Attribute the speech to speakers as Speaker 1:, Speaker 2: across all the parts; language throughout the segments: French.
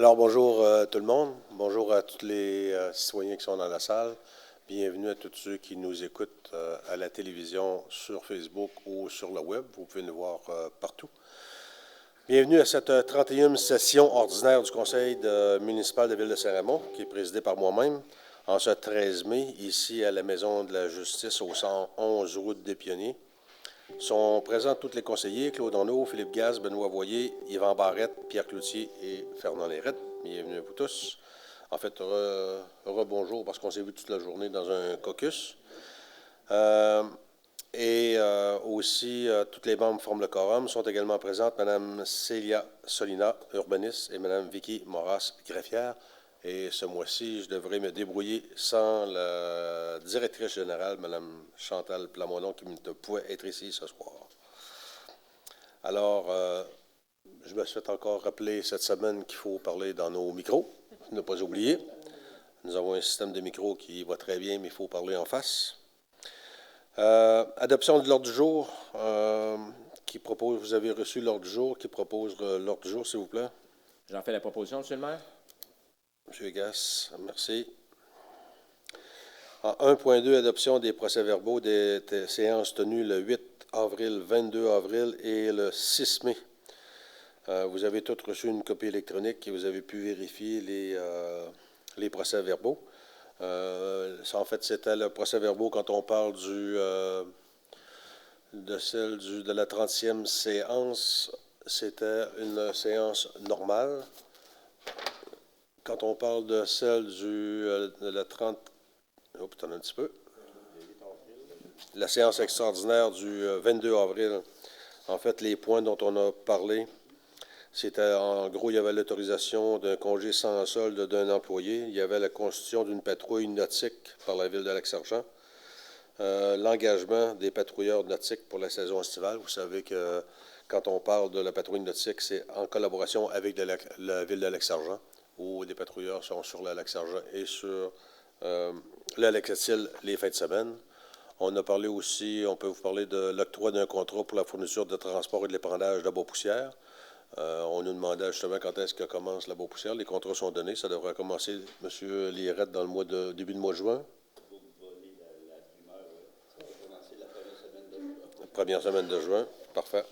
Speaker 1: Alors, bonjour tout le monde. Bonjour à tous les citoyens qui sont dans la salle. Bienvenue à tous ceux qui nous écoutent à la télévision, sur Facebook ou sur le web. Vous pouvez nous voir partout. Bienvenue à cette 31e session ordinaire du Conseil municipal de Ville de Saint-Raymond, qui est présidée par moi-même, en ce 13 mai, ici à la Maison de la Justice, au 111 route des Pionniers. Sont présents tous les conseillers, Claude Arnaud, Philippe Gaz, Benoît Voyer, Yvan Barrette, Pierre Cloutier et Fernand Lérette. Bienvenue à vous tous. En fait, rebonjour parce qu'on s'est vu toute la journée dans un caucus. Aussi, tous les membres forment le quorum. Sont également présentes Mme Célia Solina, urbaniste, et Mme Vicky Moras, greffière. Et ce mois-ci, je devrais me débrouiller sans la directrice générale, Mme Chantal Plamondon, qui ne pouvait être ici ce soir. Alors, je me suis fait encore rappeler cette semaine qu'il faut parler dans nos micros, ne pas oublier. Nous avons un système de micros qui va très bien, mais il faut parler en face. Adoption de l'ordre du jour, qui propose, vous avez reçu l'ordre du jour, qui propose l'ordre du jour, s'il vous plaît.
Speaker 2: J'en fais la proposition, M. le maire.
Speaker 1: M. Gass, merci. En 1.2, adoption des procès-verbaux des séances tenues le 8 avril, 22 avril et le 6 mai. Vous avez tous reçu une copie électronique et vous avez pu vérifier les procès-verbaux. En fait, c'était le procès-verbaux quand on parle de la 30e séance. C'était une séance normale. Quand on parle de celle de la 30... Oh, putain, un petit peu. La séance extraordinaire du 22 avril. En fait, les points dont on a parlé, c'était en gros, il y avait l'autorisation d'un congé sans solde d'un employé. Il y avait la constitution d'une patrouille nautique par la ville de Lac-Sargent. L'engagement des patrouilleurs nautiques pour la saison estivale. Vous savez que quand on parle de la patrouille nautique, c'est en collaboration avec la ville de Lac-Sargent, où des patrouilleurs sont sur le Lac-Sargent et sur le Lac-Sept-Îles les fins de semaine. On a parlé aussi, on peut vous parler de l'octroi d'un contrat pour la fourniture de transport et de l'épandage de bois-poussière. On nous demandait justement quand est-ce que commence la bois-poussière. Les contrats sont donnés. Ça devrait commencer, M. Lirette, dans le début de mois de juin. Première semaine de juin. Parfait.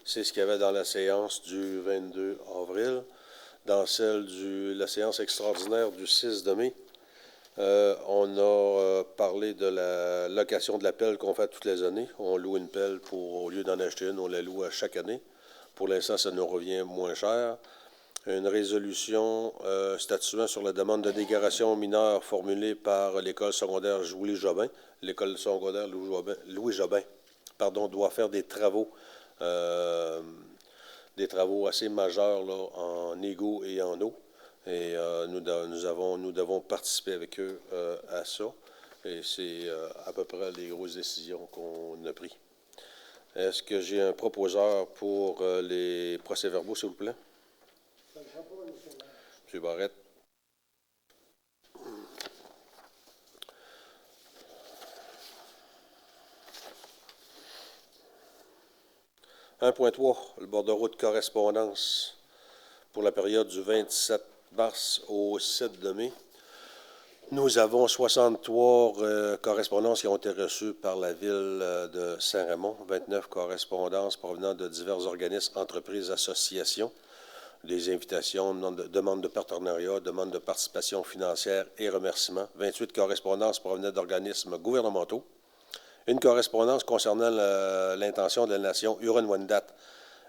Speaker 1: C'est ce qu'il y avait dans la séance du 22 avril. Dans la séance extraordinaire du 6 de mai, on a parlé de la location de la pelle qu'on fait toutes les années. On loue une pelle au lieu d'en acheter une, on la loue à chaque année. Pour l'instant, ça nous revient moins cher. Une résolution statuant sur la demande de déclaration mineure formulée par l'école secondaire Louis-Jobin. L'école secondaire Louis-Jobin, doit faire des travaux assez majeurs là, en égout et en eau. Et nous devons participer avec eux à ça. Et c'est à peu près les grosses décisions qu'on a prises. Est-ce que j'ai un proposeur pour les procès-verbaux, s'il vous plaît? M. Barrette. « 1.3. Le bordereau de correspondance pour la période du 27 mars au 7 de mai. Nous avons 63 correspondances qui ont été reçues par la ville de Saint-Raymond, 29 correspondances provenant de divers organismes, entreprises, associations, des invitations, demandes de partenariat, demandes de participation financière et remerciements, 28 correspondances provenant d'organismes gouvernementaux, une correspondance concernant l'intention de la nation Huron-Wendat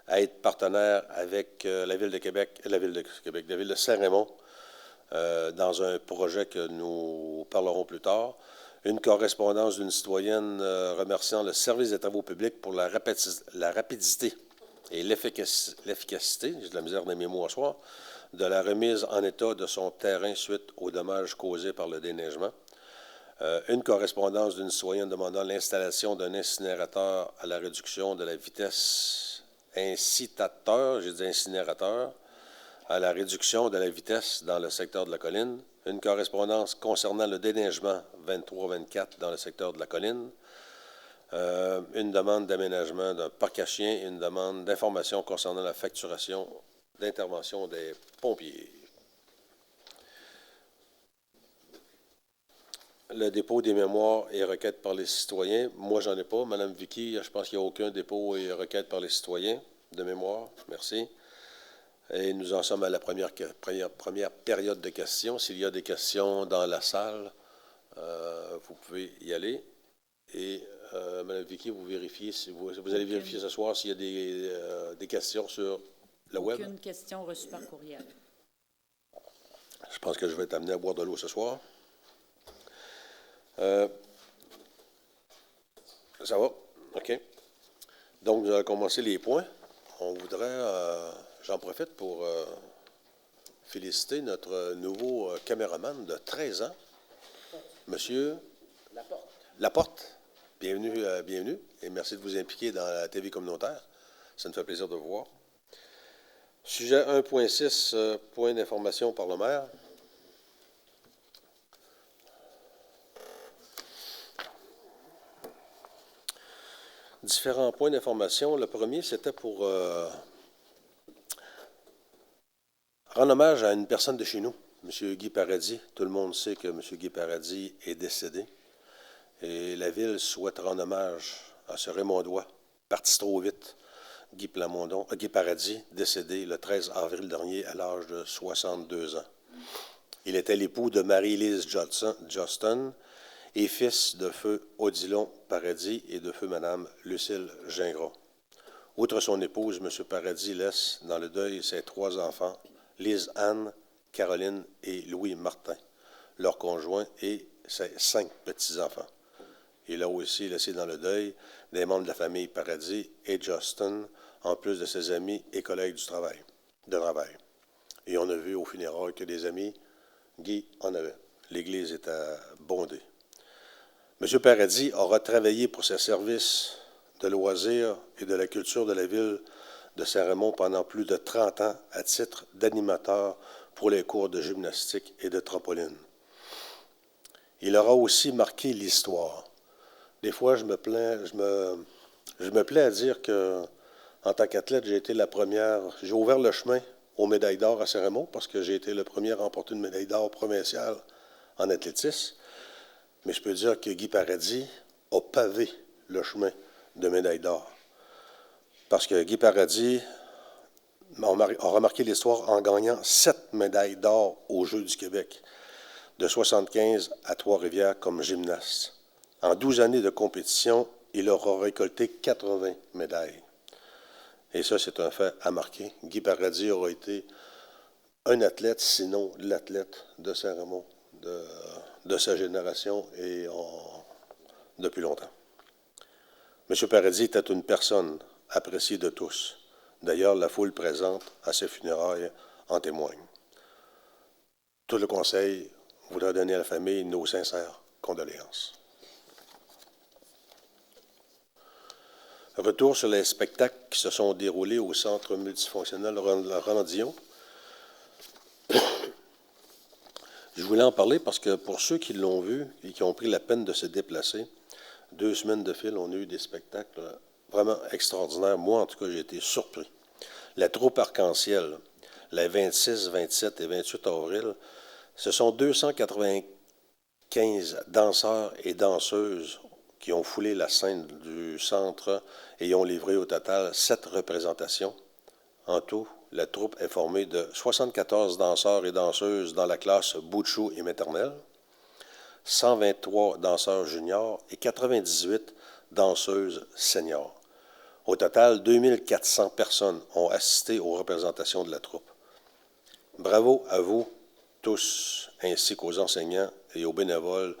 Speaker 1: à être partenaire avec la ville de Québec, la ville de Saint-Raymond, dans un projet que nous parlerons plus tard. Une correspondance d'une citoyenne remerciant le service des travaux publics pour la rapidité et l'efficacité, j'ai de la misère dans mes mots ce soir, de la remise en état de son terrain suite aux dommages causés par le déneigement. Une correspondance d'une citoyenne demandant l'installation d'un incinérateur à la réduction de la vitesse incitateur, j'ai dit incinérateur, à la réduction de la vitesse dans le secteur de la colline. Une correspondance concernant le déneigement 23-24 dans le secteur de la colline. Une demande d'aménagement d'un parc à chiens et une demande d'information concernant la facturation d'intervention des pompiers. Le dépôt des mémoires et requêtes par les citoyens. Moi, j'en ai pas. Madame Vicky, je pense qu'il n'y a aucun dépôt et requête par les citoyens de mémoire. Merci. Et nous en sommes à la première période de questions. S'il y a des questions dans la salle, vous pouvez y aller. Et Mme Vicky, vous vérifiez, vous allez vérifier ce soir s'il y a des questions sur le web.
Speaker 3: Aucune question reçue par courriel.
Speaker 1: Je pense que je vais être amené à boire de l'eau ce soir. Ça va? OK. Donc, nous allons commencer les points. On voudrait, j'en profite pour féliciter notre nouveau caméraman de 13 ans, Monsieur Laporte. Bienvenue, bienvenue, et merci de vous impliquer dans la TV communautaire. Ça nous fait plaisir de vous voir. Sujet 1.6, point d'information par le maire. Différents points d'information. Le premier, c'était pour rendre hommage à une personne de chez nous, M. Guy Paradis. Tout le monde sait que M. Guy Paradis est décédé. Et la Ville souhaite rendre hommage à ce Raymondois, parti trop vite, Guy Paradis, décédé le 13 avril dernier à l'âge de 62 ans. Il était l'époux de Marie-Lise Johnston et fils de feu Odilon Paradis et de feu Mme Lucille Gingras. Outre son épouse, M. Paradis laisse dans le deuil ses 3 enfants, Lise-Anne, Caroline et Louis Martin, leurs conjoints et ses 5 petits-enfants. Il a aussi laissé dans le deuil des membres de la famille Paradis et Johnston, en plus de ses amis et collègues de travail. Et on a vu au funérailles que des amis, Guy en avait. L'église était bondée. M. Paradis aura travaillé pour ses services de loisirs et de la culture de la ville de Saint-Raymond pendant plus de 30 ans à titre d'animateur pour les cours de gymnastique et de trampoline. Il aura aussi marqué l'histoire. Des fois, je me plais à dire que, en tant qu'athlète, j'ai ouvert le chemin aux médailles d'or à Saint-Raymond parce que j'ai été le premier à remporter une médaille d'or provinciale en athlétisme. Mais je peux dire que Guy Paradis a pavé le chemin de médaille d'or. Parce que Guy Paradis a remarqué l'histoire en gagnant 7 médailles d'or aux Jeux du Québec, de 75 à Trois-Rivières comme gymnaste. En 12 années de compétition, il aura récolté 80 médailles. Et ça, c'est un fait à marquer. Guy Paradis aura été un athlète, sinon l'athlète de Saint-Raymond, de sa génération et depuis longtemps. M. Paradis était une personne appréciée de tous. D'ailleurs, la foule présente à ses funérailles en témoigne. Tout le conseil voudrait donner à la famille nos sincères condoléances. Retour sur les spectacles qui se sont déroulés au Centre multifonctionnel Roland-Dion. Je voulais en parler parce que pour ceux qui l'ont vu et qui ont pris la peine de se déplacer, 2 semaines de fil, on a eu des spectacles vraiment extraordinaires. Moi, en tout cas, j'ai été surpris. La troupe Arc-en-Ciel, les 26, 27 et 28 avril, ce sont 295 danseurs et danseuses qui ont foulé la scène du centre et ont livré au total 7 représentations. En tout, la troupe est formée de 74 danseurs et danseuses dans la classe Bouchou et maternelle, 123 danseurs juniors et 98 danseuses seniors. Au total, 2400 personnes ont assisté aux représentations de la troupe. Bravo à vous tous, ainsi qu'aux enseignants et aux bénévoles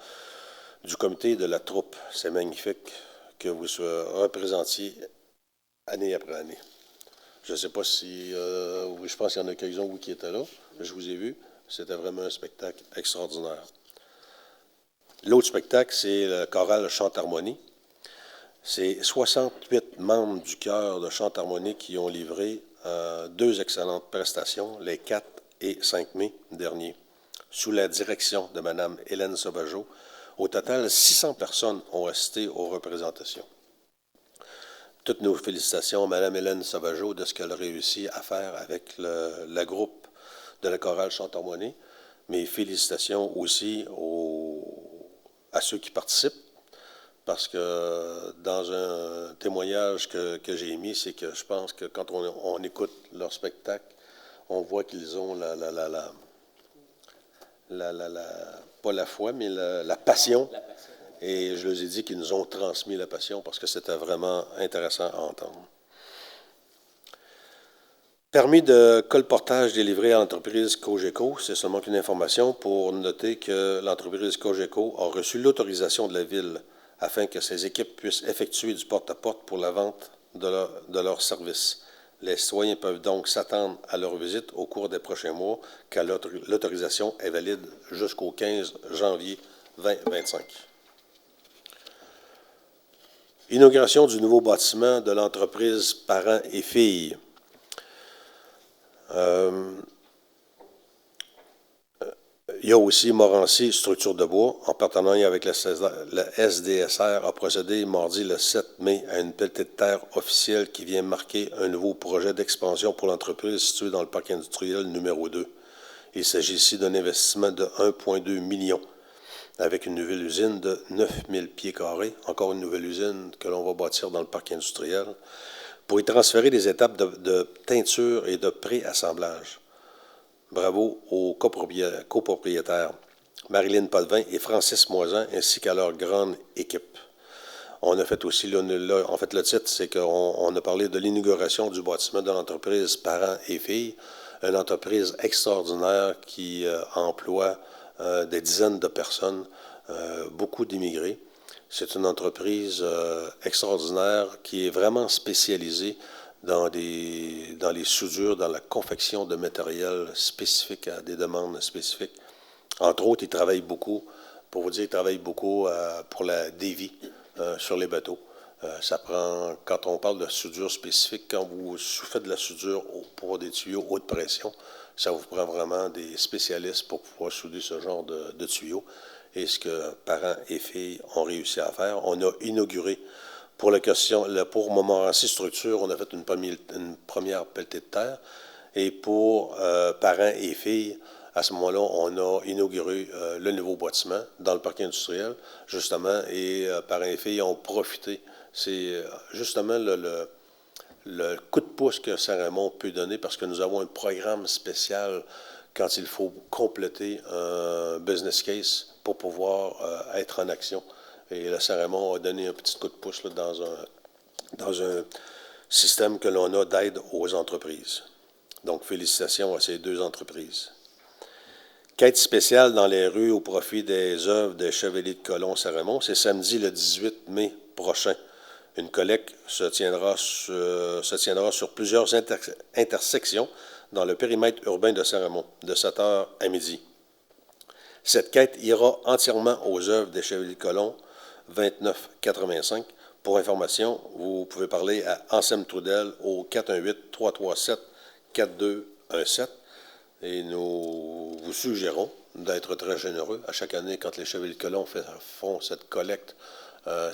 Speaker 1: du comité de la troupe. C'est magnifique que vous représentiez année après année. Je ne sais pas si... je pense qu'il y en a quelques-uns vous qui étaient là. Je vous ai vu. C'était vraiment un spectacle extraordinaire. L'autre spectacle, c'est le choral Chante-Harmonie. C'est 68 membres du chœur de Chante-Harmonie qui ont livré 2 excellentes prestations, les 4 et 5 mai dernier, sous la direction de Mme Hélène Sauvageau. Au total, 600 personnes ont assisté aux représentations. toutes nos félicitations à Mme Hélène Sauvageau de ce qu'elle a réussi à faire avec le groupe de la chorale Chante-Harmonie. Mes félicitations aussi à ceux qui participent, parce que dans un témoignage que j'ai mis, c'est que je pense que quand on écoute leur spectacle, on voit qu'ils ont pas la foi, mais la passion. Et je leur ai dit qu'ils nous ont transmis la passion parce que c'était vraiment intéressant à entendre. Permis de colportage délivré à l'entreprise Cogeco, c'est seulement une information pour noter que l'entreprise Cogeco a reçu l'autorisation de la Ville afin que ses équipes puissent effectuer du porte-à-porte pour la vente de leurs services. Les citoyens peuvent donc s'attendre à leur visite au cours des prochains mois, car l'autorisation est valide jusqu'au 15 janvier 2025. Inauguration du nouveau bâtiment de l'entreprise Parents et Filles. Il y a aussi Morancy, structure de bois, en partenariat avec le SDSR, a procédé mardi le 7 mai à une pelletée de terre officielle qui vient marquer un nouveau projet d'expansion pour l'entreprise située dans le parc industriel numéro 2. Il s'agit ici d'un investissement de 1,2 million avec une nouvelle usine de 9000 pieds carrés, encore une nouvelle usine que l'on va bâtir dans le parc industriel, pour y transférer des étapes de teinture et de pré-assemblage. Bravo aux copropriétaires, Marilyn Potvin et Francis Moisan, ainsi qu'à leur grande équipe. On a fait aussi, en fait, le titre, c'est qu'on a parlé de l'inauguration du bâtiment de l'entreprise Parents et Filles, une entreprise extraordinaire qui emploie des dizaines de personnes, beaucoup d'immigrés. C'est une entreprise extraordinaire qui est vraiment spécialisée dans les soudures, dans la confection de matériel spécifique à des demandes spécifiques. Entre autres, ils travaillent beaucoup, pour vous dire, ils travaillent beaucoup pour la dévie sur les bateaux. Ça prend, quand on parle de soudure spécifique, quand vous faites de la soudure pour des tuyaux haute pression, ça vous prend vraiment des spécialistes pour pouvoir souder ce genre de tuyaux. Et ce que Parents et Filles ont réussi à faire, on a inauguré pour Montmorency Structure, on a fait une première pelletée de terre. Et pour Parents et Filles, à ce moment-là, on a inauguré le nouveau bâtiment dans le parc industriel, justement, et Parents et Filles ont profité. C'est justement le coup de pouce que Saint-Raymond peut donner parce que nous avons un programme spécial quand il faut compléter un business case pour pouvoir être en action. Et le Saint-Raymond a donné un petit coup de pouce là, dans un système que l'on a d'aide aux entreprises. Donc, félicitations à ces deux entreprises. Quête spéciale dans les rues au profit des œuvres des Chevaliers de Colomb Saint-Raymond. C'est samedi le 18 mai prochain. Une collecte se tiendra sur plusieurs intersections dans le périmètre urbain de Saint-Raymond, de 7h à midi. Cette quête ira entièrement aux œuvres des Chevaliers de Colomb, 2985. Pour information, vous pouvez parler à Anselme Trudel au 418-337-4217 et nous vous suggérons d'être très généreux. À chaque année, quand les Chevaliers de Colomb font cette collecte,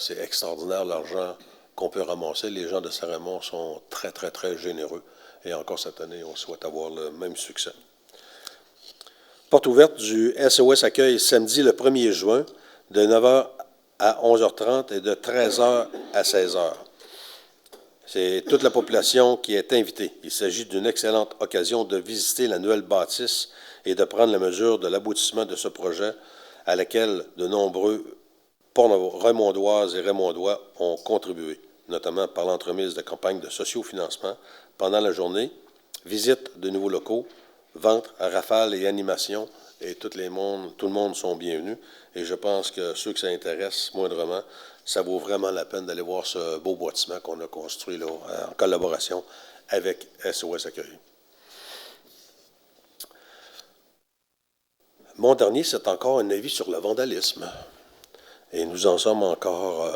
Speaker 1: c'est extraordinaire l'argent qu'on peut ramasser. Les gens de Saint-Raymond sont très, très, très généreux. Et encore cette année, on souhaite avoir le même succès. Porte ouverte du SOS Accueil samedi le 1er juin de 9h à 11h30 et de 13h à 16h. C'est toute la population qui est invitée. Il s'agit d'une excellente occasion de visiter la nouvelle bâtisse et de prendre la mesure de l'aboutissement de ce projet à laquelle de nombreux Raymondoises et Raymondois ont contribué, notamment par l'entremise de campagnes de sociofinancement pendant la journée, visite de nouveaux locaux, vente à rafale et animation, et tout le monde sont bienvenus. Et je pense que ceux que ça intéresse moindrement, ça vaut vraiment la peine d'aller voir ce beau bâtiment qu'on a construit là, en collaboration avec SOS Accueil. Mon dernier, c'est encore un avis sur le vandalisme. Et nous en sommes encore...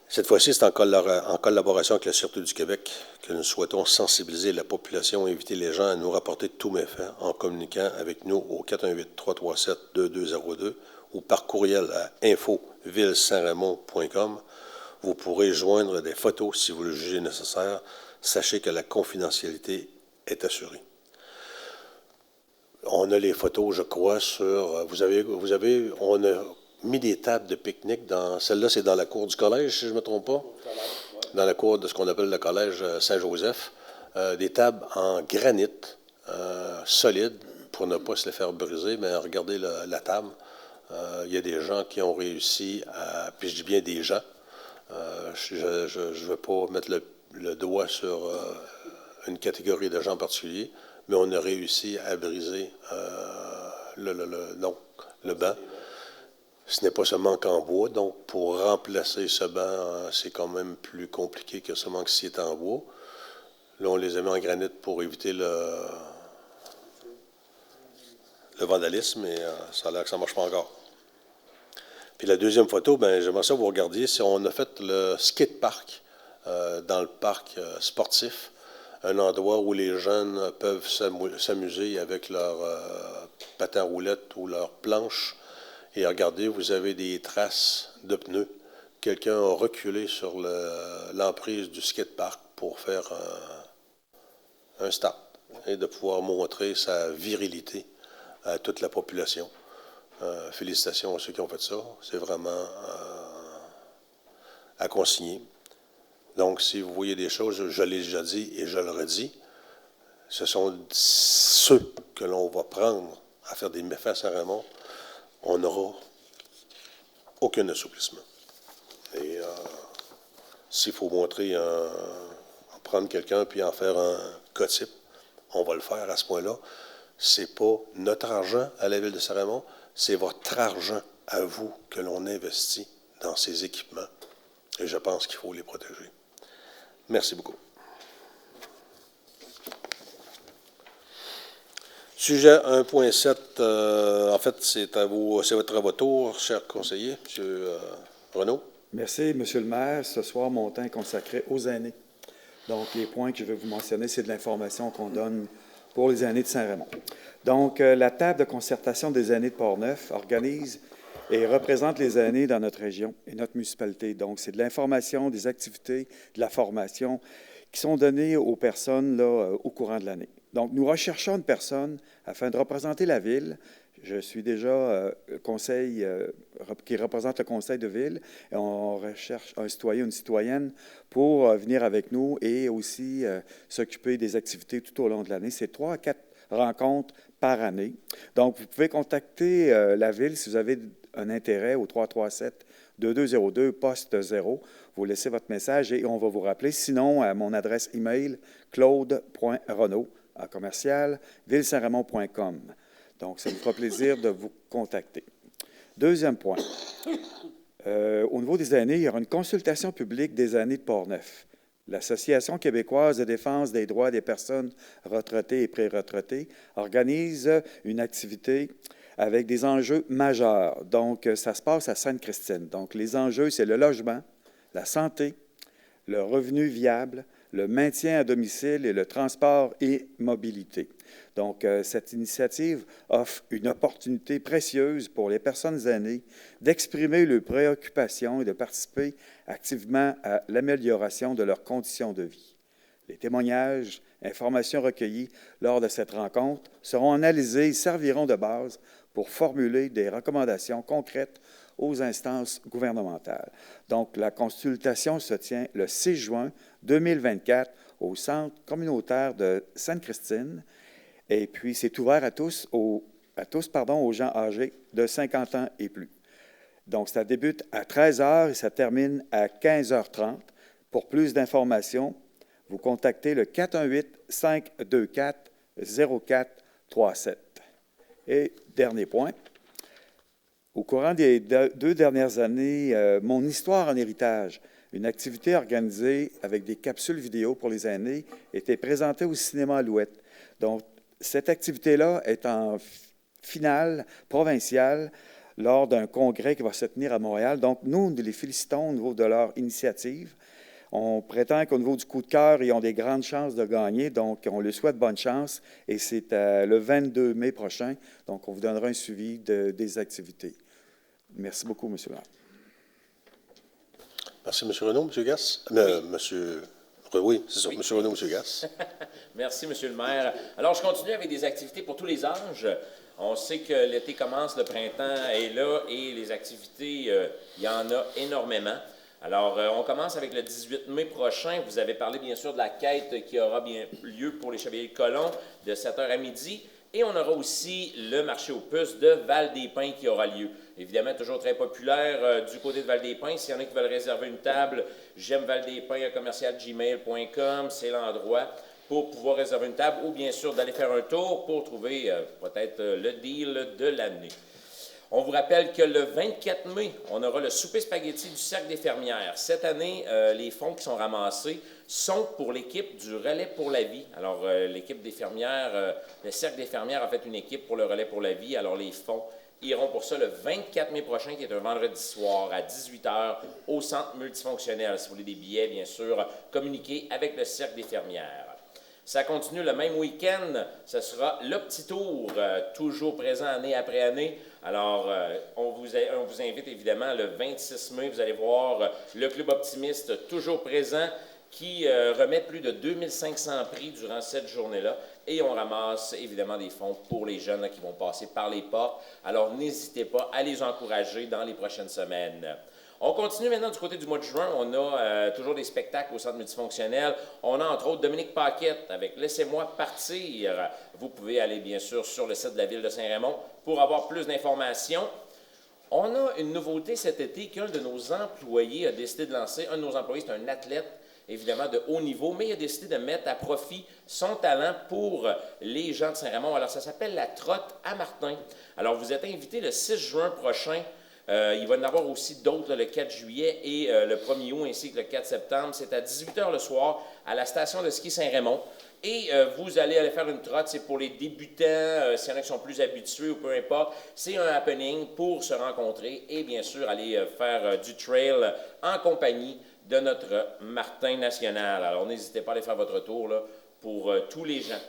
Speaker 1: cette fois-ci, c'est en collaboration avec la Sûreté du Québec que nous souhaitons sensibiliser la population et inviter les gens à nous rapporter tous méfaits en communiquant avec nous au 418-337-2202 ou par courriel à info-ville-saint-raymond.com. Vous pourrez joindre des photos si vous le jugez nécessaire. Sachez que la confidentialité est assurée. On a les photos, je crois, sur... on a mis des tables de pique-nique dans... Celle-là, c'est dans la cour du collège, si je ne me trompe pas. Dans la cour de ce qu'on appelle le collège Saint-Joseph. Des tables en granit, solides, pour ne pas se les faire briser. Mais regardez la table. Il y a des gens qui ont réussi à... Puis je dis bien des gens. Je ne veux pas mettre le doigt sur une catégorie de gens en particulier, mais on a réussi à briser le banc. Ce n'est pas seulement qu'en bois, donc pour remplacer ce banc, c'est quand même plus compliqué que seulement que s'il est en bois. Là, on les a mis en granit pour éviter le vandalisme, mais ça a l'air que ça ne marche pas encore. Puis la deuxième photo, ben j'aimerais ça que vous regardiez, c'est on a fait le skatepark dans le parc sportif, un endroit où les jeunes peuvent s'amuser avec leur patin roulette ou leur planche. Et regardez, vous avez des traces de pneus. Quelqu'un a reculé sur l'emprise du skatepark pour faire un start et de pouvoir montrer sa virilité à toute la population. Félicitations à ceux qui ont fait ça. C'est vraiment à consigner. Donc, si vous voyez des choses, je l'ai déjà dit et je le redis, ce sont ceux que l'on va prendre à faire des méfaits à Saint-Raymond. On n'aura aucun assouplissement. Et s'il faut montrer, prendre quelqu'un puis en faire un cas type, on va le faire à ce point-là. C'est pas notre argent à la Ville de Saint-Raymond, c'est votre argent à vous que l'on investit dans ces équipements. Et je pense qu'il faut les protéger. Merci beaucoup. Sujet 1.7, en fait, c'est votre tour, cher conseiller, M. Renaud.
Speaker 3: Merci, M. le maire. Ce soir, mon temps est consacré aux aînés. Donc, les points que je vais vous mentionner, c'est de l'information qu'on donne pour les aînés de Saint-Raymond. Donc, la table de concertation des aînés de Portneuf organise et représente les aînés dans notre région et notre municipalité. Donc, c'est de l'information, des activités, de la formation qui sont données aux personnes là, au courant de l'année. Donc, nous recherchons une personne afin de représenter la ville. Je suis déjà conseil qui représente le conseil de ville et on recherche un citoyen, une citoyenne pour venir avec nous et aussi s'occuper des activités tout au long de l'année. C'est 3 à 4 rencontres par année. Donc, vous pouvez contacter la ville si vous avez un intérêt au 337-2202, poste 0. Vous laissez votre message et on va vous rappeler. Sinon, à mon adresse email, claude.renaud@ville-saint-raymond.com. Donc, ça nous fera plaisir de vous contacter. Deuxième point. Au niveau des aînés, il y aura une consultation publique des aînés de Portneuf. L'Association québécoise de défense des droits des personnes retraitées et pré-retraitées organise une activité avec des enjeux majeurs. Donc, ça se passe à Sainte-Christine. Donc, les enjeux, c'est le logement, la santé, le revenu viable, le maintien à domicile et le transport et mobilité. Donc, cette initiative offre une opportunité précieuse pour les personnes aînées d'exprimer leurs préoccupations et de participer activement à l'amélioration de leurs conditions de vie. Les témoignages, informations recueillies lors de cette rencontre seront analysés et serviront de base pour formuler des recommandations concrètes aux instances gouvernementales. Donc, la consultation se tient le 6 juin 2024 au Centre communautaire de Sainte-Christine. Et puis, c'est ouvert à tous, aux gens âgés de 50 ans et plus. Donc, ça débute à 13 h et ça termine à 15h30. Pour plus d'informations, vous contactez le 418-524-0437. Et dernier point. Au courant des 2 dernières années, Mon histoire en héritage, une activité organisée avec des capsules vidéo pour les aînés, était présentée au cinéma Alouette. Donc, cette activité-là est en finale provinciale lors d'un congrès qui va se tenir à Montréal. Donc, nous les félicitons au niveau de leur initiative. On prétend qu'au niveau du coup de cœur, ils ont des grandes chances de gagner. Donc, on leur souhaite bonne chance. Et c'est le 22 mai prochain. Donc, on vous donnera un suivi des activités. Merci beaucoup, M. le maire.
Speaker 1: Merci, M. Renaud. M. Gass? Oui, c'est ça.
Speaker 2: Oui.
Speaker 1: M. Renaud, M. Gass.
Speaker 2: Merci, Monsieur le maire. Alors, je continue avec des activités pour tous les âges. On sait que l'été commence, le printemps est là et les activités, il y en a énormément. Alors, on commence avec le 18 mai prochain. Vous avez parlé, bien sûr, de la quête qui aura bien lieu pour les Chevaliers de Colomb de 7h à midi. Et on aura aussi le marché aux puces de Val-des-Pins qui aura lieu. Évidemment, toujours très populaire du côté de Val-des-Pins. S'il y en a qui veulent réserver une table, j'aime Val-des-Pins à commercial@gmail.com. C'est l'endroit pour pouvoir réserver une table ou bien sûr d'aller faire un tour pour trouver peut-être le deal de l'année. On vous rappelle que le 24 mai, on aura le souper spaghetti du Cercle des fermières. Cette année, les fonds qui sont ramassés sont pour l'équipe du Relais pour la vie. Alors, l'équipe des fermières, le Cercle des fermières a fait une équipe pour le Relais pour la vie. Alors, les fonds iront pour ça le 24 mai prochain, qui est un vendredi soir à 18h au centre multifonctionnel. Si vous voulez des billets, bien sûr, communiquez avec le Cercle des fermières. Ça continue le même week-end, ce sera le petit tour, toujours présent année après année. Alors, on vous invite évidemment le 26 mai, vous allez voir le Club Optimiste toujours présent qui remet plus de 2500 prix durant cette journée-là. Et on ramasse évidemment des fonds pour les jeunes là, qui vont passer par les portes. Alors, n'hésitez pas à les encourager dans les prochaines semaines. On continue maintenant du côté du mois de juin. On a toujours des spectacles au centre multifonctionnel. On a entre autres Dominique Paquette avec « Laissez-moi partir ». Vous pouvez aller bien sûr sur le site de la Ville de Saint-Raymond pour avoir plus d'informations. On a une nouveauté cet été qu'un de nos employés a décidé de lancer. Un de nos employés, c'est un athlète évidemment de haut niveau, mais il a décidé de mettre à profit son talent pour les gens de Saint-Raymond. Alors, ça s'appelle la Trotte à Martin. Alors, vous êtes invités le 6 juin prochain. Il va y en avoir aussi d'autres le 4 juillet et le 1er août ainsi que le 4 septembre. C'est à 18h le soir à la station de ski Saint-Raymond. Et vous allez aller faire une trotte, c'est pour les débutants, s'il y en a qui sont plus habitués ou peu importe. C'est un happening pour se rencontrer et bien sûr aller faire du trail en compagnie de notre Martin national. Alors n'hésitez pas à aller faire votre tour là, pour tous les gens.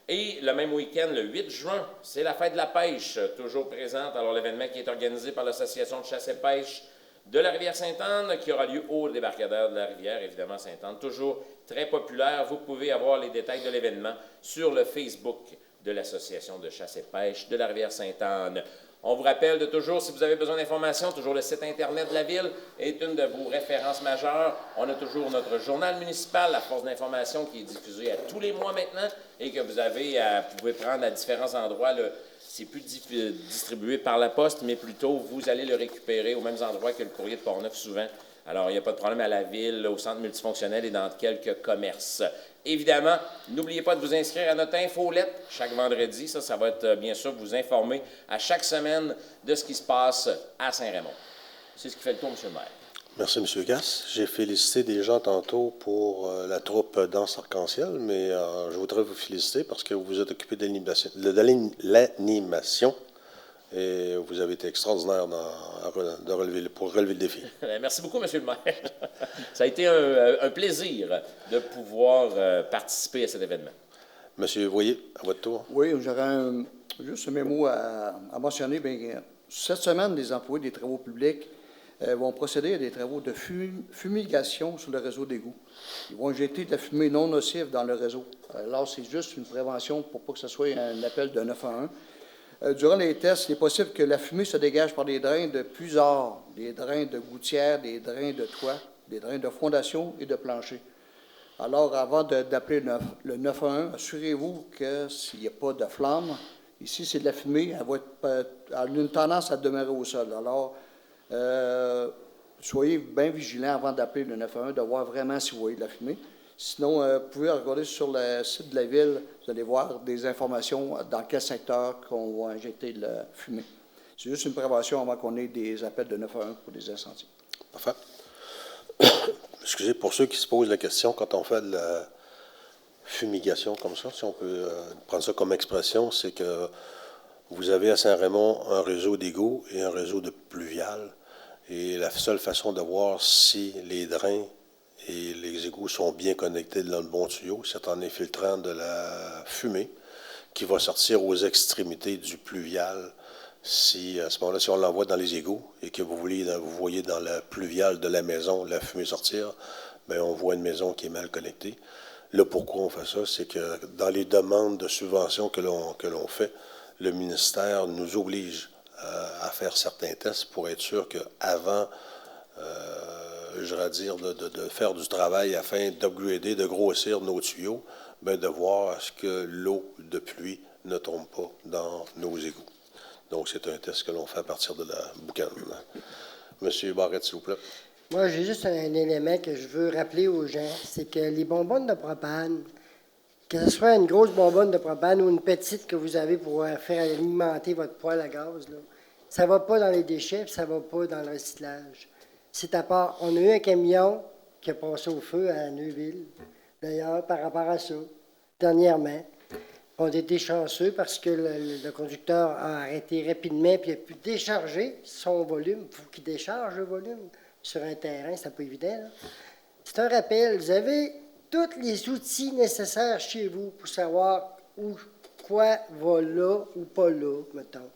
Speaker 2: Et le même week-end, le 8 juin, c'est la fête de la pêche, toujours présente. Alors, l'événement qui est organisé par l'Association de chasse et pêche de la rivière Sainte-Anne, qui aura lieu au débarcadère de la rivière, évidemment Sainte-Anne. Toujours très populaire. Vous pouvez avoir les détails de l'événement sur le Facebook de l'Association de chasse et pêche de la rivière Sainte-Anne. On vous rappelle de toujours, si vous avez besoin d'informations, toujours le site Internet de la Ville est une de vos références majeures. On a toujours notre journal municipal, la force d'information, qui est diffusée à tous les mois maintenant et que vous pouvez prendre à différents endroits. C'est plus distribué par la poste, mais plutôt vous allez le récupérer aux mêmes endroits que le courrier de Portneuf souvent. Alors, il n'y a pas de problème à la Ville, au centre multifonctionnel et dans quelques commerces. Évidemment, n'oubliez pas de vous inscrire à notre infolette chaque vendredi. Ça va être bien sûr vous informer à chaque semaine de ce qui se passe à Saint-Raymond. C'est ce qui fait le tour, M. le maire.
Speaker 1: Merci, M. Gass. J'ai félicité des gens tantôt pour la troupe Danse Arc-en-Ciel, mais je voudrais vous féliciter parce que vous vous êtes occupé de l'animation et vous avez été extraordinaire pour relever le défi.
Speaker 2: Merci beaucoup, M. le maire. Ça a été un plaisir de pouvoir participer à cet événement.
Speaker 1: Monsieur Voyer, à votre tour.
Speaker 4: Oui, j'aurais juste un mémo à mentionner. Bien, cette semaine, les employés des travaux publics vont procéder à des travaux de fumigation sur le réseau d'égouts. Ils vont injecter de la fumée non nocive dans le réseau. Alors, c'est juste une prévention pour pas que ce soit un appel de 911. Durant les tests, il est possible que la fumée se dégage par des drains de plusieurs, des drains de gouttière, des drains de toit, des drains de fondation et de plancher. Alors, avant d'appeler le 911, assurez-vous que s'il n'y a pas de flamme, ici c'est de la fumée, elle a une tendance à demeurer au sol. Alors, soyez bien vigilants avant d'appeler le 911, de voir vraiment si vous voyez de la fumée. Sinon, vous pouvez regarder sur le site de la Ville, vous allez voir des informations dans quel secteur qu'on va injecter de la fumée. C'est juste une prévention avant qu'on ait des appels de 911 pour des incendies.
Speaker 1: Parfait. Excusez, pour ceux qui se posent la question, quand on fait de la fumigation comme ça, si on peut prendre ça comme expression, c'est que vous avez à Saint-Raymond un réseau d'égouts et un réseau de pluviales. Et la seule façon de voir si les drains et les égouts sont bien connectés dans le bon tuyau, c'est en infiltrant de la fumée qui va sortir aux extrémités du pluvial Si, à ce moment-là, si on l'envoie dans les égouts et que vous voyez dans la pluviale de la maison la fumée sortir, bien, on voit une maison qui est mal connectée. Là, pourquoi on fait ça? C'est que dans les demandes de subventions que l'on fait, le ministère nous oblige à faire certains tests pour être sûr qu'avant, je vais dire, de faire du travail afin d'upgrader, de grossir nos tuyaux, bien, de voir à ce que l'eau de pluie ne tombe pas dans nos égouts. Donc, c'est un test que l'on fait à partir de la boucane. Monsieur Barrette, s'il vous plaît.
Speaker 5: Moi, j'ai juste un élément que je veux rappeler aux gens, c'est que les bonbonnes de propane, que ce soit une grosse bonbonne de propane ou une petite que vous avez pour faire alimenter votre poêle à gaz, là, ça ne va pas dans les déchets, puis ça ne va pas dans le recyclage. C'est à part, on a eu un camion qui a passé au feu à Neuville, d'ailleurs, par rapport à ça, dernièrement. On a été chanceux parce que le conducteur a arrêté rapidement puis il a pu décharger son volume. Il faut qu'il décharge le volume sur un terrain, c'est pas évident. Là. C'est un rappel. Vous avez tous les outils nécessaires chez vous pour savoir où quoi va là ou pas là, mettons.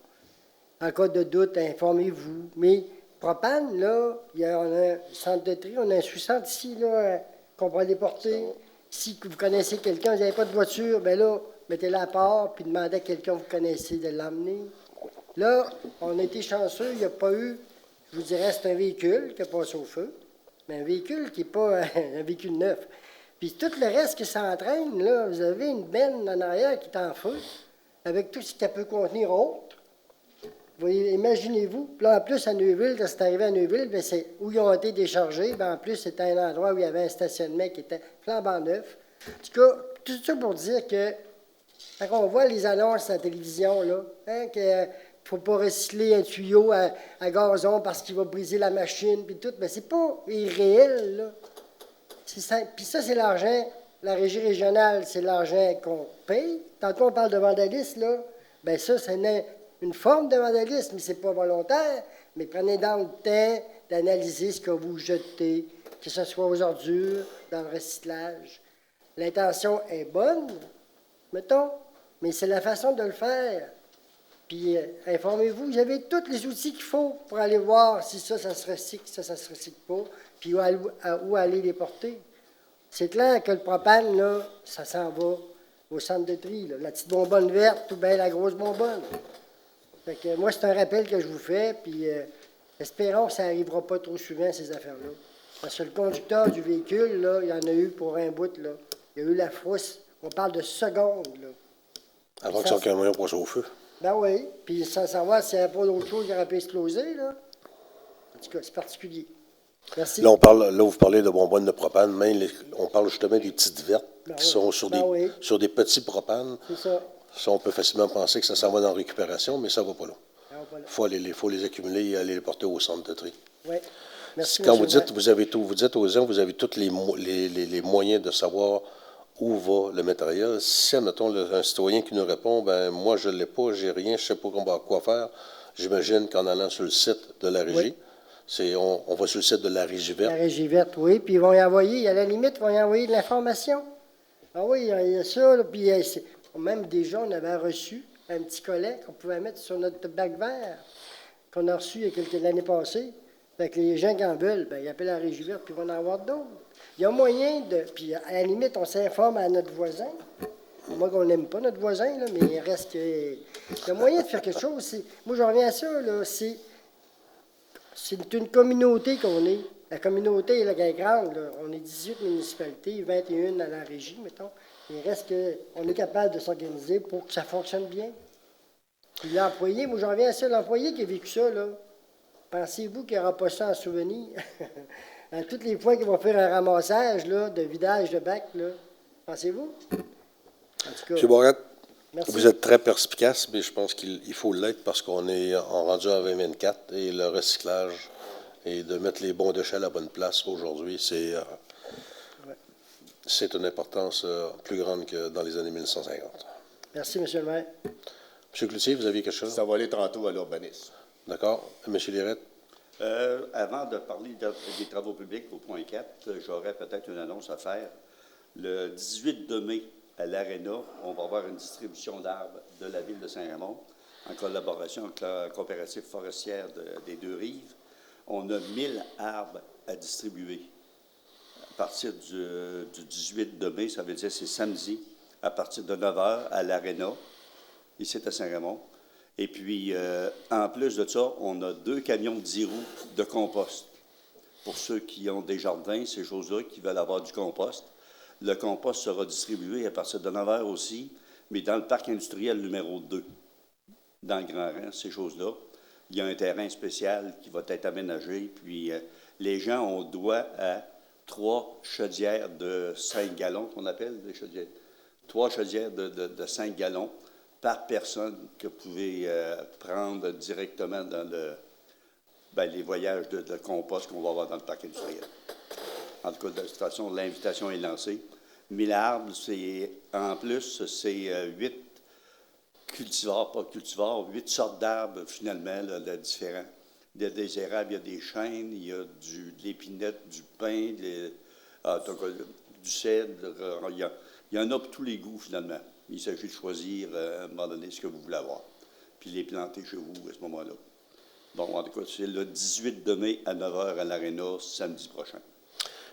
Speaker 5: En cas de doute, informez-vous. Mais propane, là, on a un centre de tri, on a un sous-centre ici là, qu'on pourra déporter. Si vous connaissez quelqu'un, vous n'avez pas de voiture, bien là, mettez-la à part, puis demandez à quelqu'un que vous connaissez de l'emmener. Là, on a été chanceux, il n'y a pas eu, je vous dirais, c'est un véhicule qui a passé au feu, mais un véhicule qui n'est pas un véhicule neuf. Puis tout le reste qui s'entraîne, là, vous avez une benne en arrière qui est en feu, avec tout ce qu'elle peut contenir autre. Vous voyez, imaginez-vous, puis là, en plus, à Neuville, quand c'est arrivé à Neuville, bien, c'est où ils ont été déchargés, bien, en plus, c'était un endroit où il y avait un stationnement qui était flambant neuf. En tout cas, tout ça pour dire que quand on voit les annonces à la télévision, là, hein, qu'il ne faut pas recycler un tuyau à gazon parce qu'il va briser la machine, puis tout, bien, c'est pas irréel, là. Puis ça, c'est l'argent, la régie régionale, c'est l'argent qu'on paye. Tantôt, on parle de vandalisme, là. Bien, ça, c'est une forme de vandalisme, mais c'est pas volontaire. Mais prenez dans le temps d'analyser ce que vous jetez, que ce soit aux ordures, dans le recyclage. L'intention est bonne, mettons, mais c'est la façon de le faire. Puis, informez-vous, vous avez tous les outils qu'il faut pour aller voir si ça se recycle, ça se recycle pas, puis où aller les porter. C'est clair que le propane, là, ça s'en va au centre de tri, là. La petite bonbonne verte ou bien la grosse bonbonne. Fait que moi, c'est un rappel que je vous fais, puis espérons que ça n'arrivera pas trop souvent, ces affaires-là. Parce que le conducteur du véhicule, là, il y en a eu pour un bout, là. Il y a eu la frousse. On parle de secondes, là.
Speaker 1: Avant que son camion passe au feu.
Speaker 5: Ben oui, puis sans savoir s'il n'y avait pas d'autre chose qui aurait pu exploser, là. En tout cas, c'est particulier. Merci.
Speaker 1: Là, vous parlez de bonbonnes de propane, mais on parle justement des petites vertes qui sont sur des petits propanes.
Speaker 5: C'est ça.
Speaker 1: Ça, on peut facilement penser que ça s'en va dans la récupération, mais ça ne va pas là. Il faut les accumuler et aller les porter au centre de tri.
Speaker 5: Oui. Merci.
Speaker 1: Quand vous dites, vous dites aux gens, vous avez tous les moyens de savoir où va le matériel. Si, admettons, un citoyen qui nous répond, ben moi, je ne l'ai pas, j'ai rien, je ne sais pas quoi faire, j'imagine qu'en allant sur le site de la régie, on va sur le site de la Régie verte.
Speaker 5: La Régie verte, oui, puis ils vont y envoyer, à la limite, ils vont y envoyer de l'information. Ah oui, il y a ça, là, puis même déjà, on avait reçu un petit collet qu'on pouvait mettre sur notre bac vert, qu'on a reçu l'année passée. Fait que les gens qui en veulent, ben, ils appellent la Régie verte, puis ils vont en avoir d'autres. Il y a moyen de... Puis à la limite, on s'informe à notre voisin. Moi, qu'on n'aime pas notre voisin, là, mais il reste que... Il y a moyen de faire quelque chose. Moi, je reviens à ça, là, c'est une communauté qu'on est. La communauté là, est grande. Là. On est 18 municipalités, 21 à la régie, mettons. Il reste qu'on est capable de s'organiser pour que ça fonctionne bien. Puis l'employé, moi, j'en reviens à ça, l'employé qui a vécu ça, là, pensez-vous qu'il n'y aura pas ça en souvenir? À toutes les fois qu'il va faire un ramassage là, de vidage de bac, là, pensez-vous? En tout cas,
Speaker 1: M. Barrette,
Speaker 5: merci.
Speaker 1: Vous êtes très perspicace, mais je pense qu'il faut l'être parce qu'on est rendu en 2024 et le recyclage et de mettre les bons déchets à la bonne place aujourd'hui, c'est une importance plus grande que dans les années 1950.
Speaker 5: Merci, M. le maire.
Speaker 1: M. Cloutier, vous aviez quelque chose?
Speaker 6: Ça va aller tantôt à l'urbanisme.
Speaker 1: D'accord. M. Lirette?
Speaker 7: Avant de parler des travaux publics au point 4, j'aurais peut-être une annonce à faire. Le 18 de mai, à l'Arena, on va avoir une distribution d'arbres de la ville de Saint-Raymond. en collaboration avec la coopérative forestière des Deux-Rives. On a 1000 arbres à distribuer. À partir du 18 de mai, ça veut dire c'est samedi, à partir de 9 h à l'Arena, ici à Saint-Raymond. Et puis, en plus de ça, on a 2 camions de 10 roues de compost. Pour ceux qui ont des jardins, ces choses-là, qui veulent avoir du compost. Le compost sera distribué à partir de 9 h aussi, mais dans le parc industriel numéro 2, dans le Grand Rang, ces choses-là. Il y a un terrain spécial qui va être aménagé, puis les gens ont droit à 3 chaudières de 5 gallons, qu'on appelle des chaudières. 3 chaudières de 5 gallons par personne que vous pouvez prendre directement dans les voyages de compost qu'on va avoir dans le parc industriel. En tout cas, de toute façon, l'invitation est lancée. 1000 arbres, en plus, c'est 8 cultivars, pas cultivars, 8 sortes d'arbres, finalement, là, différents. Il y a des érables, il y a des chênes, il y a de l'épinette, du pin, du cèdre. Il y en a pour tous les goûts, finalement. Il s'agit de choisir, à un moment donné, ce que vous voulez avoir, puis les planter chez vous à ce moment-là. Bon, en tout cas, c'est le 18 de mai à 9 h à l'Arena, samedi prochain.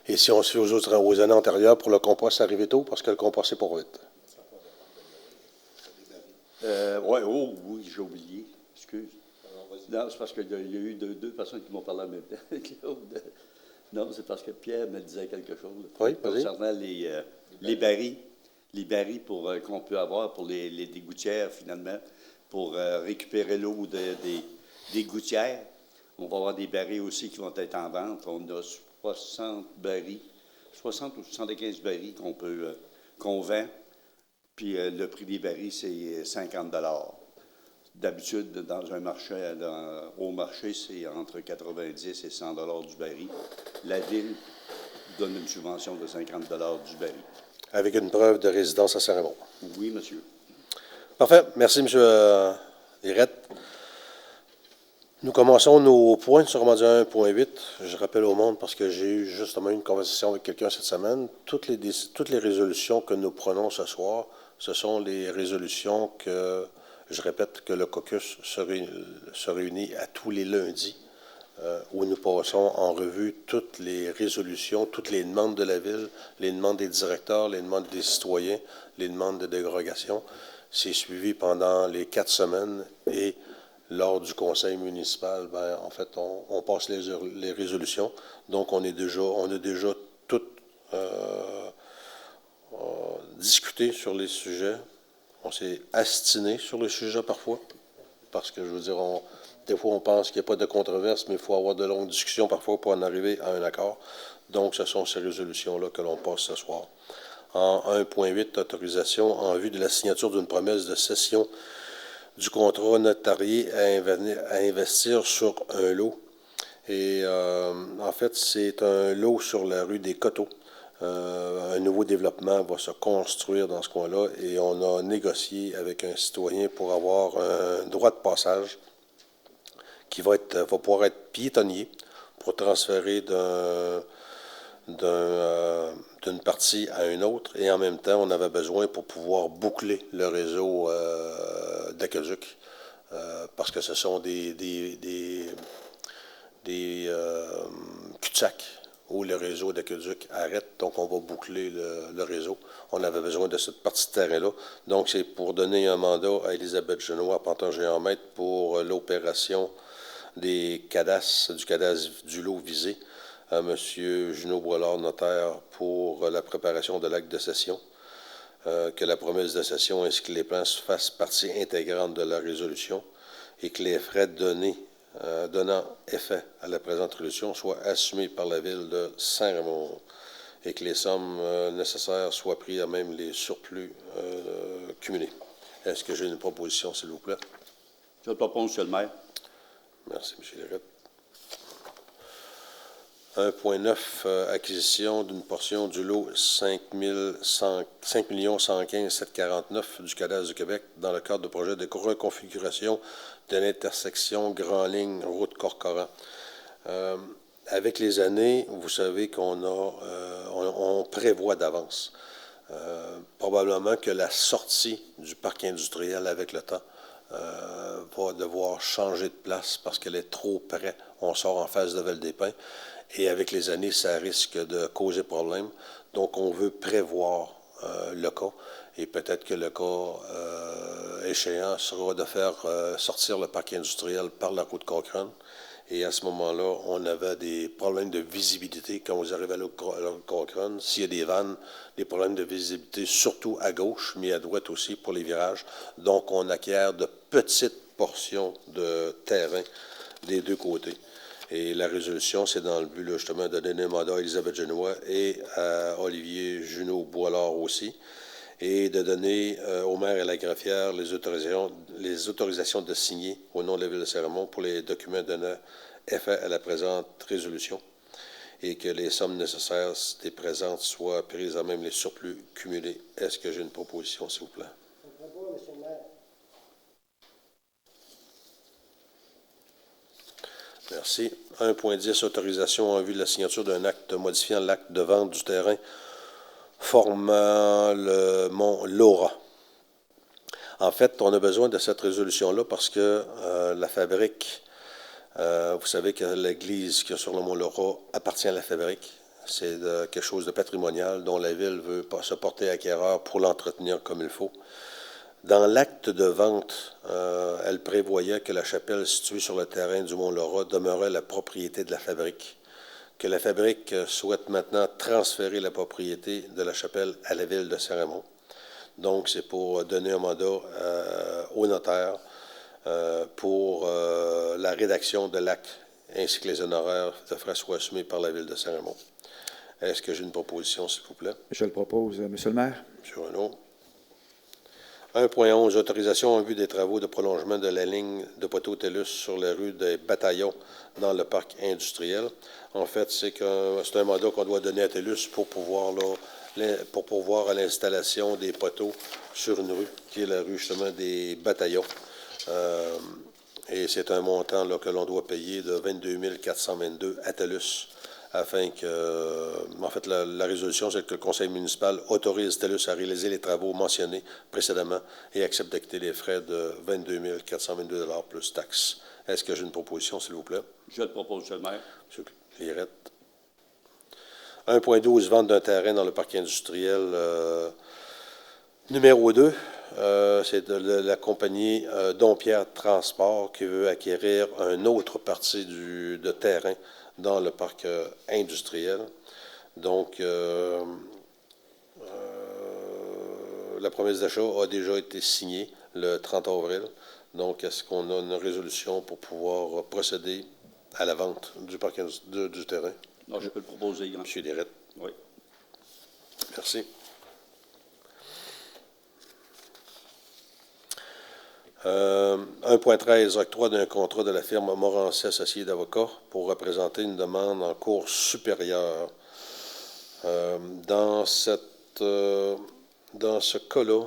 Speaker 1: Et si on se fait aux années antérieures, pour le compost, c'est arrivé tôt, parce que le compost, c'est pour vite.
Speaker 7: Oui, j'ai oublié. Excuse. Non, c'est parce qu'il y a eu deux personnes qui m'ont parlé en même temps. Non, c'est parce que Pierre me disait quelque chose.
Speaker 1: Oui, vas-y.
Speaker 7: Concernant les barils. Les barils qu'on peut avoir pour des gouttières, finalement, pour récupérer l'eau des gouttières. On va avoir des barils aussi qui vont être en vente. On a 60 ou 75 barils qu'on vend. Puis le prix des barils, c'est 50 $. D'habitude, dans un marché, au marché, c'est entre 90 et 100 $ du baril. La Ville donne une subvention de 50 $ du baril.
Speaker 1: Avec une preuve de résidence à Saint-Raymond.
Speaker 7: Oui, monsieur.
Speaker 1: Parfait. Merci, M. Lirette. Nous commençons nos points. Nous sommes rendus à 1.8. Je rappelle au monde, parce que j'ai eu justement une conversation avec quelqu'un cette semaine, toutes les résolutions que nous prenons ce soir, ce sont les résolutions que, je répète, que le caucus se réunit à tous les lundis, où nous passons en revue toutes les résolutions, toutes les demandes de la Ville, les demandes des directeurs, les demandes des citoyens, les demandes de dérogation. C'est suivi pendant les 4 semaines et lors du conseil municipal, en fait, on passe les résolutions. Donc, on a déjà toutes discuté sur les sujets. On s'est astiné sur les sujets parfois, parce que, je veux dire, des fois, on pense qu'il n'y a pas de controverse, mais il faut avoir de longues discussions parfois pour en arriver à un accord. Donc, ce sont ces résolutions-là que l'on passe ce soir. En 1.8, autorisation en vue de la signature d'une promesse de cession du contrat notarié à investir sur un lot. Et en fait, c'est un lot sur la rue des Coteaux. Un nouveau développement va se construire dans ce coin-là et on a négocié avec un citoyen pour avoir un droit de passage qui va pouvoir être piétonnier pour transférer d'une partie à une autre. Et en même temps, on avait besoin pour pouvoir boucler le réseau d'aqueduc, parce que ce sont des cul-de-sac où le réseau d'aqueduc arrête, donc on va boucler le réseau. On avait besoin de cette partie de terrain-là. Donc, c'est pour donner un mandat à Élisabeth Genois, Pantin-Géant-Maître, pour l'opération du cadastre du lot visé, à M. Junot Brelard, notaire, pour la préparation de l'acte de cession, que la promesse de cession ainsi que les plans fassent partie intégrante de la résolution et que les frais donnant effet à la présente résolution soient assumés par la Ville de Saint-Raymond et que les sommes nécessaires soient prises à même les surplus cumulés. Est-ce que j'ai une proposition, s'il vous plaît?
Speaker 7: Je le propose, M. le maire.
Speaker 1: Merci, M. Lirette. 1.9, acquisition d'une portion du lot 5 115 749 du cadastre du Québec dans le cadre du projet de reconfiguration de l'intersection Grand Ligne Route Corcoran. Avec les années, vous savez on prévoit d'avance. Probablement que la sortie du parc industriel avec le temps va devoir changer de place parce qu'elle est trop près. On sort en face de Val-des-Pins et avec les années, ça risque de causer problème. Donc, on veut prévoir le cas et peut-être que le cas échéant sera de faire sortir le parc industriel par la route Cochrane. Et à ce moment-là, on avait des problèmes de visibilité quand vous arrivez à la route Cochrane. S'il y a des vannes, des problèmes de visibilité, surtout à gauche, mais à droite aussi pour les virages. Donc, on acquiert de petites portions de terrain des deux côtés. Et la résolution, c'est dans le but, là, justement, de donner un mandat à Elisabeth Genois et à Olivier Junot-Boilard aussi, et de donner au maire et à la greffière les autorisations de signer au nom de la Ville de Saint-Raymond pour les documents donnant effet à la présente résolution et que les sommes nécessaires des présentes soient prises à même les surplus cumulés. Est-ce que j'ai une proposition, s'il vous plaît?
Speaker 5: Monsieur le maire.
Speaker 1: Merci. 1.10, autorisation en vue de la signature d'un acte modifiant l'acte de vente du terrain formant le mont Laura. En fait, on a besoin de cette résolution-là parce que la fabrique, vous savez que l'église qui est sur le mont Laura appartient à la fabrique. C'est quelque chose de patrimonial dont la Ville veut se porter acquéreur pour l'entretenir comme il faut. Dans l'acte de vente, elle prévoyait que la chapelle située sur le terrain du mont Laura demeurait la propriété de la fabrique, que la fabrique souhaite maintenant transférer la propriété de la chapelle à la Ville de Saint-Raymond. Donc, c'est pour donner un mandat au notaire pour la rédaction de l'acte ainsi que les honoraires de frais soient assumés par la Ville de Saint-Raymond. Est-ce que j'ai une proposition, s'il vous plaît?
Speaker 3: Je le propose, Monsieur le maire.
Speaker 1: M. Renaud. 1.11, autorisation en vue des travaux de prolongement de la ligne de poteau-TELUS sur la rue des Bataillons dans le parc industriel. En fait, c'est un mandat qu'on doit donner à TELUS pour pouvoir à l'installation des poteaux sur une rue, qui est la rue justement des Bataillons. Et c'est un montant là, que l'on doit payer de 22 422 à TELUS, afin que, en fait, la résolution, c'est que le conseil municipal autorise TELUS à réaliser les travaux mentionnés précédemment et accepte d'acquitter les frais de 22 422 $ plus taxes. Est-ce que j'ai une proposition, s'il vous plaît?
Speaker 7: Je le propose, M. le maire.
Speaker 1: M. Lirette. 1.12, vente d'un terrain dans le parc industriel numéro 2. C'est de la compagnie Dompierre Transport qui veut acquérir une autre partie de terrain dans le parc industriel. Donc, la promesse d'achat a déjà été signée le 30 avril. Donc, est-ce qu'on a une résolution pour pouvoir procéder à la vente du parc du terrain?
Speaker 7: Non, je peux le proposer.
Speaker 1: M. Lirette.
Speaker 7: Oui.
Speaker 1: Merci. 1.13, octroi d'un contrat de la firme Morancet Associés d'avocats pour représenter une demande en cour supérieure. Dans ce cas-là,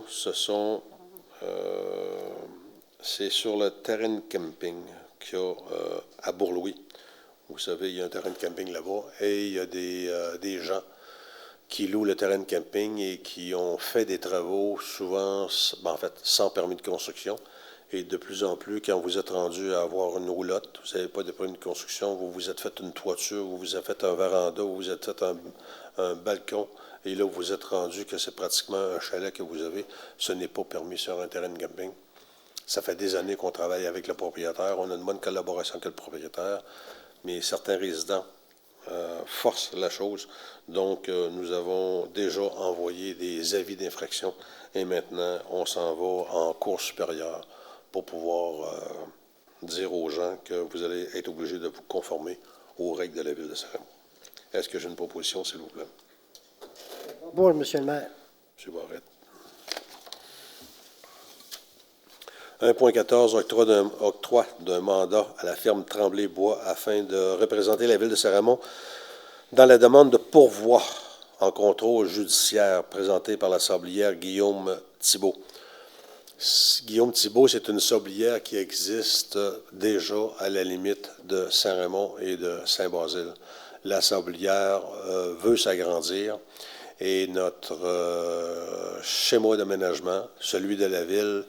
Speaker 1: c'est sur le terrain de camping qu'il y a à Bourlouis. Vous savez, il y a un terrain de camping là-bas et il y a des gens qui louent le terrain de camping et qui ont fait des travaux souvent, en fait, sans permis de construction. Et de plus en plus, quand vous êtes rendu à avoir une roulotte, vous n'avez pas de permis de construction, vous vous êtes fait une toiture, vous vous êtes fait un véranda, vous vous êtes fait un balcon, et là, vous êtes rendu que c'est pratiquement un chalet que vous avez. Ce n'est pas permis sur un terrain de camping. Ça fait des années qu'on travaille avec le propriétaire. On a une bonne collaboration avec le propriétaire, mais certains résidents forcent la chose. Donc, nous avons déjà envoyé des avis d'infraction et maintenant, on s'en va en cour supérieure pour pouvoir dire aux gens que vous allez être obligés de vous conformer aux règles de la Ville de Saint-Raymond. Est-ce que j'ai une proposition, s'il vous plaît?
Speaker 5: Bon, Monsieur le maire.
Speaker 1: M. Barrette. 1.14, octroi d'un mandat à la firme Tremblay-Bois afin de représenter la Ville de Saint-Raymond dans la demande de pourvoi en contrôle judiciaire présentée par la sablière Guillaume Thibault. Guillaume Thibault, c'est une sablière qui existe déjà à la limite de Saint-Raymond et de Saint-Basile. La sablière veut s'agrandir et notre schéma d'aménagement, celui de la Ville,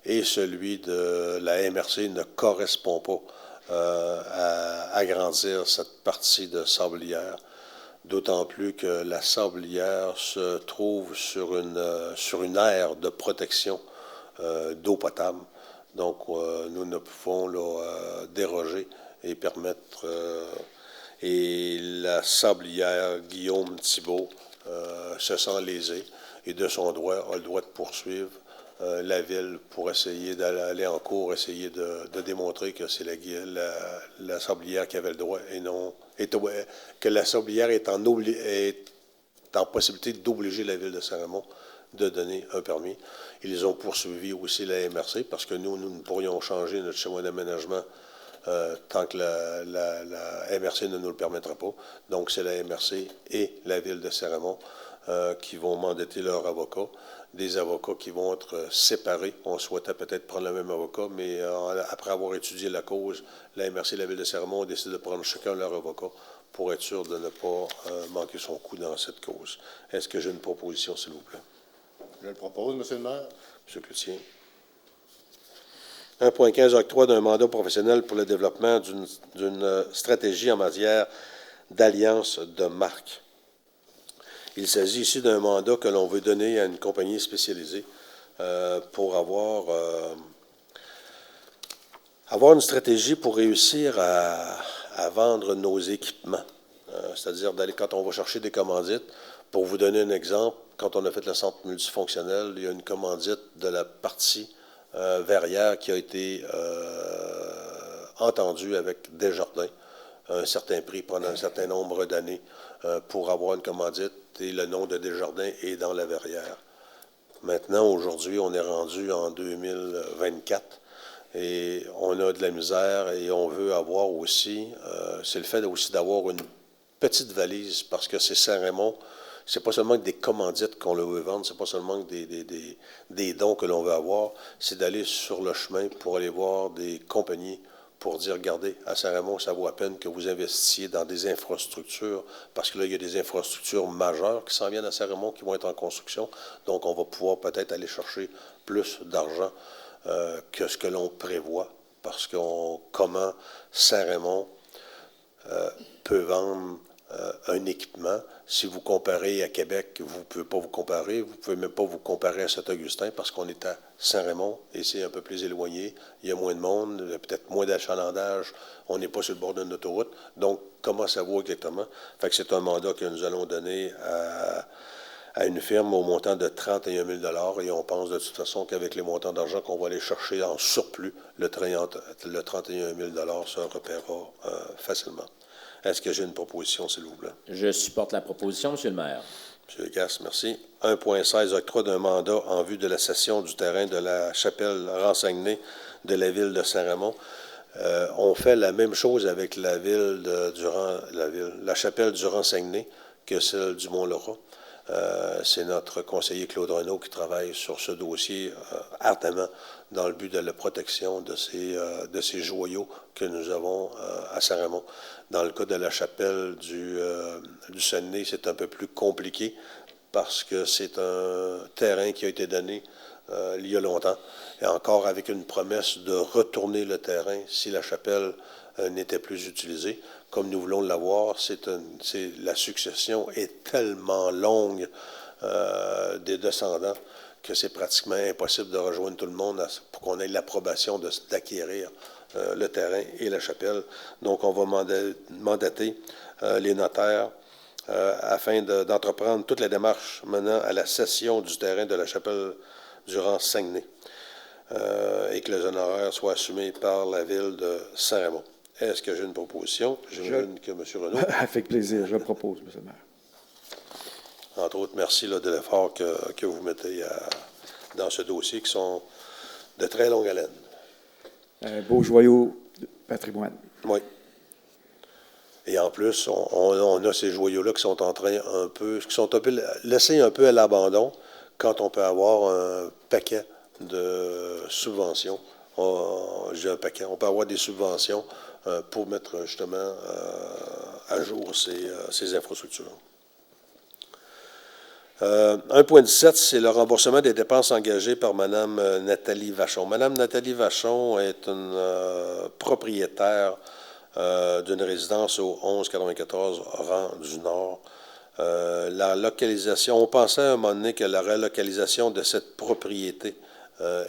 Speaker 1: et celui de la MRC ne correspond pas à agrandir cette partie de sablière. D'autant plus que la sablière se trouve sur une aire de protection d'eau potable. Donc, nous ne pouvons là, déroger et permettre... et la sablière Guillaume Thibault se sent lésée et de son droit a le droit de poursuivre la Ville pour essayer d'aller en cours, essayer de démontrer que c'est la sablière qui avait le droit et non... que la sablière est en possibilité d'obliger la Ville de Saint-Raymond de donner un permis. Ils ont poursuivi aussi la MRC parce que nous ne pourrions changer notre schéma d'aménagement tant que la MRC ne nous le permettra pas. Donc, c'est la MRC et la Ville de Saint-Raymond qui vont mandater leurs avocats. Des avocats qui vont être séparés. On souhaitait peut-être prendre le même avocat, mais après avoir étudié la cause, la MRC et la Ville de Saint-Raymond ont décidé de prendre chacun leur avocat pour être sûr de ne pas manquer son coup dans cette cause. Est-ce que j'ai une proposition, s'il vous plaît?
Speaker 6: Je le propose, M. le maire.
Speaker 1: M. Cloutier. 1.15, octroi d'un mandat professionnel pour le développement d'une stratégie en matière d'alliance de marque. Il s'agit ici d'un mandat que l'on veut donner à une compagnie spécialisée pour avoir une stratégie pour réussir à vendre nos équipements. C'est-à-dire d'aller, quand on va chercher des commandites, pour vous donner un exemple, quand on a fait le centre multifonctionnel, il y a une commandite de la partie verrière qui a été entendue avec Desjardins, à un certain prix pendant un certain nombre d'années pour avoir une commandite, et le nom de Desjardins est dans la verrière. Maintenant, aujourd'hui, on est rendu en 2024 et on a de la misère et on veut avoir aussi, c'est le fait aussi d'avoir une petite valise parce que c'est Saint-Raymond. C'est pas seulement que des commandites qu'on veut vendre, c'est pas seulement que des dons que l'on veut avoir, c'est d'aller sur le chemin pour aller voir des compagnies pour dire, regardez, à Saint-Raymond, ça vaut la peine que vous investissiez dans des infrastructures, parce que là, il y a des infrastructures majeures qui s'en viennent à Saint-Raymond, qui vont être en construction, donc on va pouvoir peut-être aller chercher plus d'argent que ce que l'on prévoit, parce comment Saint-Raymond peut vendre un équipement. Si vous comparez à Québec, vous ne pouvez pas vous comparer. Vous ne pouvez même pas vous comparer à Saint-Augustin parce qu'on est à Saint-Raymond et c'est un peu plus éloigné. Il y a moins de monde, il y a peut-être moins d'achalandage. On n'est pas sur le bord d'une autoroute. Donc, comment ça vaut exactement? Fait que c'est un mandat que nous allons donner à une firme au montant de 31 000 et on pense de toute façon qu'avec les montants d'argent qu'on va aller chercher en surplus, le 31 000 se repérera facilement. Est-ce que j'ai une proposition, s'il vous plaît?
Speaker 2: Je supporte la proposition, M. le maire.
Speaker 1: M. Gasse, merci. 1.16, octroi d'un mandat en vue de la cession du terrain de la chapelle Renseignée de la ville de Saint-Raymond. On fait la même chose avec la chapelle du Renseignée que celle du Mont-Laurent. C'est notre conseiller Claude Renaud qui travaille sur ce dossier ardemment dans le but de la protection de ces joyaux que nous avons à Saint-Raymond. Dans le cas de la chapelle du Saguenay, c'est un peu plus compliqué parce que c'est un terrain qui a été donné il y a longtemps, et encore avec une promesse de retourner le terrain si la chapelle n'était plus utilisée. Comme nous voulons l'avoir, la succession est tellement longue des descendants que c'est pratiquement impossible de rejoindre tout le monde pour qu'on ait l'approbation d'acquérir le terrain et la chapelle. Donc, on va mandater les notaires afin d'entreprendre toutes les démarches menant à la cession du terrain de la chapelle du Renseignée et que les honoraires soient assumés par la ville de Saint-Raymond. Est-ce que j'ai une proposition? J'imagine que M. Renaud.
Speaker 3: Avec plaisir, je propose, M. le maire.
Speaker 1: Entre autres, merci là, de l'effort que vous mettez dans ce dossier, qui sont de très longue haleine.
Speaker 3: Un beau joyau de patrimoine.
Speaker 1: Oui. Et en plus, on a ces joyaux-là qui sont laissés un peu à l'abandon quand on peut avoir un paquet de subventions. J'ai un paquet. On peut avoir des subventions pour mettre justement à jour ces infrastructures. 1,17, c'est le remboursement des dépenses engagées par Mme Nathalie Vachon. Mme Nathalie Vachon est une propriétaire d'une résidence au 1194 rang du Nord. La localisation, on pensait à un moment donné que la relocalisation de cette propriété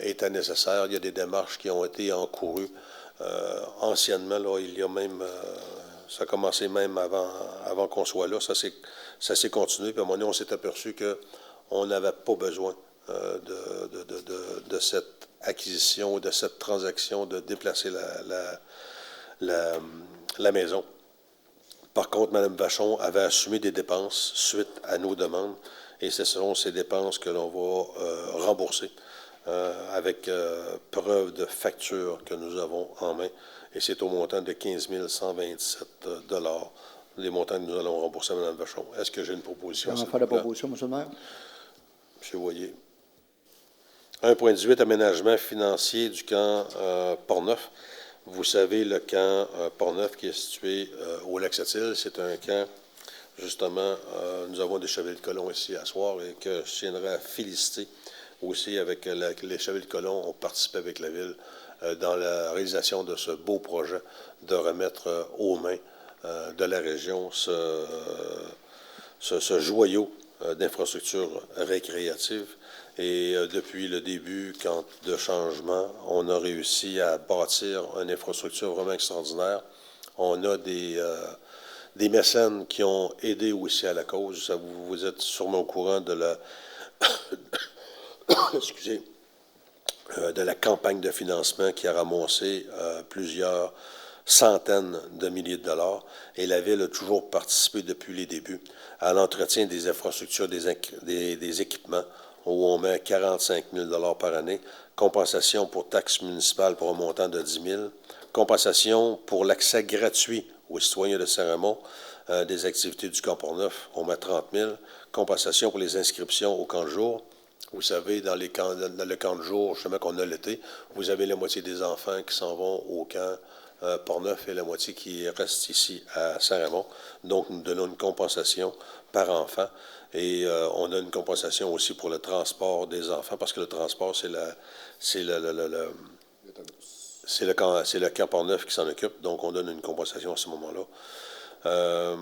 Speaker 1: était nécessaire. Il y a des démarches qui ont été encourues anciennement. Là, il y a même, ça a commencé même avant qu'on soit là. Ça s'est continué. Puis à un moment donné, on s'est aperçu qu'on n'avait pas besoin de cette acquisition, de cette transaction, de déplacer la maison. Par contre, Mme Vachon avait assumé des dépenses suite à nos demandes, et ce sont ces dépenses que l'on va rembourser avec preuve de facture que nous avons en main, et c'est au montant de 15 127 $, les montants que nous allons rembourser à Mme Vachon. Est-ce que j'ai une proposition?
Speaker 4: On va faire la proposition, M. le maire.
Speaker 1: M. Voyer. 1,18, aménagement financier du camp Portneuf. Vous savez, le camp Portneuf qui est situé au Lac-Sept-Îles, c'est un camp, justement, nous avons des chevaliers de colon ici à soir, et que je tiendrais à féliciter aussi avec les chevaliers de colon ont participé avec la Ville dans la réalisation de ce beau projet de remettre aux mains de la région ce joyau d'infrastructures récréatives. Et depuis le début, de changement, on a réussi à bâtir une infrastructure vraiment extraordinaire. On a des mécènes qui ont aidé aussi à la cause. Vous êtes sûrement au courant de la excusez, de la campagne de financement qui a ramassé plusieurs centaines de milliers de dollars, et la Ville a toujours participé depuis les débuts à l'entretien des infrastructures, des équipements, où on met 45 000 $ par année, compensation pour taxes municipales pour un montant de 10 000 $, compensation pour l'accès gratuit aux citoyens de Saint-Raymond des activités du camp Portneuf, on met 30 000 $, compensation pour les inscriptions au camp de jour. Vous savez, dans le camp de jour, justement qu'on a l'été, vous avez la moitié des enfants qui s'en vont au camp Portneuf et la moitié qui reste ici à Saint-Raymond. Donc, nous donnons une compensation par enfant, et on a une compensation aussi pour le transport des enfants, parce que le transport, c'est le camp Portneuf qui s'en occupe, donc on donne une compensation à ce moment-là.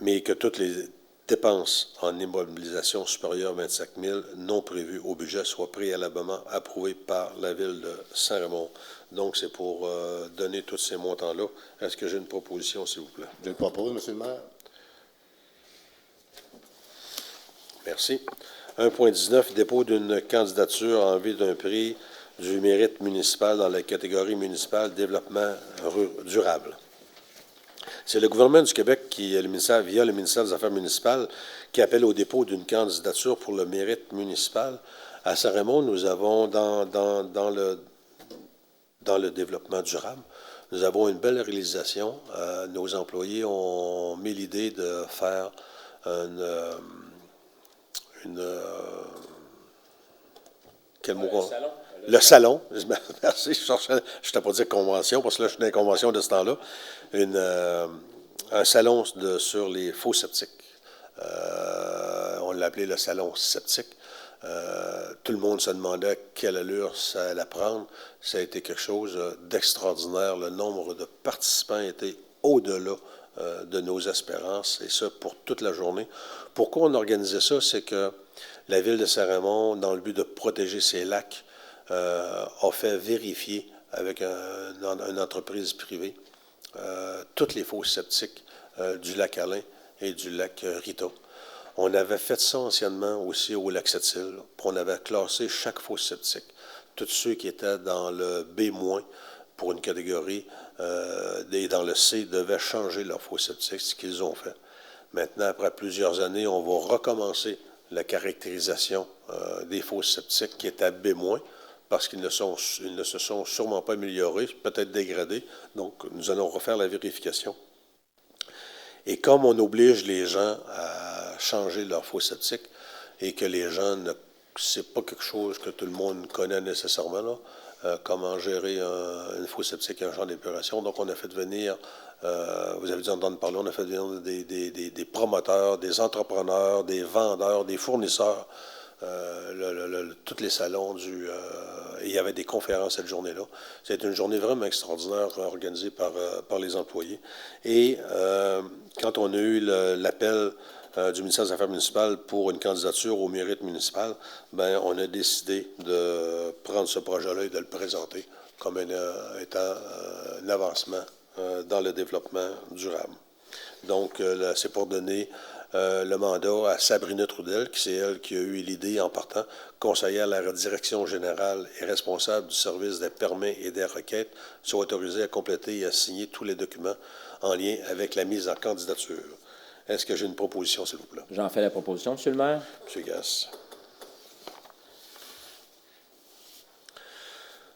Speaker 1: Mais que toutes les dépenses en immobilisation supérieures à 25 000 non prévues au budget soient préalablement approuvées par la Ville de Saint-Raymond. Donc, c'est pour donner tous ces montants-là. Est-ce que j'ai une proposition, s'il vous plaît?
Speaker 6: Je le propose, M. le maire.
Speaker 1: Merci. 1,19, dépôt d'une candidature en vue d'un prix du mérite municipal dans la catégorie municipale développement durable. C'est le gouvernement du Québec qui, via le ministère des Affaires municipales, qui appelle au dépôt d'une candidature pour le mérite municipal. À Saint-Raymond, nous avons, dans le développement durable, nous avons une belle réalisation. Nos employés ont mis l'idée de faire quel mot? Le salon. Merci, je ne t'ai pas dit convention, parce que là, je suis dans les conventions de ce temps-là. Un salon sur les faux sceptiques. On l'a appelé le salon sceptique. Tout le monde se demandait quelle allure ça allait prendre. Ça a été quelque chose d'extraordinaire. Le nombre de participants était au-delà de nos espérances, et ça pour toute la journée. Pourquoi on organisait ça? C'est que la Ville de Saint-Raymond, dans le but de protéger ses lacs, a fait vérifier avec une entreprise privée toutes les fosses septiques du lac Alain et du lac Rita. On avait fait ça anciennement aussi au lac Sept-Îles, puis on avait classé chaque fosse septique. Tous ceux qui étaient dans le B- pour une catégorie et dans le C devaient changer leur fosse septique, ce qu'ils ont fait. Maintenant, après plusieurs années, on va recommencer la caractérisation des fosses septiques qui étaient B-, parce qu'ils ne se sont sûrement pas améliorés, peut-être dégradés. Donc, nous allons refaire la vérification. Et comme on oblige les gens à changer leur fosse septique et que les gens c'est pas quelque chose que tout le monde connaît nécessairement, là, comment gérer une fosse septique et un champ d'épuration. Donc, on a fait venir, vous avez dû entendre parler, on a fait venir des promoteurs, des entrepreneurs, des vendeurs, des fournisseurs, tous les salons et il y avait des conférences cette journée-là. C'était une journée vraiment extraordinaire organisée par les employés. Et quand on a eu l'appel du ministère des Affaires municipales pour une candidature au mérite municipal, ben on a décidé de prendre ce projet-là et de le présenter comme étant un avancement dans le développement durable. Donc, c'est pour donner le mandat à Sabrina Trudel, qui c'est elle qui a eu l'idée en partant, conseillère à la direction générale et responsable du service des permis et des requêtes, soit autorisée à compléter et à signer tous les documents en lien avec la mise en candidature. Est-ce que j'ai une proposition, s'il vous plaît?
Speaker 2: J'en fais la proposition, M. le maire.
Speaker 1: M. Gass.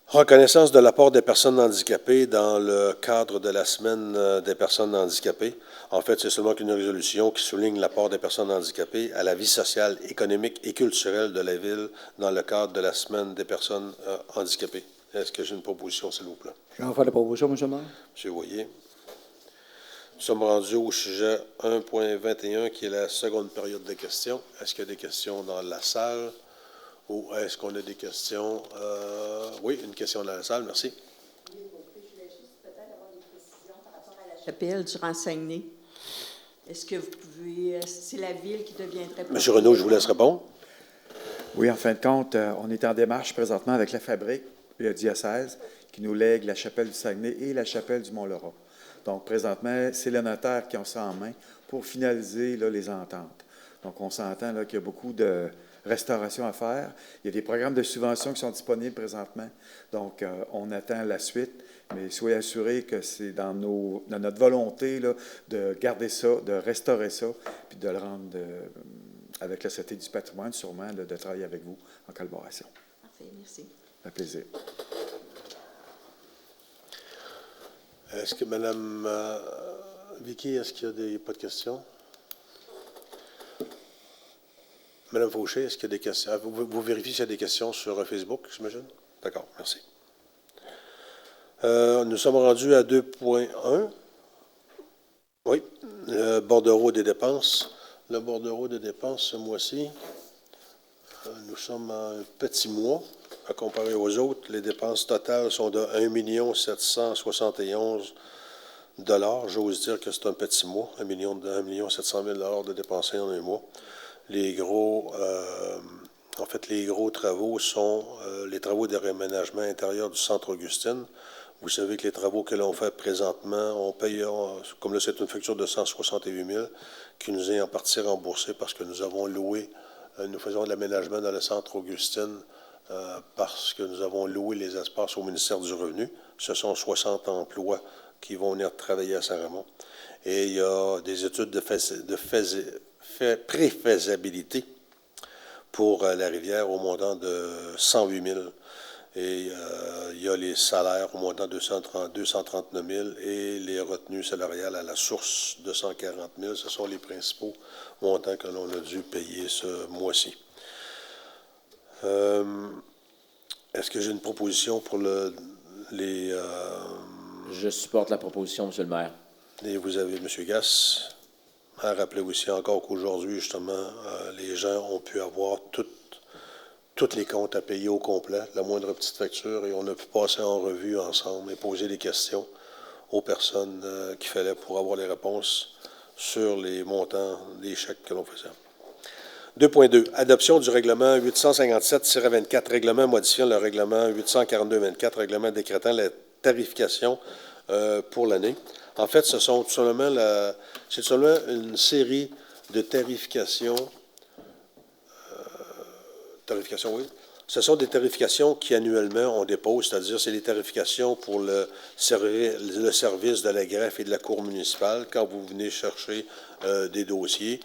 Speaker 1: Reconnaissance de l'apport des personnes handicapées dans le cadre de la semaine des personnes handicapées. En fait, c'est seulement qu'une résolution qui souligne l'apport des personnes handicapées à la vie sociale, économique et culturelle de la Ville dans le cadre de la semaine des personnes handicapées. Est-ce que j'ai une proposition, s'il vous plaît?
Speaker 4: Je vais en faire la proposition, M. le maire.
Speaker 1: M. Voyer. Nous sommes rendus au sujet 1.21, qui est la seconde période de questions. Est-ce qu'il y a des questions dans la salle? Ou est-ce qu'on a des questions? Oui, une question dans la salle, merci.
Speaker 8: Oui, je voulais juste peut-être avoir des précisions par rapport à la chapelle du Renseigné. Est-ce que vous pouvez... C'est la Ville qui deviendrait...
Speaker 1: M. Renaud, je vous laisse répondre.
Speaker 3: Oui, en fin de compte, on est en démarche présentement avec la Fabrique et le diocèse qui nous lègue la chapelle du Saguenay et la chapelle du Mont-Laurent. Donc, présentement, c'est le notaire qui a ça en main pour finaliser là, les ententes. Donc, on s'entend là, qu'il y a beaucoup de restauration à faire. Il y a des programmes de subvention qui sont disponibles présentement. Donc, on attend la suite, mais soyez assurés que c'est dans notre volonté là, de garder ça, de restaurer ça, puis de le rendre avec la Société du patrimoine, sûrement, là, de travailler avec vous en collaboration.
Speaker 8: Parfait, merci.
Speaker 3: Ça fait plaisir.
Speaker 1: Est-ce que Mme Vicky, est-ce qu'il y a pas de questions? Mme Fauché, est-ce qu'il y a des questions? Vous vérifiez s'il y a des questions sur Facebook, j'imagine? D'accord, merci. Nous sommes rendus à 2.1. Oui, le bordereau des dépenses. Le bordereau des dépenses, ce mois-ci, nous sommes à un petit mois. À comparer aux autres, les dépenses totales sont de 1 771 $. J'ose dire que c'est un petit mois, 1 700 000 de dépensés en un mois. Les gros travaux sont les travaux de réaménagement intérieur du centre Augustine. Vous savez que les travaux que l'on fait présentement, on paye, comme là c'est une facture de 168 000 qui nous est en partie remboursée parce que nous avons loué, nous faisons de l'aménagement dans le centre Augustine parce que nous avons loué les espaces au ministère du Revenu. Ce sont 60 emplois qui vont venir travailler à Saint-Raymond. Et il y a des études de préfaisabilité pour la rivière au montant de 108 000. Et il y a les salaires au montant de 239 000 et les retenues salariales à la source de 140 000. Ce sont les principaux montants que l'on a dû payer ce mois-ci. Est-ce que j'ai une proposition pour
Speaker 2: Je supporte la proposition, M. le maire.
Speaker 1: Et vous avez M. Gass. Rappelez aussi encore qu'aujourd'hui, justement, les gens ont pu avoir tous les comptes à payer au complet, la moindre petite facture, et on a pu passer en revue ensemble et poser des questions aux personnes qu'il fallait pour avoir les réponses sur les montants des chèques que l'on faisait. 2.2. Adoption du règlement 857-24, règlement modifiant le règlement 842-24, règlement décrétant la tarification pour l'année. En fait, c'est seulement une série de tarifications. Oui. Ce sont des tarifications qui, annuellement, on dépose, c'est-à-dire c'est les tarifications pour le service de la greffe et de la cour municipale quand vous venez chercher des dossiers.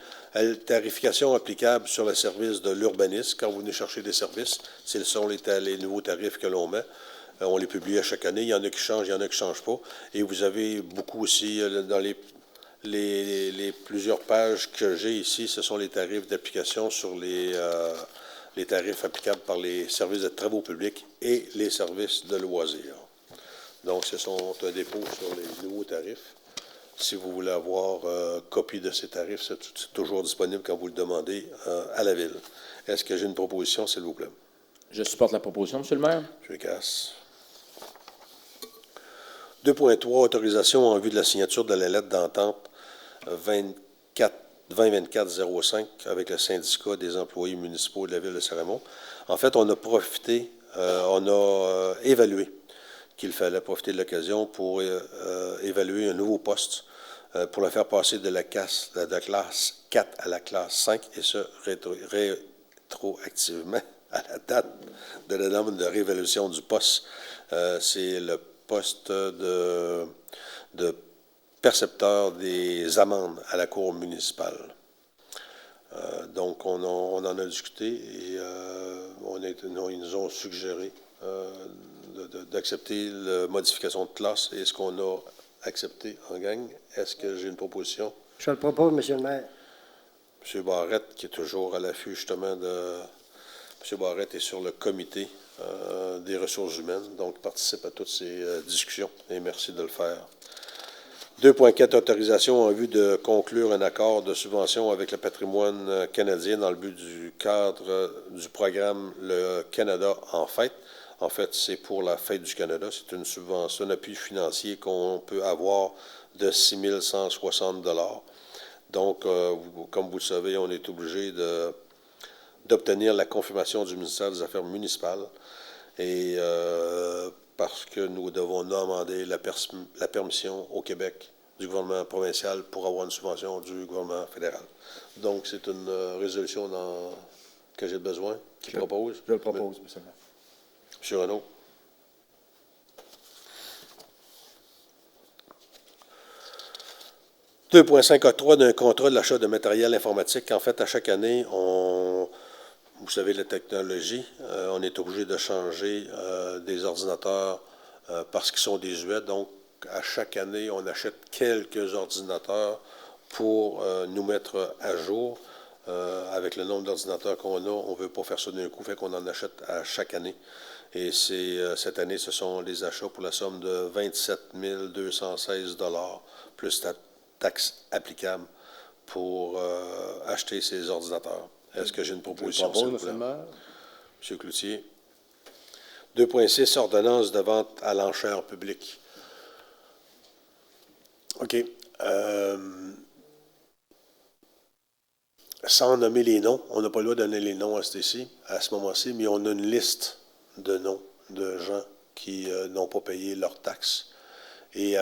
Speaker 1: Tarification applicable sur le service de l'urbanisme quand vous venez chercher des services. Ce sont les nouveaux tarifs que l'on met. On les publie à chaque année. Il y en a qui changent, il y en a qui ne changent pas. Et vous avez beaucoup aussi, dans les plusieurs pages que j'ai ici, ce sont les tarifs d'application sur les tarifs applicables par les services de travaux publics et les services de loisirs. Donc, ce sont un dépôt sur les nouveaux tarifs. Si vous voulez avoir copie de ces tarifs, c'est toujours disponible quand vous le demandez à la Ville. Est-ce que j'ai une proposition, s'il vous plaît?
Speaker 2: Je supporte la proposition, M. le maire.
Speaker 1: M. Casse. 2.3, autorisation en vue de la signature de la lettre d'entente 2024-05 avec le syndicat des employés municipaux de la Ville de Saint-Raymond. En fait, on a profité, on a évalué qu'il fallait profiter de l'occasion pour évaluer un nouveau poste pour le faire passer de la classe 4 à la classe 5, et ce, rétroactivement à la date de la demande de réévaluation du poste. C'est le poste de percepteur des amendes à la Cour municipale. Donc, on en a discuté et ils nous ont suggéré d'accepter la modification de classe. Et est-ce qu'on a accepté en gang? Est-ce que j'ai une proposition?
Speaker 5: Je le propose, M. le maire.
Speaker 1: M. Barrette, qui est toujours à l'affût justement de... M. Barrette est sur le comité des ressources humaines, donc participe à toutes ces discussions, et merci de le faire. 2.4, autorisation en vue de conclure un accord de subvention avec le patrimoine canadien dans le but du cadre du programme Le Canada en fête. En fait, c'est pour la fête du Canada. C'est une subvention, un appui financier qu'on peut avoir de 6 160 $. Donc, comme vous le savez, on est obligé d'obtenir la confirmation du ministère des Affaires municipales et parce que nous devons demander la permission au Québec du gouvernement provincial pour avoir une subvention du gouvernement fédéral. Donc, c'est une résolution que j'ai besoin. Qui propose?
Speaker 3: Je le propose, M. le maire.
Speaker 1: M. Renaud. « 2.5 octroi d'un contrat de l'achat de matériel informatique. En fait, à chaque année, vous savez, la technologie, on est obligé de changer des ordinateurs parce qu'ils sont désuets. Donc, à chaque année, on achète quelques ordinateurs pour nous mettre à jour. Avec le nombre d'ordinateurs qu'on a, on ne veut pas faire ça d'un coup, fait qu'on en achète à chaque année. Et cette année, ce sont les achats pour la somme de 27 216 $ plus taxes applicables pour acheter ces ordinateurs. Est-ce que j'ai une proposition?
Speaker 6: Je propose, M. le maire.
Speaker 1: M. Cloutier. 2.6, ordonnance de vente à l'enchère publique. OK. Sans nommer les noms, on n'a pas le droit de donner les noms à ce moment-ci, mais on a une liste de noms de gens qui n'ont pas payé leurs taxes. Et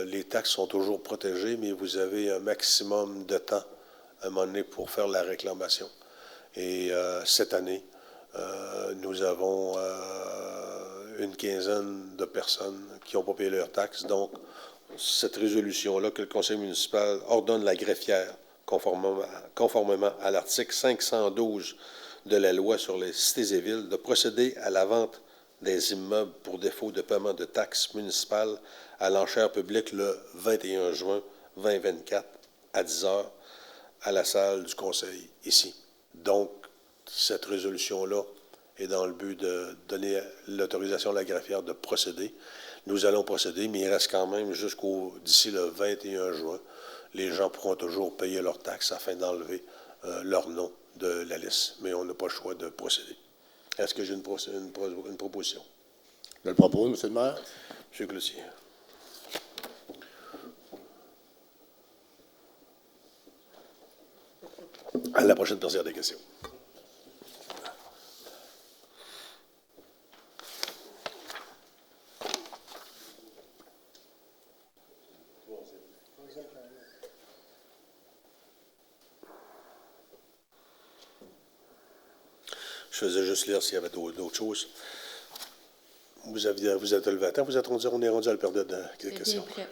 Speaker 1: les taxes sont toujours protégées, mais vous avez un maximum de temps à un moment donné pour faire la réclamation. Et cette année, nous avons une quinzaine de personnes qui n'ont pas payé leurs taxes. Donc, cette résolution-là que le conseil municipal ordonne la greffière, conformément à l'article 512 de la loi sur les cités et villes, de procéder à la vente des immeubles pour défaut de paiement de taxes municipales à l'enchère publique le 21 juin 2024 à 10 h à la salle du conseil ici. Donc, cette résolution-là est dans le but de donner l'autorisation à la greffière de procéder. Nous allons procéder, mais il reste quand même d'ici le 21 juin. Les gens pourront toujours payer leurs taxes afin d'enlever leur nom de la liste. Mais on n'a pas le choix de procéder. Est-ce que j'ai une proposition?
Speaker 6: Je le propose, M. le maire.
Speaker 1: M. Cloutier. À la prochaine période des questions. Je faisais juste lire s'il y avait d'autres choses. Vous êtes levé à temps, on est rendu à la période de questions.
Speaker 9: Bien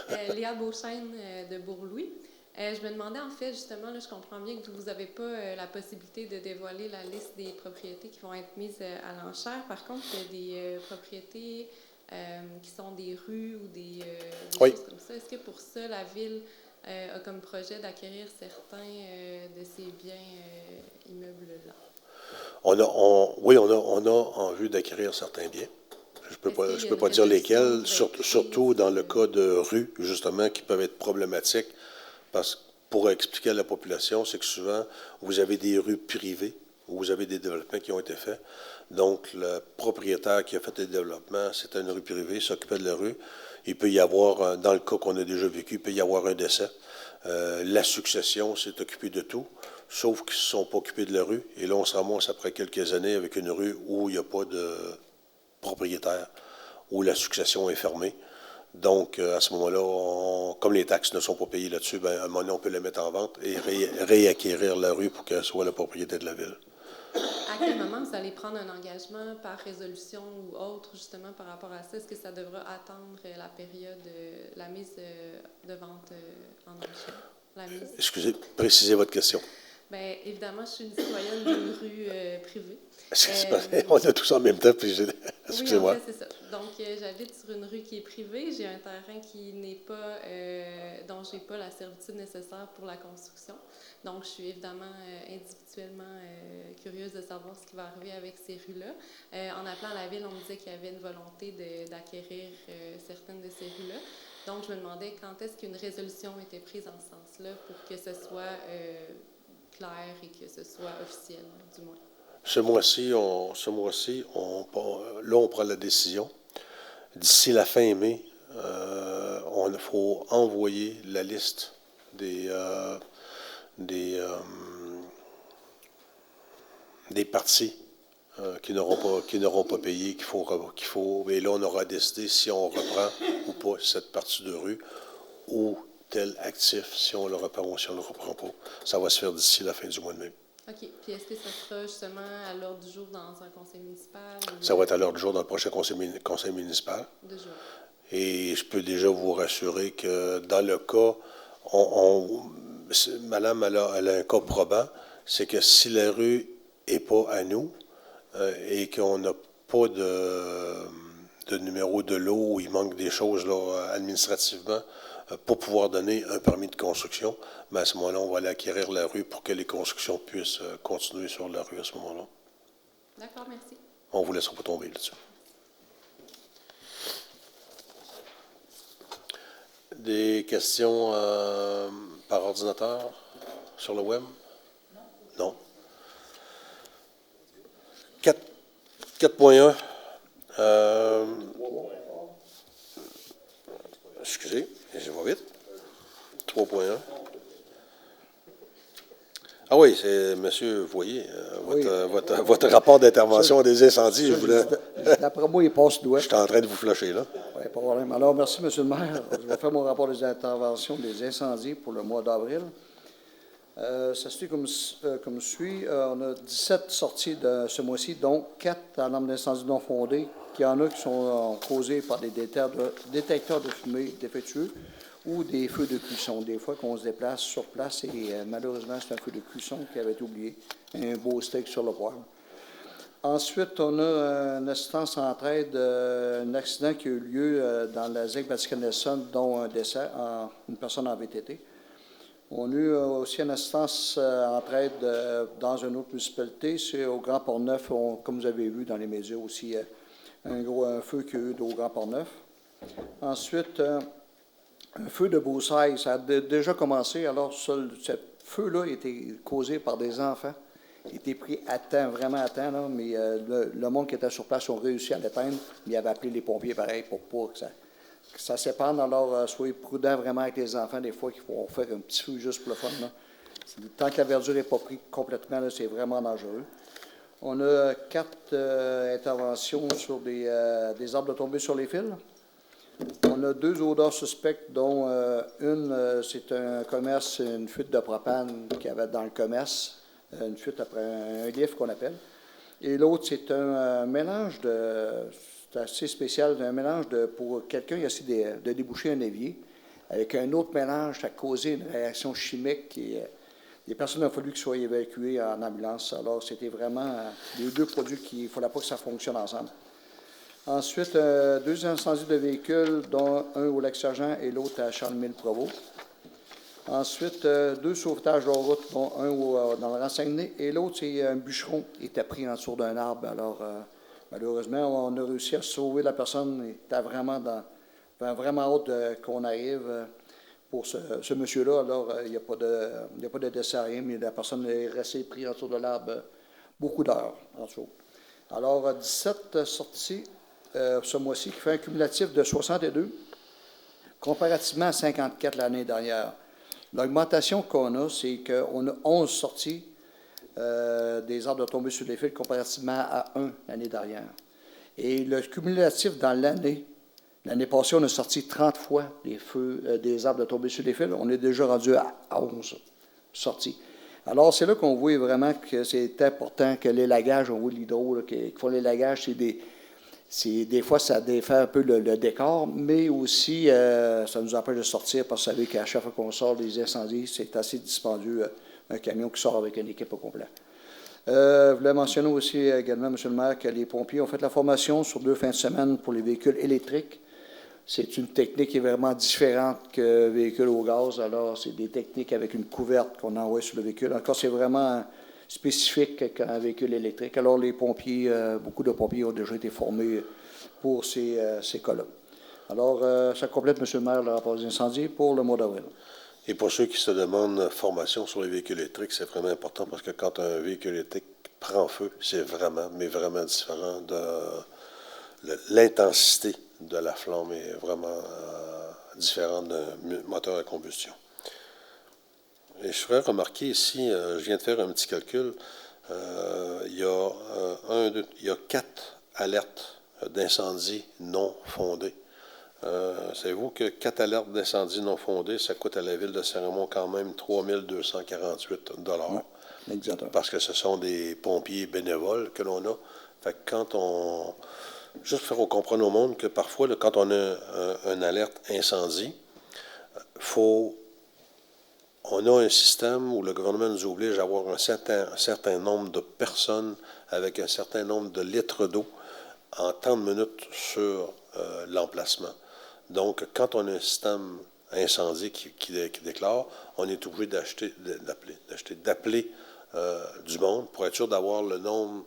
Speaker 9: prête. Léa Beauchesne de Bourg-Louis. Je me demandais en fait, justement, là, je comprends bien que vous n'avez pas la possibilité de dévoiler la liste des propriétés qui vont être mises à l'enchère. Par contre, il y a des propriétés qui sont des rues ou des choses comme ça. Est-ce que pour ça, la Ville a comme projet d'acquérir certains de ces biens immeubles-là?
Speaker 1: On a en vue d'acquérir certains biens. Je peux pas dire lesquels, surtout dans le cas de rues, justement, qui peuvent être problématiques. Parce que, pour expliquer à la population, c'est que souvent, vous avez des rues privées où vous avez des développements qui ont été faits. Donc, le propriétaire qui a fait le développement, c'était une rue privée, s'occupait de la rue. Il peut y avoir, dans le cas qu'on a déjà vécu, il peut y avoir un décès. La succession s'est occupée de tout, sauf qu'ils ne se sont pas occupés de la rue. Et là, on se ramasse après quelques années avec une rue où il n'y a pas de propriétaire, où la succession est fermée. Donc, à ce moment-là, comme les taxes ne sont pas payées là-dessus, bien, à un moment donné, on peut la mettre en vente et réacquérir la rue pour qu'elle soit la propriété de la ville.
Speaker 9: À quel moment vous allez prendre un engagement par résolution ou autre, justement, par rapport à ça? Est-ce que ça devra attendre la période, la mise de vente en enchère?
Speaker 1: Excusez, précisez votre question.
Speaker 9: Bien, évidemment, je suis une citoyenne d'une rue privée.
Speaker 1: On a tous en même temps, puis excusez-moi.
Speaker 9: Oui, en fait, c'est ça. Donc, j'habite sur une rue qui est privée. J'ai un terrain qui n'est pas, dont je n'ai pas la servitude nécessaire pour la construction. Donc, je suis évidemment individuellement curieuse de savoir ce qui va arriver avec ces rues-là. En appelant la ville, on me disait qu'il y avait une volonté d'acquérir certaines de ces rues-là. Donc, je me demandais quand est-ce qu'une résolution était prise en ce sens-là pour que ce soit clair et que ce soit officiel, du moins.
Speaker 1: Ce mois-ci, on prend la décision. D'ici la fin mai, il faut envoyer la liste des parties qui n'auront pas payé, et là, on aura décidé si on reprend ou pas cette partie de rue ou tel actif, si on le reprend ou si on ne le reprend pas. Ça va se faire d'ici la fin du mois de mai.
Speaker 9: OK. Puis est-ce que ça sera justement à l'ordre du jour dans un conseil municipal?
Speaker 1: Ça va être à l'ordre du jour dans le prochain conseil municipal.
Speaker 9: De jour.
Speaker 1: Et je peux déjà vous rassurer que dans le cas, madame, elle a un cas probant, c'est que si la rue n'est pas à nous et qu'on n'a pas de numéro de lot où il manque des choses là, administrativement, pour pouvoir donner un permis de construction, mais à ce moment-là, on va aller acquérir la rue pour que les constructions puissent continuer sur la rue à ce moment-là.
Speaker 9: D'accord, merci.
Speaker 1: On ne vous laissera pas tomber là-dessus. Des questions par ordinateur sur le web? Non. 4.1. Excusez, je vais vite. 3.1. Ah oui, c'est Monsieur Voyer, votre rapport d'intervention des incendies.
Speaker 4: D'après moi, il passe doigt.
Speaker 1: Je suis en train de vous flasher, là.
Speaker 4: Oui, pas de problème. Alors, merci, M. le maire. Je vais faire mon rapport des interventions des incendies pour le mois d'avril. Ça se fait comme suit. On a 17 sorties de ce mois-ci, dont 4 alarmes d'incendie non fondées. Il y en a qui sont causées par des détecteurs de fumée défectueux ou des feux de cuisson. Des fois qu'on se déplace sur place et malheureusement, c'est un feu de cuisson qui avait été oublié. Un beau steak sur le poêle. Ensuite, on a une assistance en entraide, un accident qui a eu lieu dans la ZEC Vatican-Nelson, dont un décès, une personne en VTT. On a eu aussi une assistance en entraide dans une autre municipalité, c'est au Grand Port-Neuf, comme vous avez vu dans les médias aussi, un feu qu'il y a eu au Grand Port-Neuf. Ensuite, un feu de broussailles, ça a déjà commencé, alors ce feu-là a été causé par des enfants. Il a été pris à temps, vraiment à temps, là, mais le monde qui était sur place ont réussi à l'éteindre, mais il avait appelé les pompiers pareil pour pas que ça s'épande. Alors, soyez prudents vraiment avec les enfants, des fois, qu'il faut faire un petit feu juste pour le fun. Là. Tant que la verdure n'est pas prise complètement, là, c'est vraiment dangereux. On a 4 interventions sur des arbres de tomber sur les fils. On a 2 odeurs suspectes, dont une, c'est un commerce, une fuite de propane qu'il y avait dans le commerce, une fuite après un lift qu'on appelle. Et l'autre, c'est un mélange c'est assez spécial, un mélange pour quelqu'un qui a essayé de déboucher un évier, avec un autre mélange, ça a causé une réaction chimique et les personnes ont fallu qu'ils soient évacuées en ambulance. Alors, c'était vraiment les 2 produits qu'il ne fallait pas que ça fonctionne ensemble. Ensuite, 2 incendies de véhicules, dont un au Lac-Sergent et l'autre à Charleville-Provost. Ensuite, 2 sauvetages de route, dont un dans le Rang-Saguenay et l'autre, c'est un bûcheron qui était pris en dessous d'un arbre. Alors, malheureusement, on a réussi à sauver la personne. Il était vraiment hâte qu'on arrive pour ce monsieur-là. Alors, il n'y a pas de décès à rien, mais la personne est restée prise en dessous de l'arbre beaucoup d'heures en dessous. Alors, 17 sorties ce mois-ci, qui fait un cumulatif de 62, comparativement à 54 l'année dernière. L'augmentation qu'on a, c'est qu'on a 11 sorties des arbres de tomber sur les fils comparativement à 1 l'année dernière. Et le cumulatif dans l'année passée, on a sorti 30 fois des arbres de tomber sur les fils. On est déjà rendu à 11 sorties. Alors, c'est là qu'on voit vraiment que c'est important que l'élagage, on voit l'hydro, qui font l'élagage, des fois, ça défait un peu le décor, mais aussi, ça nous empêche de sortir parce que vous savez qu'à chaque fois qu'on sort des incendies, c'est assez dispendieux, un camion qui sort avec une équipe au complet. Je voulais mentionner aussi également, M. le maire, que les pompiers ont fait la formation sur 2 fins de semaine pour les véhicules électriques. C'est une technique qui est vraiment différente que véhicule au gaz. Alors, c'est des techniques avec une couverte qu'on envoie sur le véhicule. Encore, c'est vraiment spécifique qu'un véhicule électrique. Alors, les pompiers, beaucoup de pompiers ont déjà été formés pour ces cas-là. Alors, ça complète, M. le maire, le rapport des incendies pour le mois d'avril.
Speaker 1: Et pour ceux qui se demandent formation sur les véhicules électriques, c'est vraiment important parce que quand un véhicule électrique prend feu, c'est vraiment, mais vraiment différent de l'intensité de la flamme est vraiment différente d'un moteur à combustion. Et je ferais remarquer ici, je viens de faire un petit calcul, il y a 4 alertes d'incendie non fondées. Savez-vous que 4 alertes d'incendie non fondées, ça coûte à la ville de Saint-Raymond quand même 3 248 $.
Speaker 4: Exactement.
Speaker 1: Parce que ce sont des pompiers bénévoles que l'on a. Fait que quand on... Juste pour comprendre au monde que parfois, là, quand on a une alerte incendie, on a un système où le gouvernement nous oblige à avoir un certain nombre de personnes avec un certain nombre de litres d'eau en tant de minutes sur l'emplacement. Donc, quand on a un système incendie qui déclare, on est obligé d'appeler du monde pour être sûr d'avoir le nombre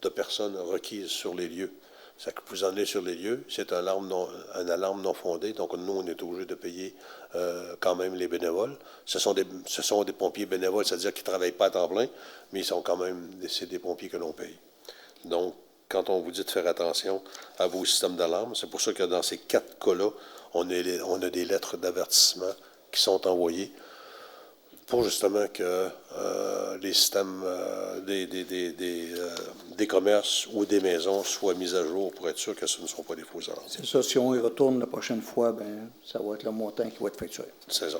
Speaker 1: de personnes requises sur les lieux. Ça que vous en allez sur les lieux, c'est une alarme non fondée, donc nous, on est obligé de payer quand même les bénévoles. Ce sont des pompiers bénévoles, c'est-à-dire qu'ils ne travaillent pas à temps plein, mais ils sont quand même des pompiers que l'on paye. Donc, quand on vous dit de faire attention à vos systèmes d'alarme, c'est pour ça que dans ces 4 cas-là, on a des lettres d'avertissement qui sont envoyées pour justement que les systèmes des commerces ou des maisons soient mis à jour pour être sûr que ce ne sont pas des faux alarmes.
Speaker 4: C'est ça, si on y retourne la prochaine fois, bien, ça va être le montant qui va être facturé.
Speaker 1: C'est ça.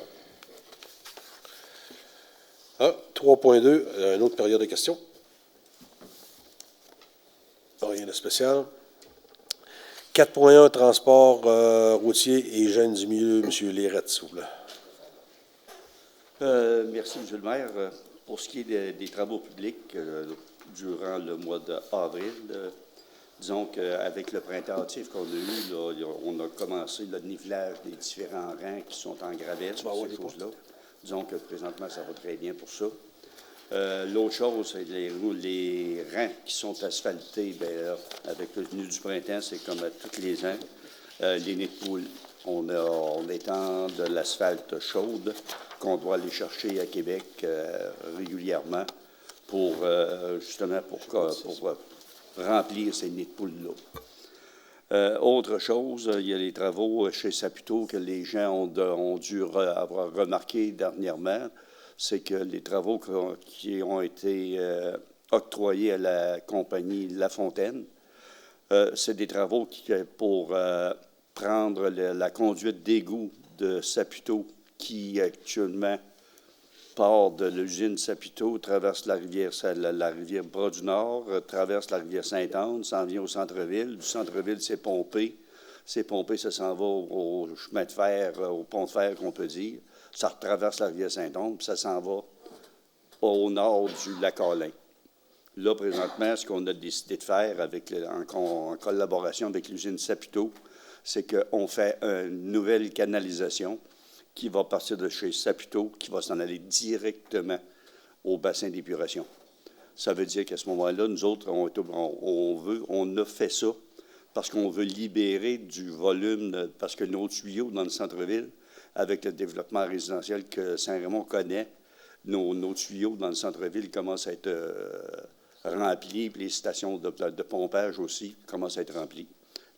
Speaker 1: 3.2, une autre période de questions. Rien de spécial. 4.1, transport routier et hygiène du milieu, M. Lérette, s'il vous plaît.
Speaker 7: Merci, M. le maire. Pour ce qui est des travaux publics, durant le mois d'avril, disons qu'avec le printemps hâtif qu'on a eu, là, on a commencé le nivelage des différents rangs qui sont en gravette, ces choses-là. Disons que présentement, ça va très bien pour ça. L'autre chose, c'est les rangs qui sont asphaltés. Bien, là, avec le venue du printemps, c'est comme à tous les ans. Les nids de poules, on étend de l'asphalte chaude qu'on doit aller chercher à Québec régulièrement pour justement pour remplir ces nids de poules-là. Autre chose, il y a les travaux chez Saputo que les gens ont dû avoir remarqué dernièrement. C'est que les travaux qui ont été octroyés à la compagnie La Fontaine, c'est des travaux pour prendre la conduite d'égout de Saputo, qui actuellement part de l'usine Saputo, traverse la rivière Bras-du-Nord, traverse la rivière Sainte-Anne, s'en vient au centre-ville. Du centre-ville, c'est pompé. C'est pompé, ça s'en va au chemin de fer, au pont de fer, qu'on peut dire. Ça traverse la rivière Saint-Onge, puis ça s'en va au nord du lac Orlin. Là, présentement, ce qu'on a décidé de faire en collaboration avec l'usine Saputo, c'est qu'on fait une nouvelle canalisation qui va partir de chez Saputo, qui va s'en aller directement au bassin d'épuration. Ça veut dire qu'à ce moment-là, nous autres, on a fait ça parce qu'on veut libérer du volume, parce que nos tuyaux dans le centre-ville, avec le développement résidentiel que Saint-Raymond connaît, nos tuyaux dans le centre-ville commencent à être remplis, puis les stations de pompage aussi commencent à être remplies.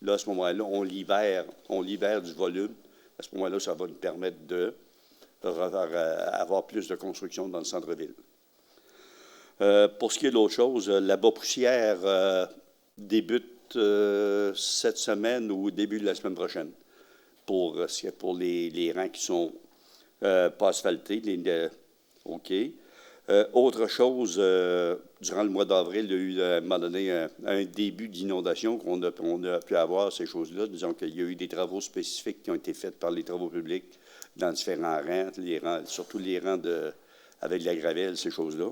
Speaker 7: Là, à ce moment-là, on libère du volume. À ce moment-là, ça va nous permettre d'avoir plus de construction dans le centre-ville. Pour ce qui est de l'autre chose, la bas-poussière débute cette semaine ou au début de la semaine prochaine pour les rangs qui sont pas asphaltés. OK. Autre chose, durant le mois d'avril, il y a eu à un moment donné un début d'inondation qu'on a pu avoir, ces choses-là. Disons qu'il y a eu des travaux spécifiques qui ont été faits par les travaux publics dans différents rangs, surtout les rangs avec de la gravelle, ces choses-là.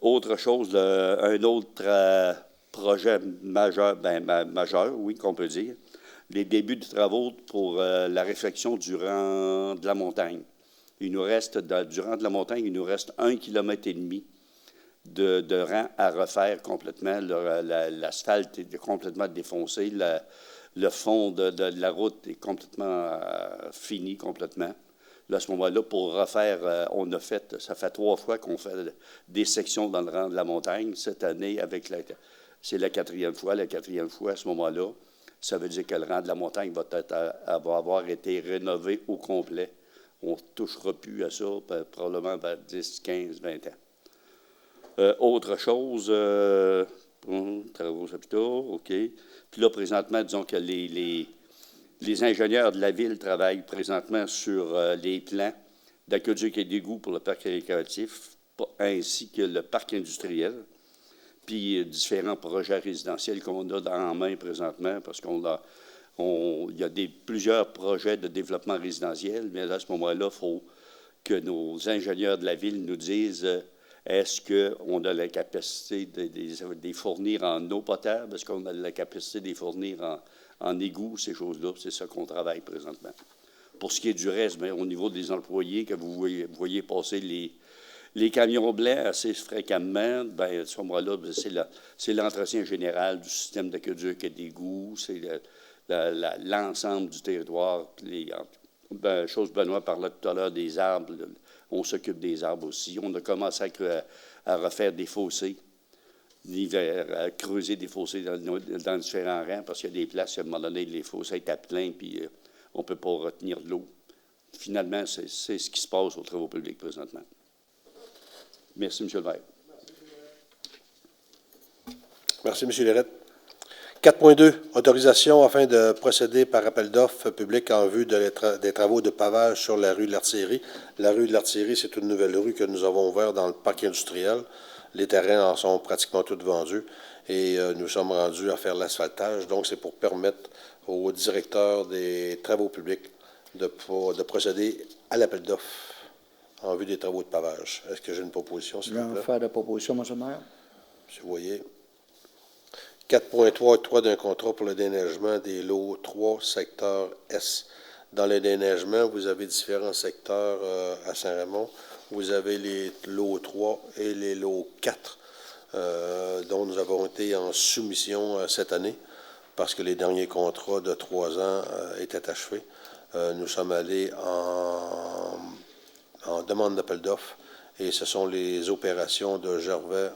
Speaker 7: Autre chose, un autre projet majeur, majeur, oui, qu'on peut dire, les débuts de travaux pour la réfection du rang de la montagne. Il nous reste, du rang de la montagne, il nous reste 1,5 km de rang à refaire complètement. L'asphalte est complètement défoncé. Le fond de la route est complètement fini, complètement. Là, à ce moment-là, pour refaire, ça fait 3 fois qu'on fait des sections dans le rang de la montagne. Cette année, c'est la 4e fois. La 4e fois, à ce moment-là, ça veut dire que le rang de la montagne va avoir été rénové au complet. On ne touchera plus à ça, probablement vers 10, 15, 20 ans. Autre chose, travaux Saputo, OK. Puis là, présentement, disons que les ingénieurs de la ville travaillent présentement sur les plans d'aqueduc et d'égout pour le parc récréatif, ainsi que le parc industriel, puis différents projets résidentiels qu'on a en main présentement, parce il y a plusieurs projets de développement résidentiel, mais à ce moment-là, il faut que nos ingénieurs de la ville nous disent est-ce qu'on a la capacité de les fournir en eau potable, est-ce qu'on a la capacité de les fournir en égout, ces choses-là. C'est ça qu'on travaille présentement. Pour ce qui est du reste, bien, au niveau des employés, que vous voyez passer les camions blancs assez fréquemment, bien, à ce moment-là, c'est l'entretien général du système d'aqueduc et d'égout, c'est l'ensemble du territoire. Chose Benoît parlait tout à l'heure des arbres. On s'occupe des arbres aussi. On a commencé à refaire des fossés l'hiver, à creuser des fossés dans différents rangs, parce qu'il y a des places, à un moment donné, les fossés étaient pleins, puis on ne peut pas retenir de l'eau. Finalement, c'est ce qui se passe aux travaux publics présentement. Merci, M. le maire.
Speaker 1: Merci, M. Lérette. 4.2, autorisation afin de procéder par appel d'offres public en vue des travaux de pavage sur la rue de l'Artillerie. La rue de l'Artillerie, c'est une nouvelle rue que nous avons ouverte dans le parc industriel. Les terrains en sont pratiquement tous vendus et nous sommes rendus à faire l'asphaltage. Donc, c'est pour permettre au directeur des travaux publics de procéder à l'appel d'offres en vue des travaux de pavage. Est-ce que j'ai une proposition, s'il vous plaît?
Speaker 4: Je vais faire la proposition, M. le maire.
Speaker 1: M. Voyer. 4.3, octroi d'un contrat pour le déneigement des lots 3, secteur S. Dans le déneigement, vous avez différents secteurs à Saint-Raymond. Vous avez les lots 3 et les lots 4, dont nous avons été en soumission cette année, parce que les derniers contrats de 3 ans étaient achevés. Nous sommes allés en demande d'appel d'offres, et ce sont les opérations de Gervais,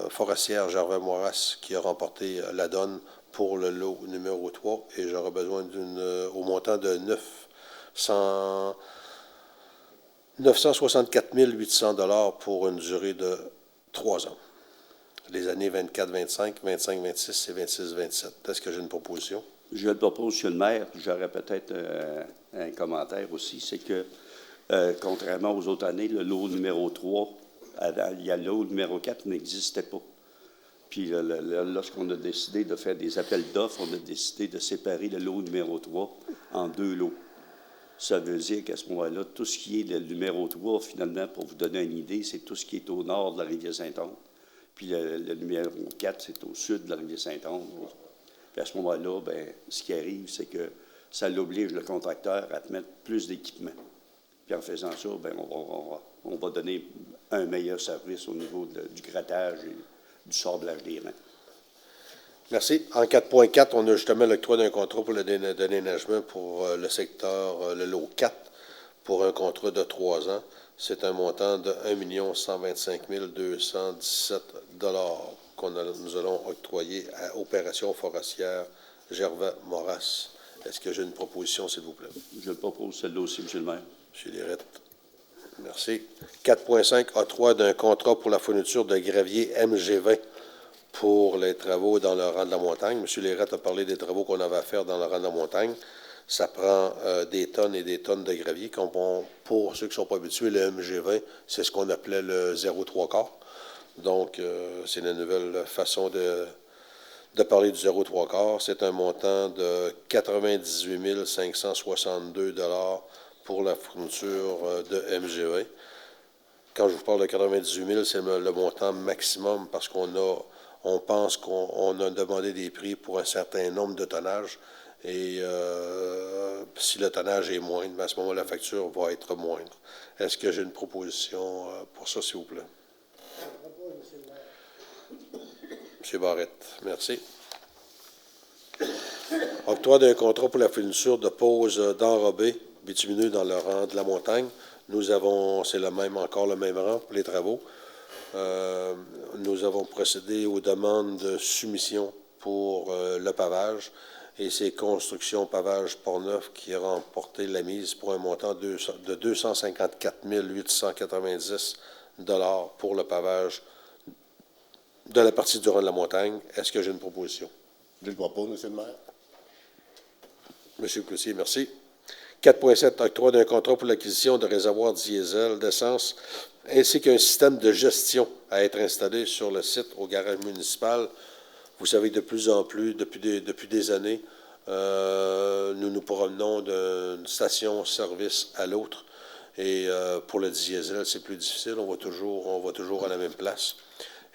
Speaker 1: Forestière Gervais-Moras, qui a remporté la donne pour le lot numéro 3, et j'aurai besoin au montant de 964 800 $ pour une durée de 3 ans. Les années 24-25, 25-26 et 26-27. Est-ce que j'ai une proposition?
Speaker 7: Je le propose, M. le maire. J'aurais peut-être un commentaire aussi. C'est que, contrairement aux autres années, le lot numéro 3, il y a le lot numéro 4 n'existait pas. Puis lorsqu'on a décidé de faire des appels d'offres, on a décidé de séparer le lot numéro 3 en 2 lots. Ça veut dire qu'à ce moment-là, tout ce qui est le numéro 3, finalement, pour vous donner une idée, c'est tout ce qui est au nord de la rivière Saint-Onge. Puis le numéro 4, c'est au sud de la rivière Saint-Onge. Puis à ce moment-là, bien, ce qui arrive, c'est que ça l'oblige le contracteur à mettre plus d'équipement. Puis en faisant ça, bien, on va donner un meilleur service au niveau du grattage et du sablage des rangs.
Speaker 1: Merci. En 4.4, on a justement l'octroi d'un contrat pour le déneigement pour le secteur, le lot 4, pour un contrat de 3 ans. C'est un montant de 1 125 217 $ nous allons octroyer à Opération forestière Gervais-Moras. Est-ce que j'ai une proposition, s'il vous plaît?
Speaker 7: Je le propose, celle-là aussi, M. le maire.
Speaker 1: M. Lérette. Merci. 4.5, octroi d'un contrat pour la fourniture de gravier MG20 pour les travaux dans le rang de la montagne. M. Lérette a parlé des travaux qu'on avait à faire dans le rang de la montagne. Ça prend des tonnes et des tonnes de gravier. Pour ceux qui ne sont pas habitués, le MG20, c'est ce qu'on appelait le 0,3 /4. Donc, c'est la nouvelle façon de parler du 0,3 /4. C'est un montant de 98 562 $ pour la fourniture de MG20. Quand je vous parle de 98 000, c'est le montant maximum parce on pense qu'on a demandé des prix pour un certain nombre de tonnages. Et si le tonnage est moindre, à ce moment, la facture va être moindre. Est-ce que j'ai une proposition pour ça, s'il vous plaît? M. Barrette, merci. Octroi d'un contrat pour la fourniture de pose d'enrobés bitumineux dans le rang de la montagne. Nous avons, c'est encore le même rang pour les travaux. Nous avons procédé aux demandes de soumission pour le pavage. Et c'est Construction Pavage Portneuf qui a remporté la mise pour un montant de 254 890 $ pour le pavage de la partie du rang de la montagne. Est-ce que j'ai une proposition?
Speaker 6: Je le propose, M. le maire.
Speaker 1: M. Cloutier, merci. 4.7, octroi d'un contrat pour l'acquisition de réservoirs diesel d'essence ainsi qu'un système de gestion à être installé sur le site au garage municipal. Vous savez que de plus en plus, depuis des années, nous nous promenons d'une station-service à l'autre. Et pour le diesel, c'est plus difficile. On va toujours à la même place.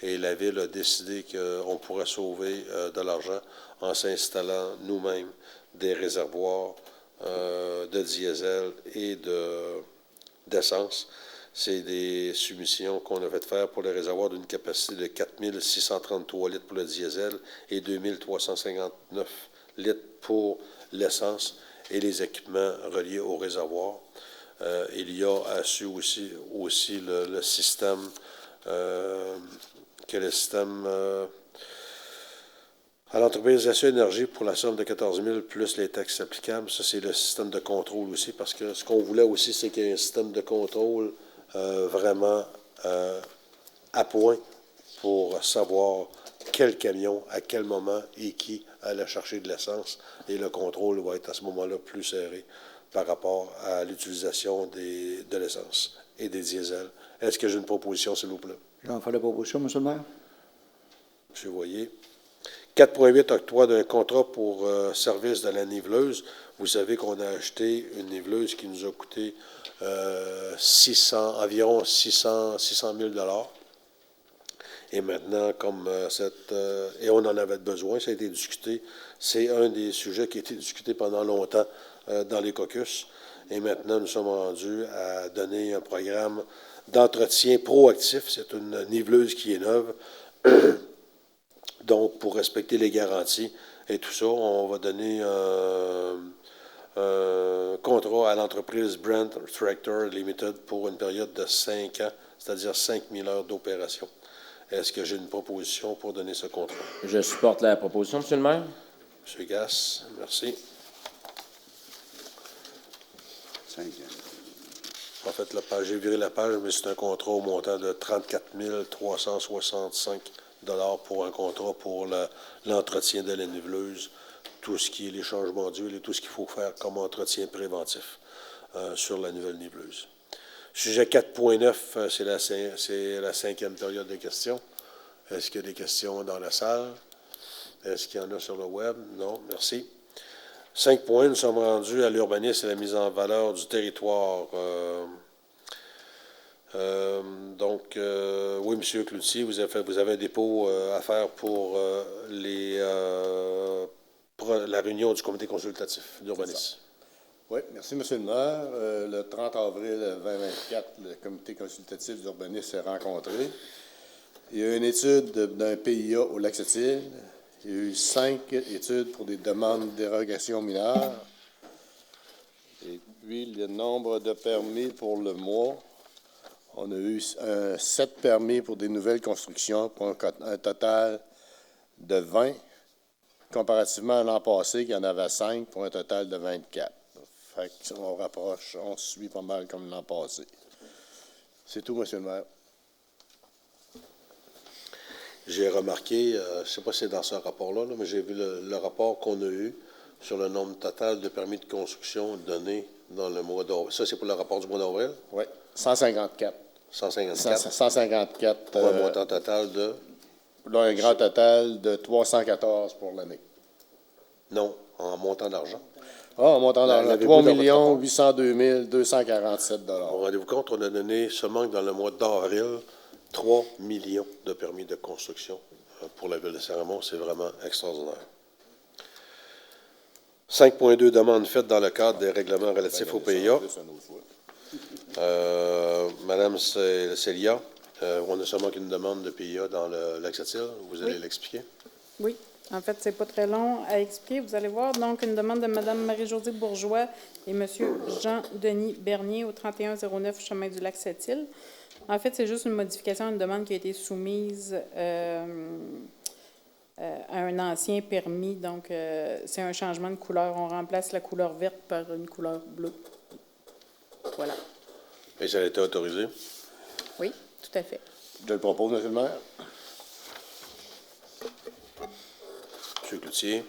Speaker 1: Et la Ville a décidé qu'on pourrait sauver de l'argent en s'installant nous-mêmes des réservoirs de diesel et d'essence. C'est des soumissions qu'on a fait faire pour les réservoirs d'une capacité de 4 633 litres pour le diesel et 2 359 litres pour l'essence et les équipements reliés au réservoir. Il y a aussi le système à l'entreprise Accio Énergie pour la somme de 14 000 plus les taxes applicables. Ça, c'est le système de contrôle aussi, parce que ce qu'on voulait aussi, c'est qu'il y ait un système de contrôle vraiment à point pour savoir quel camion, à quel moment et qui allait chercher de l'essence. Et le contrôle va être à ce moment-là plus serré par rapport à l'utilisation de l'essence et des diesels. Est-ce que j'ai une proposition, s'il vous plaît?
Speaker 4: J'en fais la proposition, M. le maire.
Speaker 1: M. Voyer. 4.8, octroi d'un contrat pour service de la niveleuse. Vous savez qu'on a acheté une niveleuse qui nous a coûté environ 600 000 $. Et maintenant, et on en avait besoin, ça a été discuté. C'est un des sujets qui a été discuté pendant longtemps dans les caucus. Et maintenant, nous sommes rendus à donner un programme d'entretien proactif. C'est une niveleuse qui est neuve. Donc, pour respecter les garanties et tout ça, on va donner un contrat à l'entreprise Brent Tractor Limited pour une période de 5 ans, c'est-à-dire 5 000 heures d'opération. Est-ce que j'ai une proposition pour donner ce contrat?
Speaker 2: Je supporte la proposition, M. le maire.
Speaker 1: M. Gass, merci.
Speaker 7: 5 ans.
Speaker 1: En fait, j'ai viré la page, mais c'est un contrat au montant de 34 365 $ pour un contrat pour l'entretien de la niveleuse, tout ce qui est les changements d'huile et tout ce qu'il faut faire comme entretien préventif sur la nouvelle niveleuse. Sujet 4.9, c'est la 5e période de questions. Est-ce qu'il y a des questions dans la salle? Est-ce qu'il y en a sur le web? Non, merci. 5 points, nous sommes rendus à l'urbanisme et la mise en valeur du territoire. Oui, M. Cloutier, vous avez un dépôt à faire pour pour la réunion du comité consultatif d'urbanisme.
Speaker 6: Oui, merci, M. le maire. Le 30 avril 2024, le comité consultatif d'urbanisme s'est rencontré. Il y a eu une étude d'un PIA au Lac-Sept-Îles. Il y a eu 5 études pour des demandes de dérogation mineure. Et puis, le nombre de permis pour le mois, on a eu 7 permis pour des nouvelles constructions pour un total de 20, comparativement à l'an passé, qu'il y en avait 5 pour un total de 24. Fait qu'on rapproche, on suit pas mal comme l'an passé. C'est tout, M. le maire.
Speaker 1: J'ai remarqué, je ne sais pas si c'est dans ce rapport-là, mais j'ai vu le rapport qu'on a eu sur le nombre total de permis de construction donnés dans le mois d'avril. Ça, c'est pour le rapport du mois d'avril?
Speaker 6: Oui, 154.
Speaker 1: 154.
Speaker 6: 154.
Speaker 1: Pour un montant total de?
Speaker 6: Là, un grand total de 314 pour l'année.
Speaker 1: Non, en montant d'argent.
Speaker 6: Ah, en montant d'argent.
Speaker 1: L'avez-vous
Speaker 6: 3
Speaker 1: dans votre rapport?
Speaker 6: 802 247 $.
Speaker 1: Rendez-vous compte, on a donné seulement dans le mois d'avril 3 millions de permis de construction pour la ville de Saint-Raymond. C'est vraiment extraordinaire. 5.2 demandes faites dans le cadre des règlements relatifs au PIA. Madame Célia, on n'a seulement qu'une demande de PIA dans le Lac-Sept-Îles. Vous allez l'expliquer?
Speaker 10: Oui. En fait, c'est pas très long à expliquer. Vous allez voir, donc, une demande de Mme Marie-Josée Bourgeois et M. Jean-Denis Bernier au 3109 chemin du Lac-Sept-Îles. En fait, c'est juste une modification, une demande qui a été soumise à un ancien permis. Donc, c'est un changement de couleur. On remplace la couleur verte par une couleur bleue. Voilà.
Speaker 1: Et ça a été autorisé?
Speaker 10: Oui, tout à fait.
Speaker 6: Je le propose, M. le maire.
Speaker 1: M. Cloutier.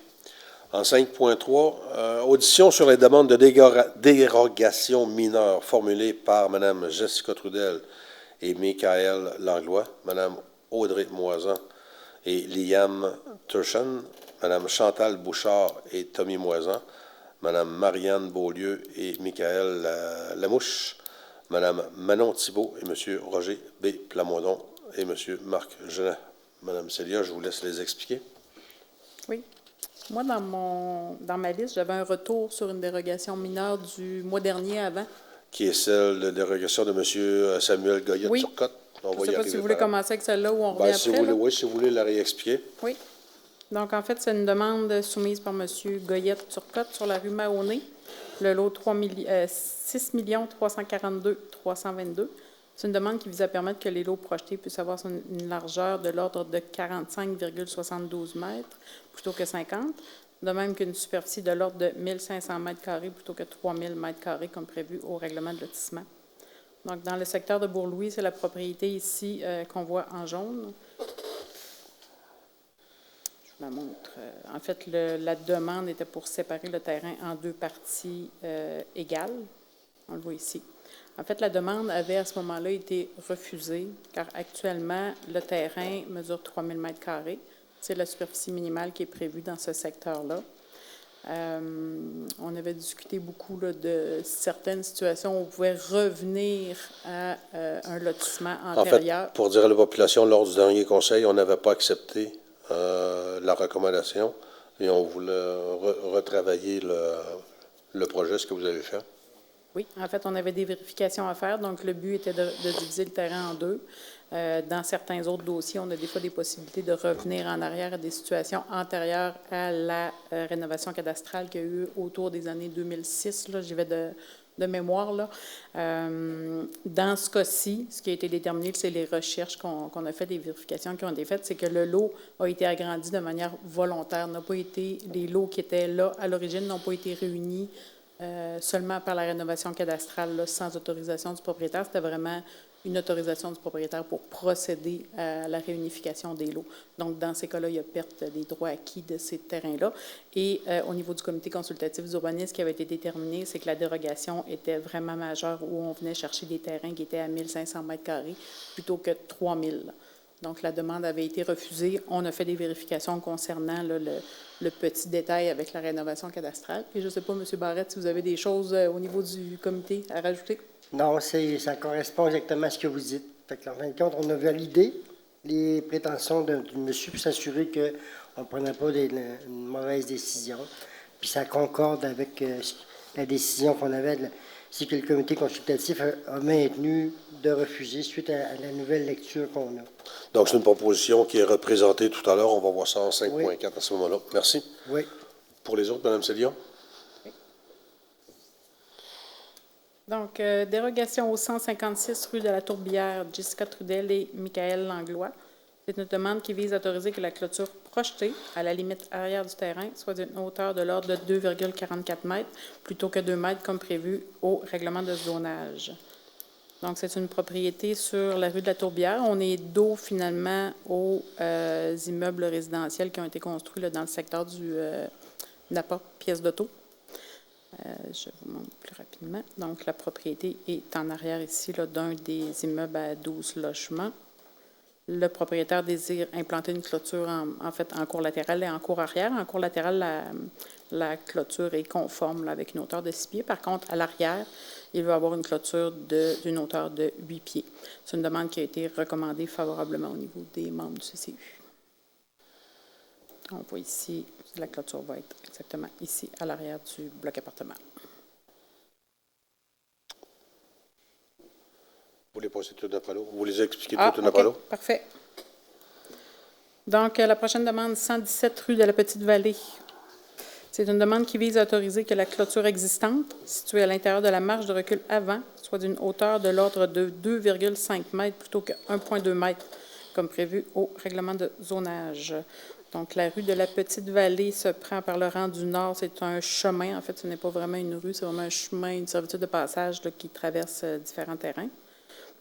Speaker 1: En 5.3, audition sur les demandes de dérogation mineure formulées par Mme Jessica Trudel et Michael Langlois, Mme Audrey Moisan et Liam Turshan, Mme Chantal Bouchard et Tommy Moisan, Mme Marianne Beaulieu et Michael Lamouche, Mme Manon Thibault et M. Roger B. Plamondon et M. Marc Genet. Mme Célia, je vous laisse les expliquer.
Speaker 10: Oui. Moi, dans ma liste, j'avais un retour sur une dérogation mineure du mois dernier avant.
Speaker 1: Qui est celle de dérogation de M. Samuel Goyette-Turcotte.
Speaker 10: Oui. Je ne sais pas si vous voulez commencer avec celle-là ou on revient
Speaker 1: si
Speaker 10: après.
Speaker 1: vous voulez, oui, si vous voulez la réexpliquer.
Speaker 10: Oui. Donc, en fait, c'est une demande soumise par M. Goyette-Turcotte sur la rue Mahoney, le lot 6 342 322. C'est une demande qui vise à permettre que les lots projetés puissent avoir une largeur de l'ordre de 45,72 mètres plutôt que 50, de même qu'une superficie de l'ordre de 1500 mètres carrés plutôt que 3000 mètres carrés comme prévu au règlement de lotissement. Donc, dans le secteur de Bourg-Louis, c'est la propriété ici qu'on voit en jaune. Je la montre. En fait, la demande était pour séparer le terrain en 2 parties égales. On le voit ici. En fait, la demande avait à ce moment-là été refusée, car actuellement, le terrain mesure 3000 mètres carrés. C'est la superficie minimale qui est prévue dans ce secteur-là. On avait discuté beaucoup là, de certaines situations où on pouvait revenir à un lotissement antérieur.
Speaker 1: En fait, pour dire à la population, lors du dernier conseil, on n'avait pas accepté la recommandation et on voulait retravailler le projet, ce que vous avez fait.
Speaker 10: Oui, en fait, on avait des vérifications à faire. Donc, le but était de diviser le terrain en 2. Dans certains autres dossiers, on a des fois des possibilités de revenir en arrière à des situations antérieures à la rénovation cadastrale qu'il y a eu autour des années 2006. Là, j'y vais de mémoire. Là. Dans ce cas-ci, ce qui a été déterminé, c'est les recherches qu'on a faites, les vérifications qui ont été faites, c'est que le lot a été agrandi de manière volontaire. Les lots qui étaient là à l'origine n'ont pas été réunis seulement par la rénovation cadastrale, là, sans autorisation du propriétaire. C'était vraiment une autorisation du propriétaire pour procéder à la réunification des lots. Donc, dans ces cas-là, il y a perte des droits acquis de ces terrains-là. Et au niveau du comité consultatif d'urbanisme, ce qui avait été déterminé, c'est que la dérogation était vraiment majeure, où on venait chercher des terrains qui étaient à 1500 mètres carrés plutôt que 3000. Donc, la demande avait été refusée. On a fait des vérifications concernant là, le petit détail avec la rénovation cadastrale. Et je ne sais pas, M. Barrette, si vous avez des choses au niveau du comité à rajouter.
Speaker 5: Non, ça correspond exactement à ce que vous dites. Fait que, en fin de compte, on a validé les prétentions du monsieur pour s'assurer qu'on ne prenait pas une mauvaise décision. Puis ça concorde avec la décision qu'on avait, c'est que le comité consultatif a maintenu de refuser suite à la nouvelle lecture qu'on a.
Speaker 1: Donc, c'est une proposition qui est représentée tout à l'heure. On va voir ça en 5.4 à ce moment-là. Merci.
Speaker 5: Oui.
Speaker 1: Pour les autres, Mme Célia?
Speaker 10: Donc, dérogation au 156 rue de la Tourbière, Jessica Trudel et Michael Langlois. C'est une demande qui vise à autoriser que la clôture projetée à la limite arrière du terrain soit d'une hauteur de l'ordre de 2,44 mètres plutôt que 2 mètres comme prévu au règlement de zonage. Donc, c'est une propriété sur la rue de la Tourbière. On est dos, finalement, aux immeubles résidentiels qui ont été construits là, dans le secteur du NAPA, pièce d'auto. Je vous montre plus rapidement. Donc, la propriété est en arrière ici d'un des immeubles à 12 logements. Le propriétaire désire implanter une clôture en cour latérale et en cour arrière. En cour latérale, la clôture est conforme là, avec une hauteur de 6 pieds. Par contre, à l'arrière, il veut avoir une clôture d'une hauteur de 8 pieds. C'est une demande qui a été recommandée favorablement au niveau des membres du CCU. On voit ici, la clôture va être exactement ici, à l'arrière du bloc appartement.
Speaker 1: Vous voulez passer tout après l'autre? Vous les expliquer tout après l'autre?
Speaker 10: Parfait. Donc, la prochaine demande, 117 rue de la Petite-Vallée. C'est une demande qui vise à autoriser que la clôture existante, située à l'intérieur de la marge de recul avant, soit d'une hauteur de l'ordre de 2,5 mètres plutôt que 1,2 mètres, comme prévu au règlement de zonage. Donc, la rue de la Petite-Vallée se prend par le rang du nord. C'est un chemin. En fait, ce n'est pas vraiment une rue, c'est vraiment un chemin, une servitude de passage là, qui traverse différents terrains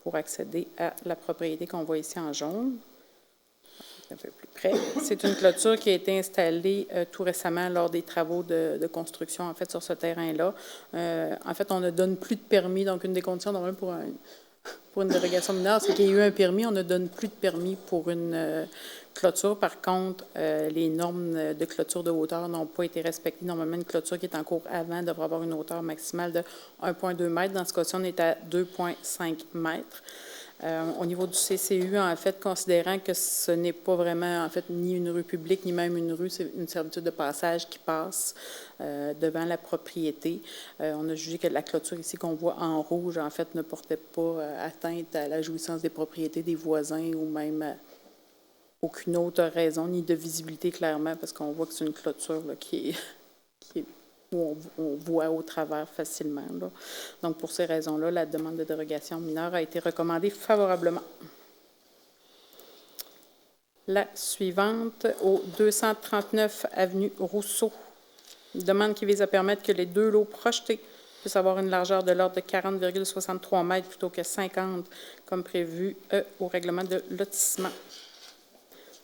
Speaker 10: pour accéder à la propriété qu'on voit ici en jaune. Un peu plus près. C'est une clôture qui a été installée tout récemment lors des travaux de construction, en fait, sur ce terrain-là. En fait, on ne donne plus de permis. Donc, une des conditions, normalement, pour une dérogation mineure, c'est qu'il y ait eu un permis. On ne donne plus de permis pour une clôture. Par contre, les normes de clôture de hauteur n'ont pas été respectées. Normalement, une clôture qui est en cours avant devrait avoir une hauteur maximale de 1,2 mètres. Dans ce cas-ci, on est à 2,5 mètres. Au niveau du CCU, en fait, considérant que ce n'est pas vraiment, en fait, ni une rue publique, ni même une rue, c'est une servitude de passage qui passe devant la propriété. On a jugé que la clôture ici qu'on voit en rouge, en fait, ne portait pas atteinte à la jouissance des propriétés des voisins ou même aucune autre raison, ni de visibilité clairement, parce qu'on voit que c'est une clôture là, qui est où on voit au travers facilement. Là. Donc, pour ces raisons-là, la demande de dérogation mineure a été recommandée favorablement. La suivante, au 239 avenue Rousseau, une demande qui vise à permettre que les deux lots projetés puissent avoir une largeur de l'ordre de 40,63 mètres plutôt que 50, comme prévu au règlement de lotissement.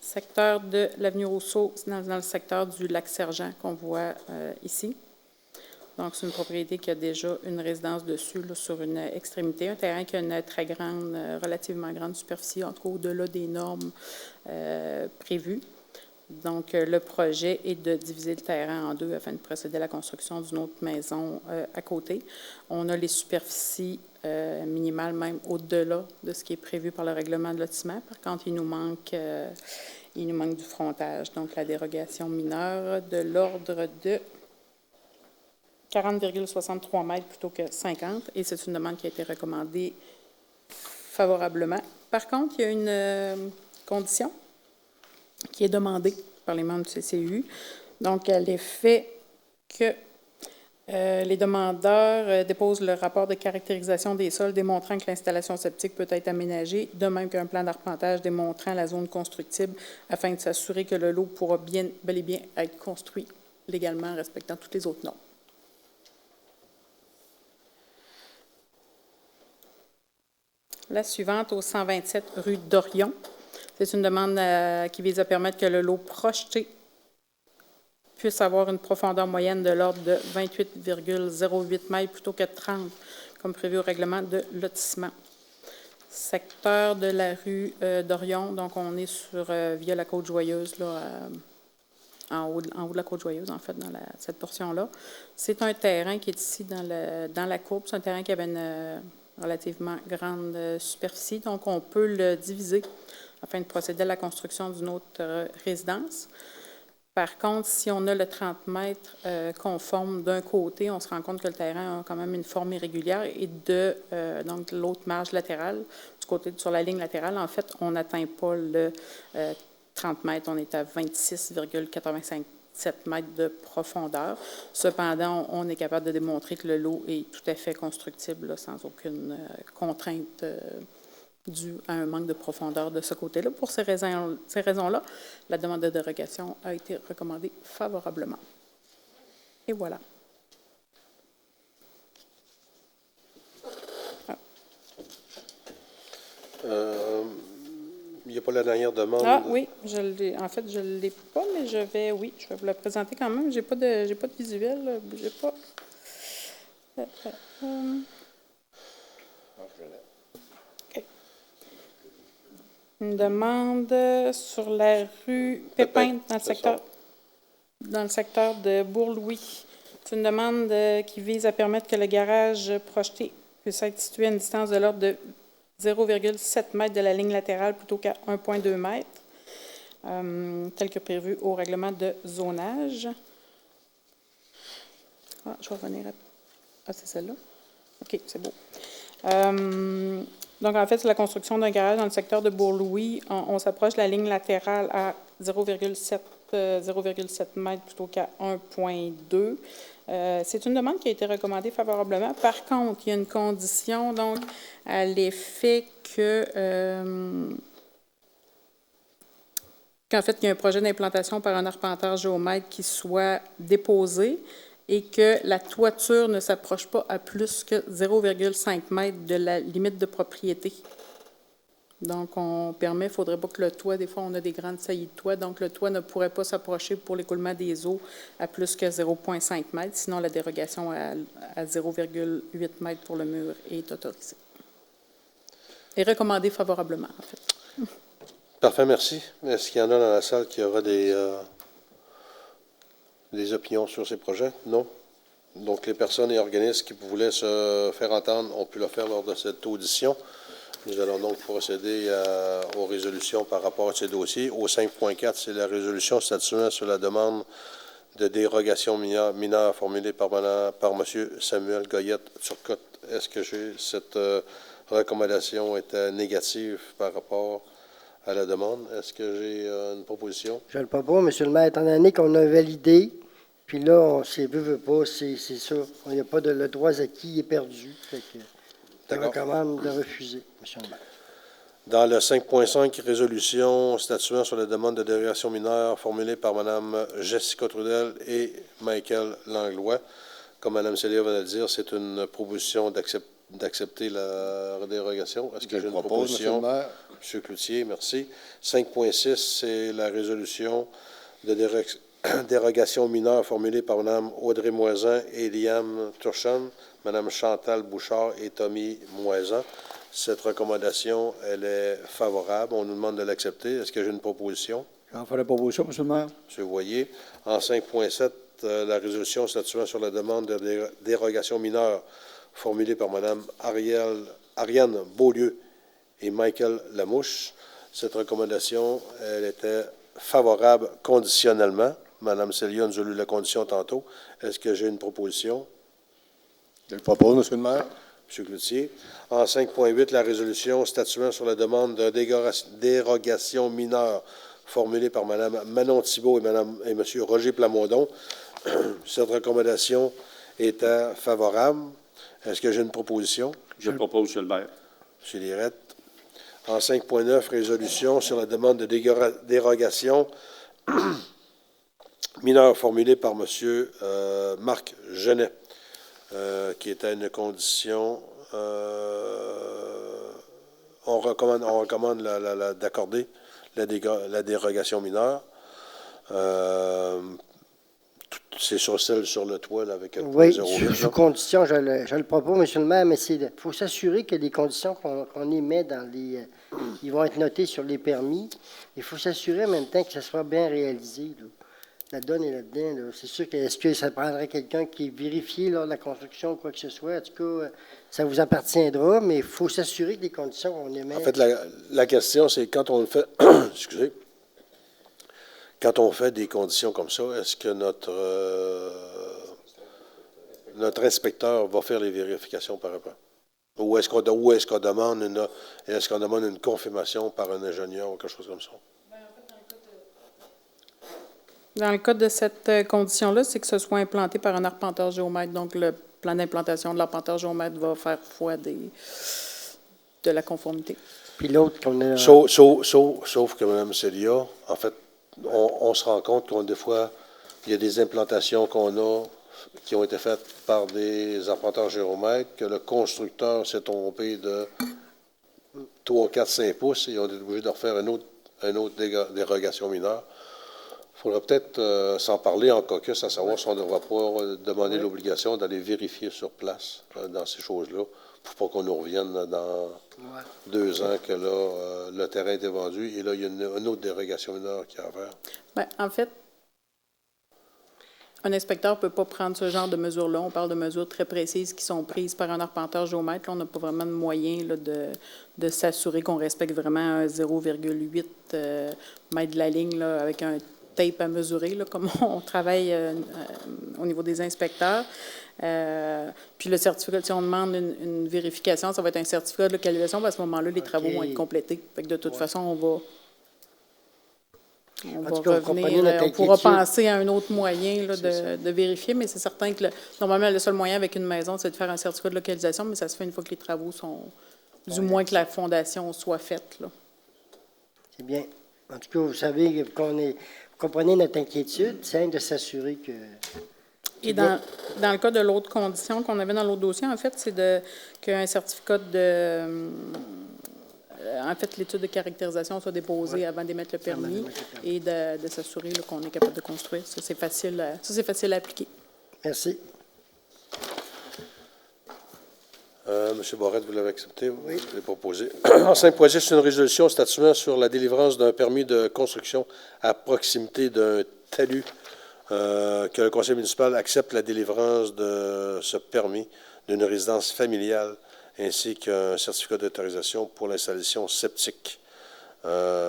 Speaker 10: Secteur de l'avenue Rousseau, c'est dans le secteur du Lac-Sergent qu'on voit ici. Donc, c'est une propriété qui a déjà une résidence dessus, là, sur une extrémité, un terrain qui a une très grande, relativement grande superficie, en tout cas au-delà des normes prévues. Donc, le projet est de diviser le terrain en deux afin de procéder à la construction d'une autre maison à côté. On a les superficies minimales même au-delà de ce qui est prévu par le règlement de lotissement. Par contre, il nous manque du frontage. Donc, la dérogation mineure de l'ordre de 40,63 mètres plutôt que 50, et c'est une demande qui a été recommandée favorablement. Par contre, il y a une condition qui est demandée par les membres du CCU. Donc, à l'effet que les demandeurs déposent le rapport de caractérisation des sols démontrant que l'installation septique peut être aménagée, de même qu'un plan d'arpentage démontrant la zone constructible afin de s'assurer que le lot pourra bel et bien être construit légalement en respectant toutes les autres normes. La suivante, au 127 rue d'Orion. C'est une demande qui vise à permettre que le lot projeté puisse avoir une profondeur moyenne de l'ordre de 28,08 mètres plutôt que 30, comme prévu au règlement de lotissement. Secteur de la rue d'Orion, donc on est sur via la Côte-Joyeuse, là, en haut de la Côte-Joyeuse, en fait, dans cette portion-là. C'est un terrain qui est ici dans la courbe. C'est un terrain qui avait une relativement grande superficie, donc on peut le diviser afin de procéder à la construction d'une autre résidence. Par contre, si on a le 30 mètres conforme d'un côté, on se rend compte que le terrain a quand même une forme irrégulière et donc de l'autre marge latérale, du côté sur la ligne latérale, en fait, on n'atteint pas le 30 mètres, on est à 26,87 mètres de profondeur. Cependant, on est capable de démontrer que le lot est tout à fait constructible là, sans aucune contrainte dû à un manque de profondeur de ce côté-là. Pour ces raisons-là, la demande de dérogation a été recommandée favorablement. Et voilà.
Speaker 1: Il n'y a pas la dernière demande.
Speaker 10: Ah oui, en fait, je ne l'ai pas, mais je vais vous la présenter quand même. Je n'ai pas de visuel. Bougez pas. Une demande sur la rue Pépin, dans le secteur de Bourg-Louis. C'est une demande qui vise à permettre que le garage projeté puisse être situé à une distance de l'ordre de 0,7 mètres de la ligne latérale plutôt qu'à 1,2 mètres, tel que prévu au règlement de zonage. Ah, je vais revenir à... Ah, c'est celle-là? OK, c'est beau. Donc, en fait, c'est la construction d'un garage dans le secteur de Bourg-Louis. On s'approche de la ligne latérale à 0,7 mètres plutôt qu'à 1,2. C'est une demande qui a été recommandée favorablement. Par contre, il y a une condition, donc, à l'effet qu'en fait, il y a un projet d'implantation par un arpenteur géomètre qui soit déposé et que la toiture ne s'approche pas à plus que 0,5 mètres de la limite de propriété. Donc, il ne faudrait pas que le toit, des fois, on a des grandes saillies de toit, donc le toit ne pourrait pas s'approcher pour l'écoulement des eaux à plus que 0,5 mètres, sinon la dérogation à 0,8 mètres pour le mur est autorisée. Et recommandée favorablement, en fait.
Speaker 1: Parfait, merci. Est-ce qu'il y en a dans la salle qui aura des opinions sur ces projets? Non. Donc, les personnes et organismes qui voulaient se faire entendre ont pu le faire lors de cette audition. Nous allons donc procéder aux résolutions par rapport à ces dossiers. Au 5.4, c'est la résolution statuant sur la demande de dérogation mineure formulée par M. Samuel Goyette-Turcotte. Est-ce que cette recommandation était négative par rapport à la demande? Est-ce que j'ai une proposition?
Speaker 5: Je le propose, M. le maire, étant donné qu'on a validé, puis là, on ne veut pas, c'est sûr. Il n'y a pas le droit acquis est perdu. Fait que je recommande de refuser, M. le maire.
Speaker 1: Dans le 5.5, résolution statuant sur la demande de dérogation mineure formulée par Mme Jessica Trudel et Michael Langlois. Comme Mme Célia vient de le dire, c'est une proposition d'accepter la dérogation. Est-ce que j'ai une proposition? M. Cloutier, merci. 5.6, c'est la résolution de dérogation mineure formulée par Mme Audrey Moisan et Liam Turchan, Mme Chantal Bouchard et Tommy Moisan. Cette recommandation, elle est favorable. On nous demande de l'accepter. Est-ce que j'ai une proposition?
Speaker 4: J'en ferai la proposition, M. le maire.
Speaker 1: M. Voyer. En 5.7, la résolution statuant sur la demande de dérogation mineure formulée par Mme Ariane Beaulieu et Michael Lamouche. Cette recommandation, elle était favorable conditionnellement. Mme Célia nous a lu la condition tantôt. Est-ce que j'ai une proposition?
Speaker 6: Je le propose, M. le maire.
Speaker 1: M. Cloutier. En 5.8, la résolution statuant sur la demande de dérogation mineure formulée par Mme Manon Thibault et M. Roger Plamondon. Cette recommandation était favorable. Est-ce que j'ai une proposition?
Speaker 7: Je le propose, M. le maire.
Speaker 1: M. Lirette. En 5.9, résolution sur la demande de dérogation mineure formulée par M. Marc Genet, qui était une condition. On recommande d'accorder la dérogation mineure. C'est sur celle sur le toit, là, avec
Speaker 5: oui, sous condition, je le propose, M. le maire, mais il faut s'assurer que les conditions qu'on émet dans les... ils vont être notées sur les permis. Il faut s'assurer en même temps que ça soit bien réalisé. Là. La donne est là-dedans. Là. C'est sûr que est-ce que ça prendrait quelqu'un qui vérifie lors de la construction ou quoi que ce soit? En tout cas, ça vous appartiendra, mais il faut s'assurer que les conditions qu'on émet...
Speaker 1: En fait, la question, c'est quand on le fait... excusez. Quand on fait des conditions comme ça, est-ce que notre inspecteur va faire les vérifications par rapport? Ou est-ce qu'on demande une confirmation par un ingénieur ou quelque chose comme ça?
Speaker 10: Dans le cas de cette condition-là, c'est que ce soit implanté par un arpenteur géomètre. Donc, le plan d'implantation de l'arpenteur géomètre va faire foi de la conformité.
Speaker 5: Puis l'autre qu'on a...
Speaker 1: Sauf que, Mme Célia, en fait, on se rend compte qu'on des fois, il y a des implantations qu'on a qui ont été faites par des arpenteurs géomètres, que le constructeur s'est trompé de 3, 4, 5 pouces et on est obligé de refaire une autre dérogation mineure. Il faudra peut-être s'en parler en caucus, à savoir si on ne devra pas demander l'obligation d'aller vérifier sur place dans ces choses-là, pour pas qu'on nous revienne dans 2 ans que là, le terrain était vendu et là, il y a une autre dérogation mineure qui a à faire.
Speaker 10: Bien, en fait, un inspecteur ne peut pas prendre ce genre de mesures-là. On parle de mesures très précises qui sont prises par un arpenteur géomètre. Là, on n'a pas vraiment de moyen là, de s'assurer qu'on respecte vraiment un 0,8 mètre de la ligne là, avec un tape à mesurer, là, comme on travaille au niveau des inspecteurs. Puis le certificat, si on demande une vérification, ça va être un certificat de localisation, à ce moment-là, les travaux vont être complétés. Fait que de toute façon, on va revenir. On pourra penser à un autre moyen là, de vérifier, mais c'est certain que normalement, le seul moyen avec une maison, c'est de faire un certificat de localisation, mais ça se fait une fois que les travaux sont, du moins que la fondation soit faite. Là.
Speaker 5: C'est bien. En tout cas, vous savez vous comprenez notre inquiétude, c'est de s'assurer que...
Speaker 10: Et dans le cas de l'autre condition qu'on avait dans l'autre dossier, en fait, c'est qu'un certificat de... en fait, l'étude de caractérisation soit déposée avant d'émettre le permis et de s'assurer qu'on est capable de construire. Ça, c'est facile à appliquer.
Speaker 5: Merci.
Speaker 1: M. Barrette, vous l'avez accepté? Oui. Vous l'avez proposé. En 5.6, une résolution statuant sur la délivrance d'un permis de construction à proximité d'un talus, que le conseil municipal accepte la délivrance de ce permis d'une résidence familiale ainsi qu'un certificat d'autorisation pour l'installation septique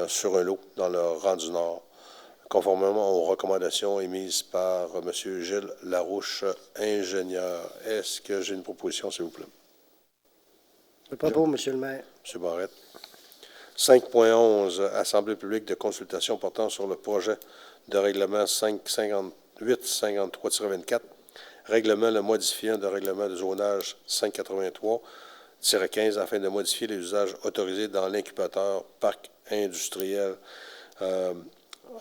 Speaker 1: sur un lot dans le rang du Nord, conformément aux recommandations émises par M. Gilles Larouche, ingénieur. Est-ce que j'ai une proposition, s'il vous plaît?
Speaker 5: Le propos, M. le maire.
Speaker 1: M. Barrette. 5.11, Assemblée publique de consultation portant sur le projet de règlement 558-53-24, règlement le modifiant de règlement de zonage 583-15 afin de modifier les usages autorisés dans l'incubateur parc industriel.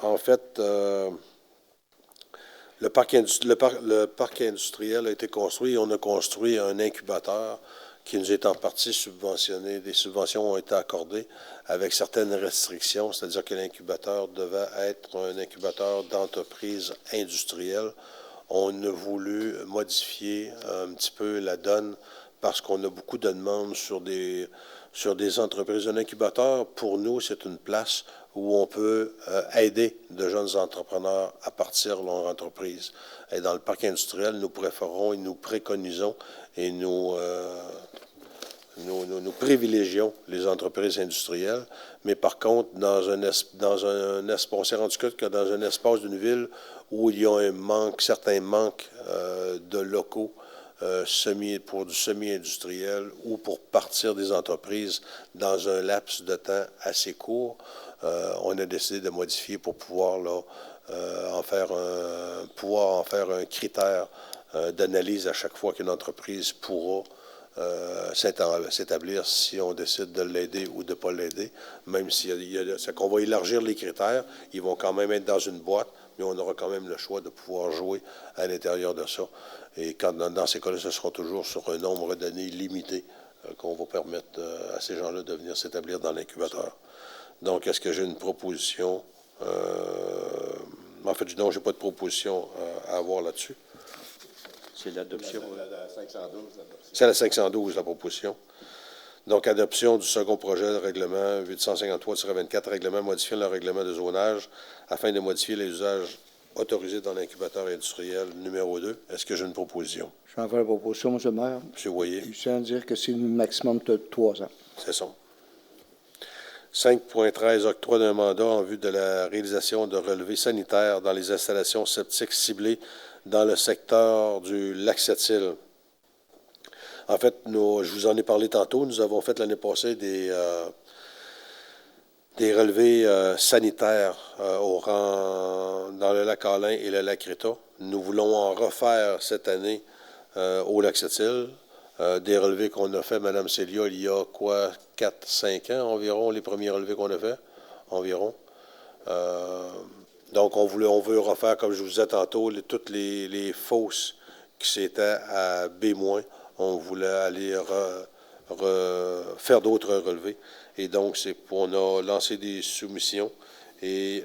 Speaker 1: En fait, le parc industriel a été construit. On a construit un incubateur qui nous est en partie subventionné. Des subventions ont été accordées avec certaines restrictions, c'est-à-dire que l'incubateur devait être un incubateur d'entreprise industrielle. On a voulu modifier un petit peu la donne parce qu'on a beaucoup de demandes sur des entreprises. Un incubateur, pour nous, c'est une place où on peut aider de jeunes entrepreneurs à partir de leur entreprise. Et dans le parc industriel, nous préférons et nous préconisons et nous privilégions les entreprises industrielles, mais par contre, on s'est rendu compte que dans un espace d'une ville où il y a certains manques de locaux pour du semi-industriel ou pour partir des entreprises dans un laps de temps assez court, on a décidé de modifier pour pouvoir en faire un critère d'analyse à chaque fois qu'une entreprise pourra s'établir si on décide de l'aider ou de ne pas l'aider, même si c'est qu'on va élargir les critères, ils vont quand même être dans une boîte, mais on aura quand même le choix de pouvoir jouer à l'intérieur de ça. Et dans ces cas-là, ce sera toujours sur un nombre d'années limité qu'on va permettre à ces gens-là de venir s'établir dans l'incubateur. Donc, est-ce que j'ai une proposition? En fait, non, je n'ai pas de proposition à avoir là-dessus.
Speaker 7: C'est l'adoption.
Speaker 1: C'est la 512, la proposition. Donc, adoption du second projet de règlement 853-24, règlement modifiant le règlement de zonage afin de modifier les usages autorisés dans l'incubateur industriel numéro 2. Est-ce que j'ai une proposition?
Speaker 4: Je vais en faire la proposition, M. le maire.
Speaker 1: M. Boyer.
Speaker 4: Je tiens à dire que c'est un maximum de 3 ans.
Speaker 1: C'est ça. 5.13, octroi d'un mandat en vue de la réalisation de relevés sanitaires dans les installations septiques ciblées dans le secteur du Lac-Sept-Îles. En fait, je vous en ai parlé tantôt, nous avons fait l'année passée des relevés sanitaires dans le lac Alain et le lac Rita. Nous voulons en refaire cette année au Lac-Sept-Îles. Des relevés qu'on a fait, Mme Célia, il y a 4-5 ans environ, les premiers relevés qu'on a fait, environ. Donc, on veut refaire, comme je vous disais tantôt, toutes les fosses qui s'étaient à B-. On voulait aller faire d'autres relevés. Et donc, on a lancé des soumissions et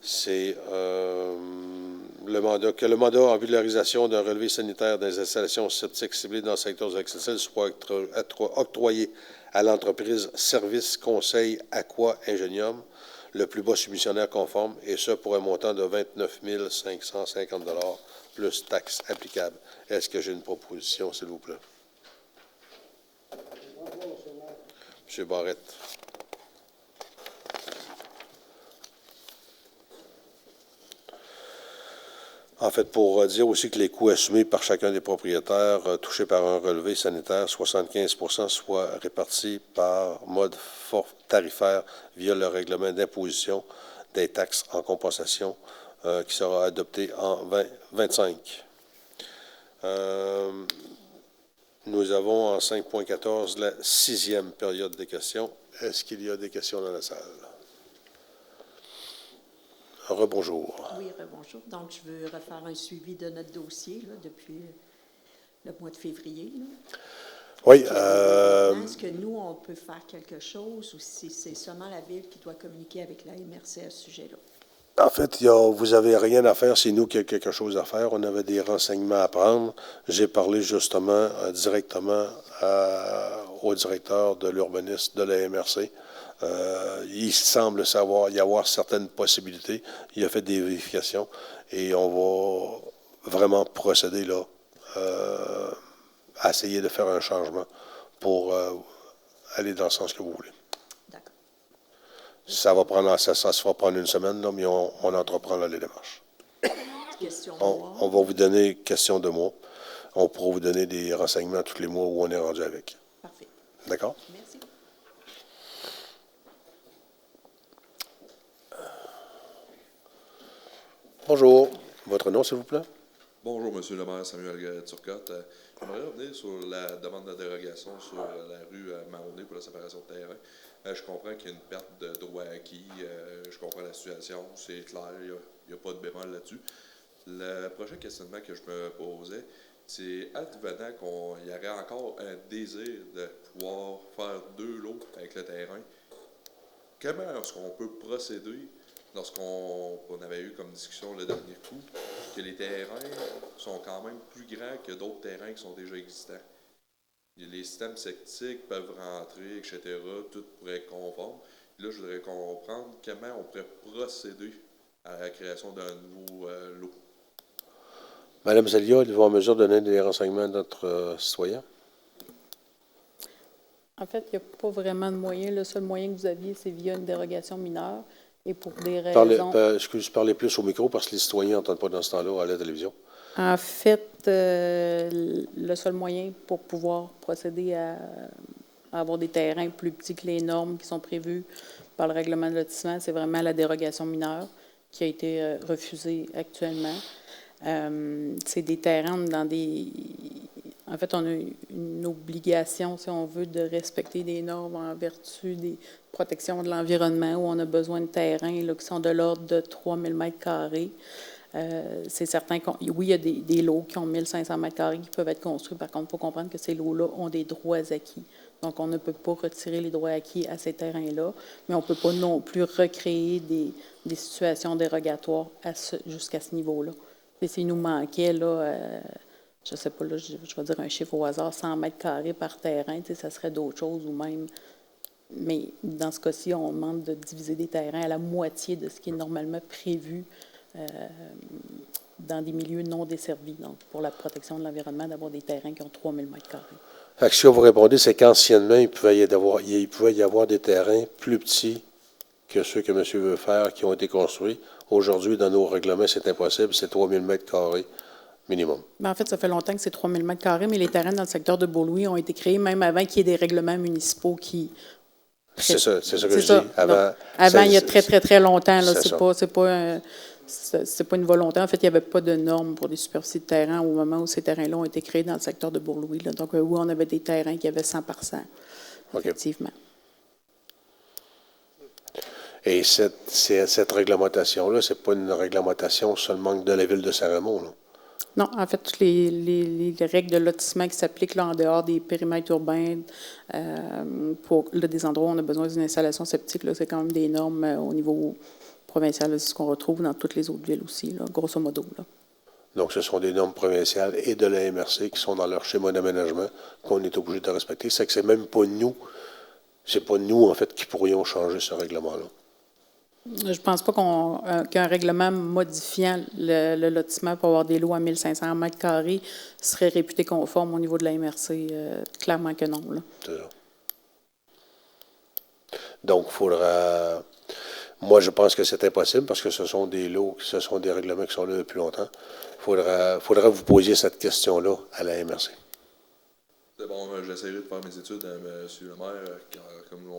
Speaker 1: c'est le mandat en vue de la réalisation d'un relevé sanitaire des installations septiques ciblées dans le secteur du Lac-Sept-Îles soit octroyé à l'entreprise Service Conseil Aqua Ingenium, le plus bas soumissionnaire conforme, et ce pour un montant de 29 550 $ plus taxes applicables. Est-ce que j'ai une proposition, s'il vous plaît? M. Barrette. En fait, pour dire aussi que les coûts assumés par chacun des propriétaires touchés par un relevé sanitaire, 75 % soient répartis par mode tarifaire via le règlement d'imposition des taxes en compensation qui sera adopté en 2025. Nous avons en 5.14 la 6e période des questions. Est-ce qu'il y a des questions dans la salle? Rebonjour.
Speaker 8: Oui, rebonjour. Donc, je veux refaire un suivi de notre dossier là, depuis le mois de février. Là.
Speaker 1: Oui.
Speaker 8: Est-ce que nous, on peut faire quelque chose ou si c'est seulement la Ville qui doit communiquer avec la MRC à ce sujet-là?
Speaker 1: En fait, vous n'avez rien à faire, c'est nous qui avons quelque chose à faire. On avait des renseignements à prendre. J'ai parlé justement directement au directeur de l'urbanisme de la MRC. Il semble y avoir certaines possibilités. Il a fait des vérifications et on va vraiment procéder là à essayer de faire un changement pour aller dans le sens que vous voulez. Ça se fera prendre une semaine, là, mais on entreprend là, les démarches. On va vous donner question de mois. On pourra vous donner des renseignements tous les mois où on est rendu avec.
Speaker 8: Parfait.
Speaker 1: D'accord?
Speaker 8: Merci.
Speaker 1: Bonjour. Votre nom, s'il vous plaît?
Speaker 11: Bonjour, Monsieur le maire Samuel Turcotte. J'aimerais revenir sur la demande de dérogation sur la rue Mahoney pour la séparation de terrain. Je comprends qu'il y a une perte de droit acquis. Je comprends la situation. C'est clair, il n'y a pas de bémol là-dessus. Le prochain questionnement que je me posais, c'est advenant qu'il y aurait encore un désir de pouvoir faire 2 lots avec le terrain. Comment est-ce qu'on peut procéder lorsqu'on avait eu comme discussion le dernier coup, que les terrains sont quand même plus grands que d'autres terrains qui sont déjà existants? Les systèmes septiques peuvent rentrer, etc., tout pourrait être conforme. Là, je voudrais comprendre comment on pourrait procéder à la création d'un nouveau lot.
Speaker 1: Mme Zelia, êtes-vous en mesure de donner des renseignements à notre citoyen?
Speaker 10: En fait, il n'y a pas vraiment de moyen. Le seul moyen que vous aviez, c'est via une dérogation mineure. Et pour des raisons...
Speaker 1: Parlez plus au micro parce que les citoyens n'entendent pas dans ce temps-là à la télévision.
Speaker 10: En fait, le seul moyen pour pouvoir procéder à avoir des terrains plus petits que les normes qui sont prévues par le règlement de lotissement, c'est vraiment la dérogation mineure qui a été refusée actuellement. C'est des terrains dans des... En fait, on a une obligation, si on veut, de respecter des normes en vertu des protections de l'environnement où on a besoin de terrains là, qui sont de l'ordre de 3000 m². C'est certain oui, il y a des lots qui ont 1500 m² qui peuvent être construits. Par contre, il faut comprendre que ces lots-là ont des droits acquis. Donc, on ne peut pas retirer les droits acquis à ces terrains-là, mais on ne peut pas non plus recréer des situations dérogatoires jusqu'à ce niveau-là. Et s'il nous manquait, là, je ne sais pas, là, je vais dire un chiffre au hasard, 100 m² par terrain, ça serait d'autres choses, ou même Mais dans ce cas-ci, on demande de diviser des terrains à la moitié de ce qui est normalement prévu dans des milieux non desservis. Donc, pour la protection de l'environnement, d'avoir des terrains qui ont 3000 mètres carrés.
Speaker 1: Fait que ce que vous répondez, c'est qu'anciennement, il pouvait y avoir des terrains plus petits que ceux que monsieur veut faire, qui ont été construits. Aujourd'hui, dans nos règlements, c'est impossible. C'est 3000 mètres carrés minimum.
Speaker 10: Bien, en fait, ça fait longtemps que c'est 3000 mètres carrés, mais les terrains dans le secteur de Beaulouis ont été créés même avant qu'il y ait des règlements municipaux qui...
Speaker 1: C'est ça que je dis.
Speaker 10: Avant, il y a très, très, très longtemps. Là,
Speaker 1: c'est
Speaker 10: pas une volonté. En fait, il n'y avait pas de normes pour les superficies de terrain au moment où ces terrains-là ont été créés dans le secteur de Beaulouis. Là. Donc, oui, on avait des terrains qui avaient 100%, effectivement.
Speaker 1: Et cette réglementation-là, ce n'est pas une réglementation seulement de la ville de Saint-Raymond, là.
Speaker 10: Non, en fait, toutes les règles de lotissement qui s'appliquent là, en dehors des périmètres urbains, pour là, des endroits où on a besoin d'une installation septique, là, c'est quand même des normes au niveau provincial. C'est ce qu'on retrouve dans toutes les autres villes aussi, là, grosso modo. Là.
Speaker 1: Donc, ce sont des normes provinciales et de la MRC qui sont dans leur schéma d'aménagement qu'on est obligé de respecter. C'est que c'est même pas nous, en fait, qui pourrions changer ce règlement-là.
Speaker 10: Je ne pense pas qu'un règlement modifiant le lotissement pour avoir des lots à 1500 mètres carrés serait réputé conforme au niveau de la MRC. Clairement que non. Là.
Speaker 1: C'est ça. Donc, il faudra... Moi, je pense que c'est impossible parce que ce sont des lots, ce sont des règlements qui sont là depuis longtemps. Il faudra vous poser cette question-là à la MRC.
Speaker 11: C'est bon, j'essaierai de faire mes études, M. le maire, car comme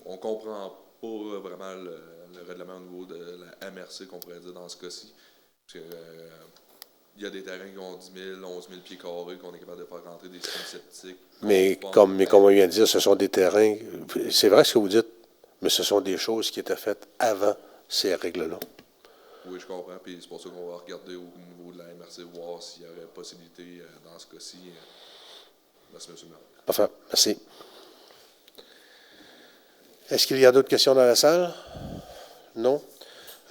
Speaker 11: on comprend pas vraiment le règlement au niveau de la MRC, qu'on pourrait dire dans ce cas-ci. Parce que, il y a des terrains qui ont 10 000, 11 000 pieds carrés qu'on est capable de faire rentrer des systèmes septiques.
Speaker 1: Mais comme on vient de dire, ce sont des terrains... C'est vrai ce que vous dites, mais ce sont des choses qui étaient faites avant ces règles-là.
Speaker 11: Oui, je comprends. Puis c'est pour ça qu'on va regarder au niveau de la MRC, voir s'il y aurait possibilité dans ce cas-ci. Merci, M. le maire.
Speaker 1: Parfait. Merci. Est-ce qu'il y a d'autres questions dans la salle? Non?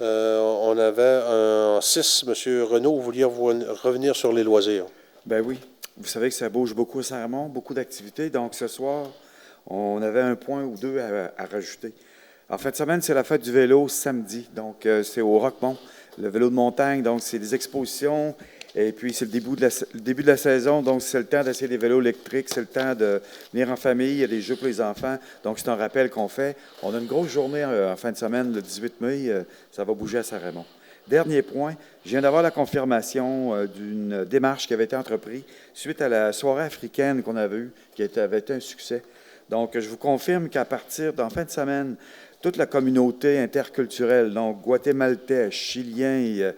Speaker 1: On avait en 6, M. Renaud, vous vouliez revenir sur les loisirs.
Speaker 3: Bien oui. Vous savez que ça bouge beaucoup à Saint-Raymond, beaucoup d'activités. Donc, ce soir, on avait un point ou deux à rajouter. En fin de semaine, c'est la fête du vélo samedi. Donc, c'est au Roquemont, le vélo de montagne. Donc, c'est des expositions. Et puis, c'est le début de la saison. Donc, c'est le temps d'essayer des vélos électriques. C'est le temps de venir en famille. Il y a des jeux pour les enfants. Donc, c'est un rappel qu'on fait. On a une grosse journée en fin de semaine, le 18 mai. Ça va bouger à Saint-Raymond. Dernier point, je viens d'avoir la confirmation d'une démarche qui avait été entreprise suite à la soirée africaine qu'on avait eue, qui avait été un succès. Donc, je vous confirme qu'à partir d'en fin de semaine, toute la communauté interculturelle, donc guatémaltais, chiliens,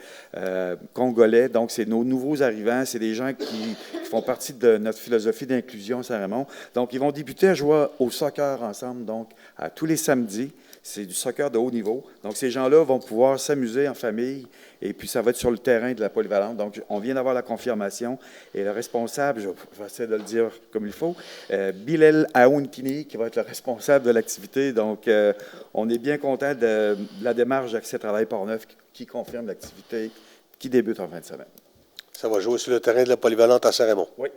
Speaker 3: congolais, donc c'est nos nouveaux arrivants, c'est des gens qui font partie de notre philosophie d'inclusion à Saint-Raymond. Donc, ils vont débuter à jouer au soccer ensemble, donc à tous les samedis. C'est du soccer de haut niveau. Donc, ces gens-là vont pouvoir s'amuser en famille et puis ça va être sur le terrain de la polyvalente. Donc, on vient d'avoir la confirmation et le responsable, je vais essayer de le dire comme il faut, Bilal Aountini, qui va être le responsable de l'activité. Donc, on est bien content de la démarche d'Accès Travail Portneuf qui confirme l'activité qui débute en fin de semaine.
Speaker 1: Ça va jouer sur le terrain de la polyvalente à Saint-Raymond?
Speaker 3: Oui.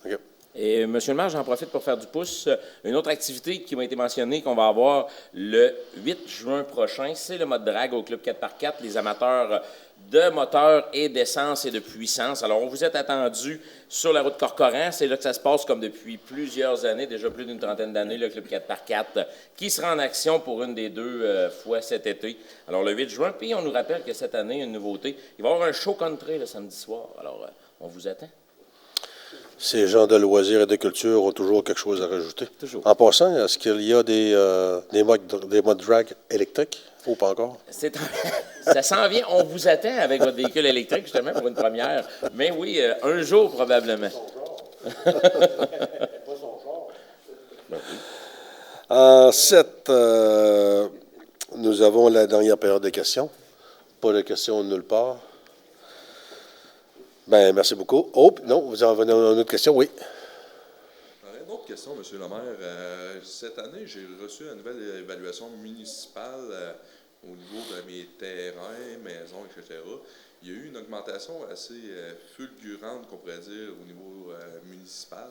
Speaker 1: OK.
Speaker 2: Et, M. le maire, j'en profite pour faire du pouce. Une autre activité qui m'a été mentionnée, qu'on va avoir le 8 juin prochain, c'est le mode drague au Club 4x4, les amateurs de moteurs et d'essence et de puissance. Alors, on vous est attendu sur la route Corcoran. C'est là que ça se passe comme depuis plusieurs années, déjà plus d'une trentaine d'années, le Club 4x4, qui sera en action pour une des deux fois cet été. Alors, le 8 juin, puis on nous rappelle que cette année, une nouveauté, il va y avoir un show country le samedi soir. Alors, on vous attend.
Speaker 1: Ces gens de loisirs et de culture ont toujours quelque chose à rajouter.
Speaker 2: Toujours.
Speaker 1: En passant, est-ce qu'il y a des modes drag électriques ou pas encore?
Speaker 2: Ça s'en vient. On vous attend avec votre véhicule électrique, justement, pour une première. Mais oui, un jour, probablement.
Speaker 1: En 7, nous avons la dernière période de questions. Pas de questions de nulle part. Bien, merci beaucoup. Oh, non, vous en avez une autre question? Oui.
Speaker 11: Une autre question, M. le maire. Cette année, j'ai reçu une nouvelle évaluation municipale au niveau de mes terrains, maisons, etc. Il y a eu une augmentation assez fulgurante, qu'on pourrait dire, au niveau municipal.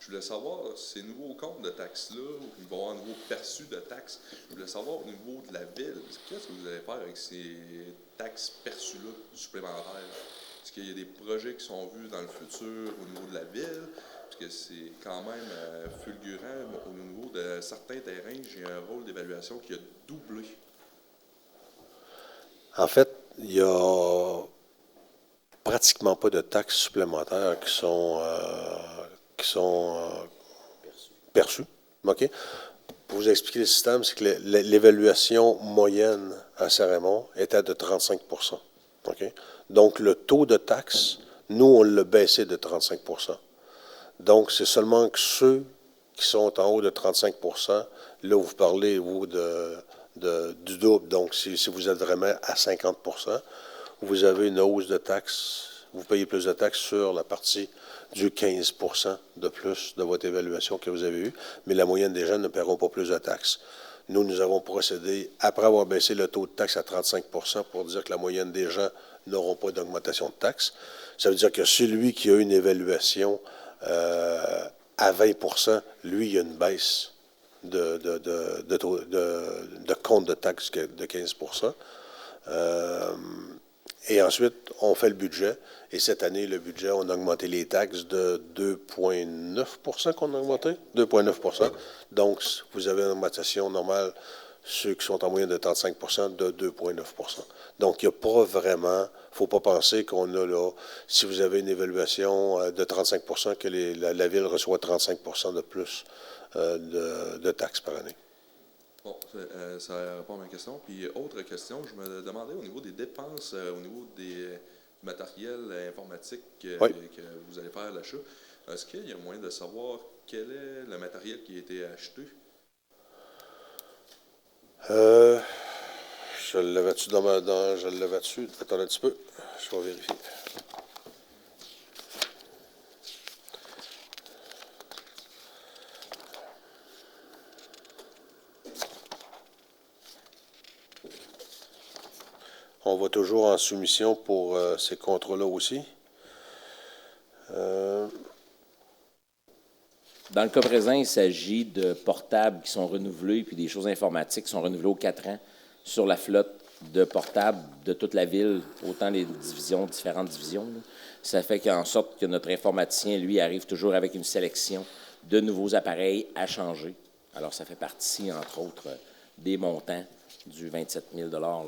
Speaker 11: Je voulais savoir, ces nouveaux comptes de taxes-là, ou ils vont avoir un nouveau perçu de taxes, je voulais savoir au niveau de la ville, qu'est-ce que vous allez faire avec ces taxes perçues-là supplémentaires? Est-ce qu'il y a des projets qui sont vus dans le futur au niveau de la ville? Parce que c'est quand même fulgurant au niveau de certains terrains. J'ai un rôle d'évaluation qui a doublé.
Speaker 1: En fait, il y a pratiquement pas de taxes supplémentaires qui sont perçues. OK? Pour vous expliquer le système, c'est que l'évaluation moyenne à Saint-Raymond était de 35 %. OK? Donc, le taux de taxe, nous, on l'a baissé de 35 %. Donc, c'est seulement que ceux qui sont en haut de 35 %, là, vous parlez, vous, du double. Donc, si vous êtes vraiment à 50 %, vous avez une hausse de taxes, vous payez plus de taxes sur la partie du 15 % de plus de votre évaluation que vous avez eue, mais la moyenne des gens ne paieront pas plus de taxes. Nous avons procédé, après avoir baissé le taux de taxe à 35 % pour dire que la moyenne des gens n'auront pas d'augmentation de taxes. Ça veut dire que celui qui a une évaluation à 20 %, lui, il y a une baisse de compte de taxes de 15 %. Et ensuite, on fait le budget. Et cette année, le budget, on a augmenté les taxes de 2,9 % qu'on a augmenté. 2,9 %. Donc, vous avez une augmentation normale, ceux qui sont en moyenne de 35 % de 2,9 %. Donc, il n'y a pas vraiment, il ne faut pas penser qu'on a là, si vous avez une évaluation de 35 % que la Ville reçoit 35 % de plus de taxes par année.
Speaker 11: Bon, ça répond à ma question. Puis, autre question, je me demandais au niveau des dépenses, au niveau du matériel informatique que vous allez faire à l'achat, est-ce qu'il y a moyen de savoir quel est le matériel qui a été acheté?
Speaker 1: Je l'avais-tu je l'avais-tu? Attendez un petit peu, je vais vérifier. On va toujours en soumission pour ces contrats-là aussi.
Speaker 2: Dans le cas présent, il s'agit de portables qui sont renouvelés, puis des choses informatiques qui sont renouvelées aux 4 ans sur la flotte de portables de toute la ville, autant les divisions, différentes divisions. Là. Ça fait qu'en sorte que notre informaticien, lui, arrive toujours avec une sélection de nouveaux appareils à changer. Alors, ça fait partie, entre autres, des montants du 27 000 là.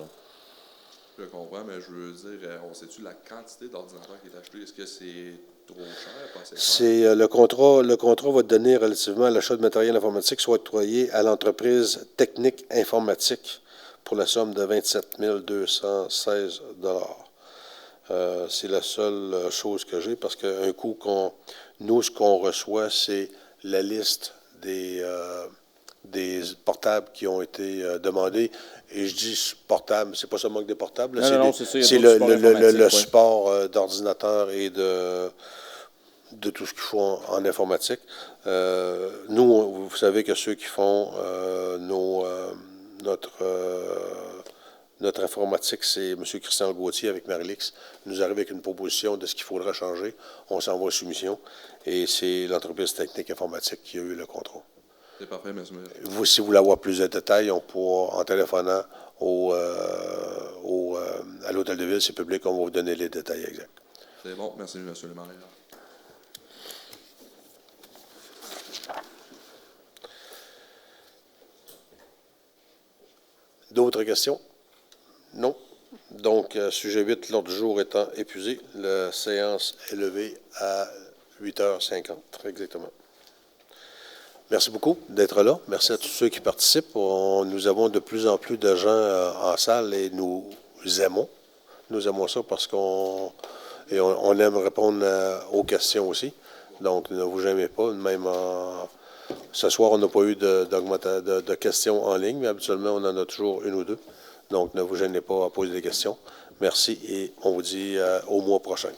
Speaker 11: Je comprends, mais je veux dire, on sait-tu la quantité d'ordinateurs qui est acheté? Est-ce que c'est trop cher, pas assez cher?
Speaker 1: C'est le contrat va donner relativement à l'achat de matériel informatique soit octroyé à l'entreprise technique informatique pour la somme de 27 216 $. C'est la seule chose que j'ai parce qu'un coup, nous, ce qu'on reçoit, c'est la liste des portables qui ont été demandés. Et je dis portable, c'est pas seulement que des portables, c'est le support d'ordinateur et de tout ce qu'il faut en informatique. Nous, vous savez que ceux qui font notre informatique, c'est M. Christian Gauthier avec Marilix. Il nous arrive avec une proposition de ce qu'il faudra changer. On s'en va à soumission. Et c'est l'entreprise technique informatique qui a eu le contrat.
Speaker 11: C'est parfait, M. Maire.
Speaker 1: Vous, si vous voulez avoir plus de détails, on pourra, en téléphonant à l'Hôtel de Ville, c'est public, on va vous donner les détails exacts.
Speaker 11: C'est bon, merci, M. le maire.
Speaker 1: D'autres questions? Non. Donc, sujet 8, l'ordre du jour étant épuisé, la séance est levée à 8h50, exactement. Merci beaucoup d'être là. Merci à tous ceux qui participent. Nous avons de plus en plus de gens en salle et nous aimons. Nous aimons ça parce qu'on aime répondre aux questions aussi. Donc, ne vous gênez pas. Même ce soir, on n'a pas eu de questions en ligne, mais habituellement, on en a toujours une ou deux. Donc, ne vous gênez pas à poser des questions. Merci et on vous dit au mois prochain.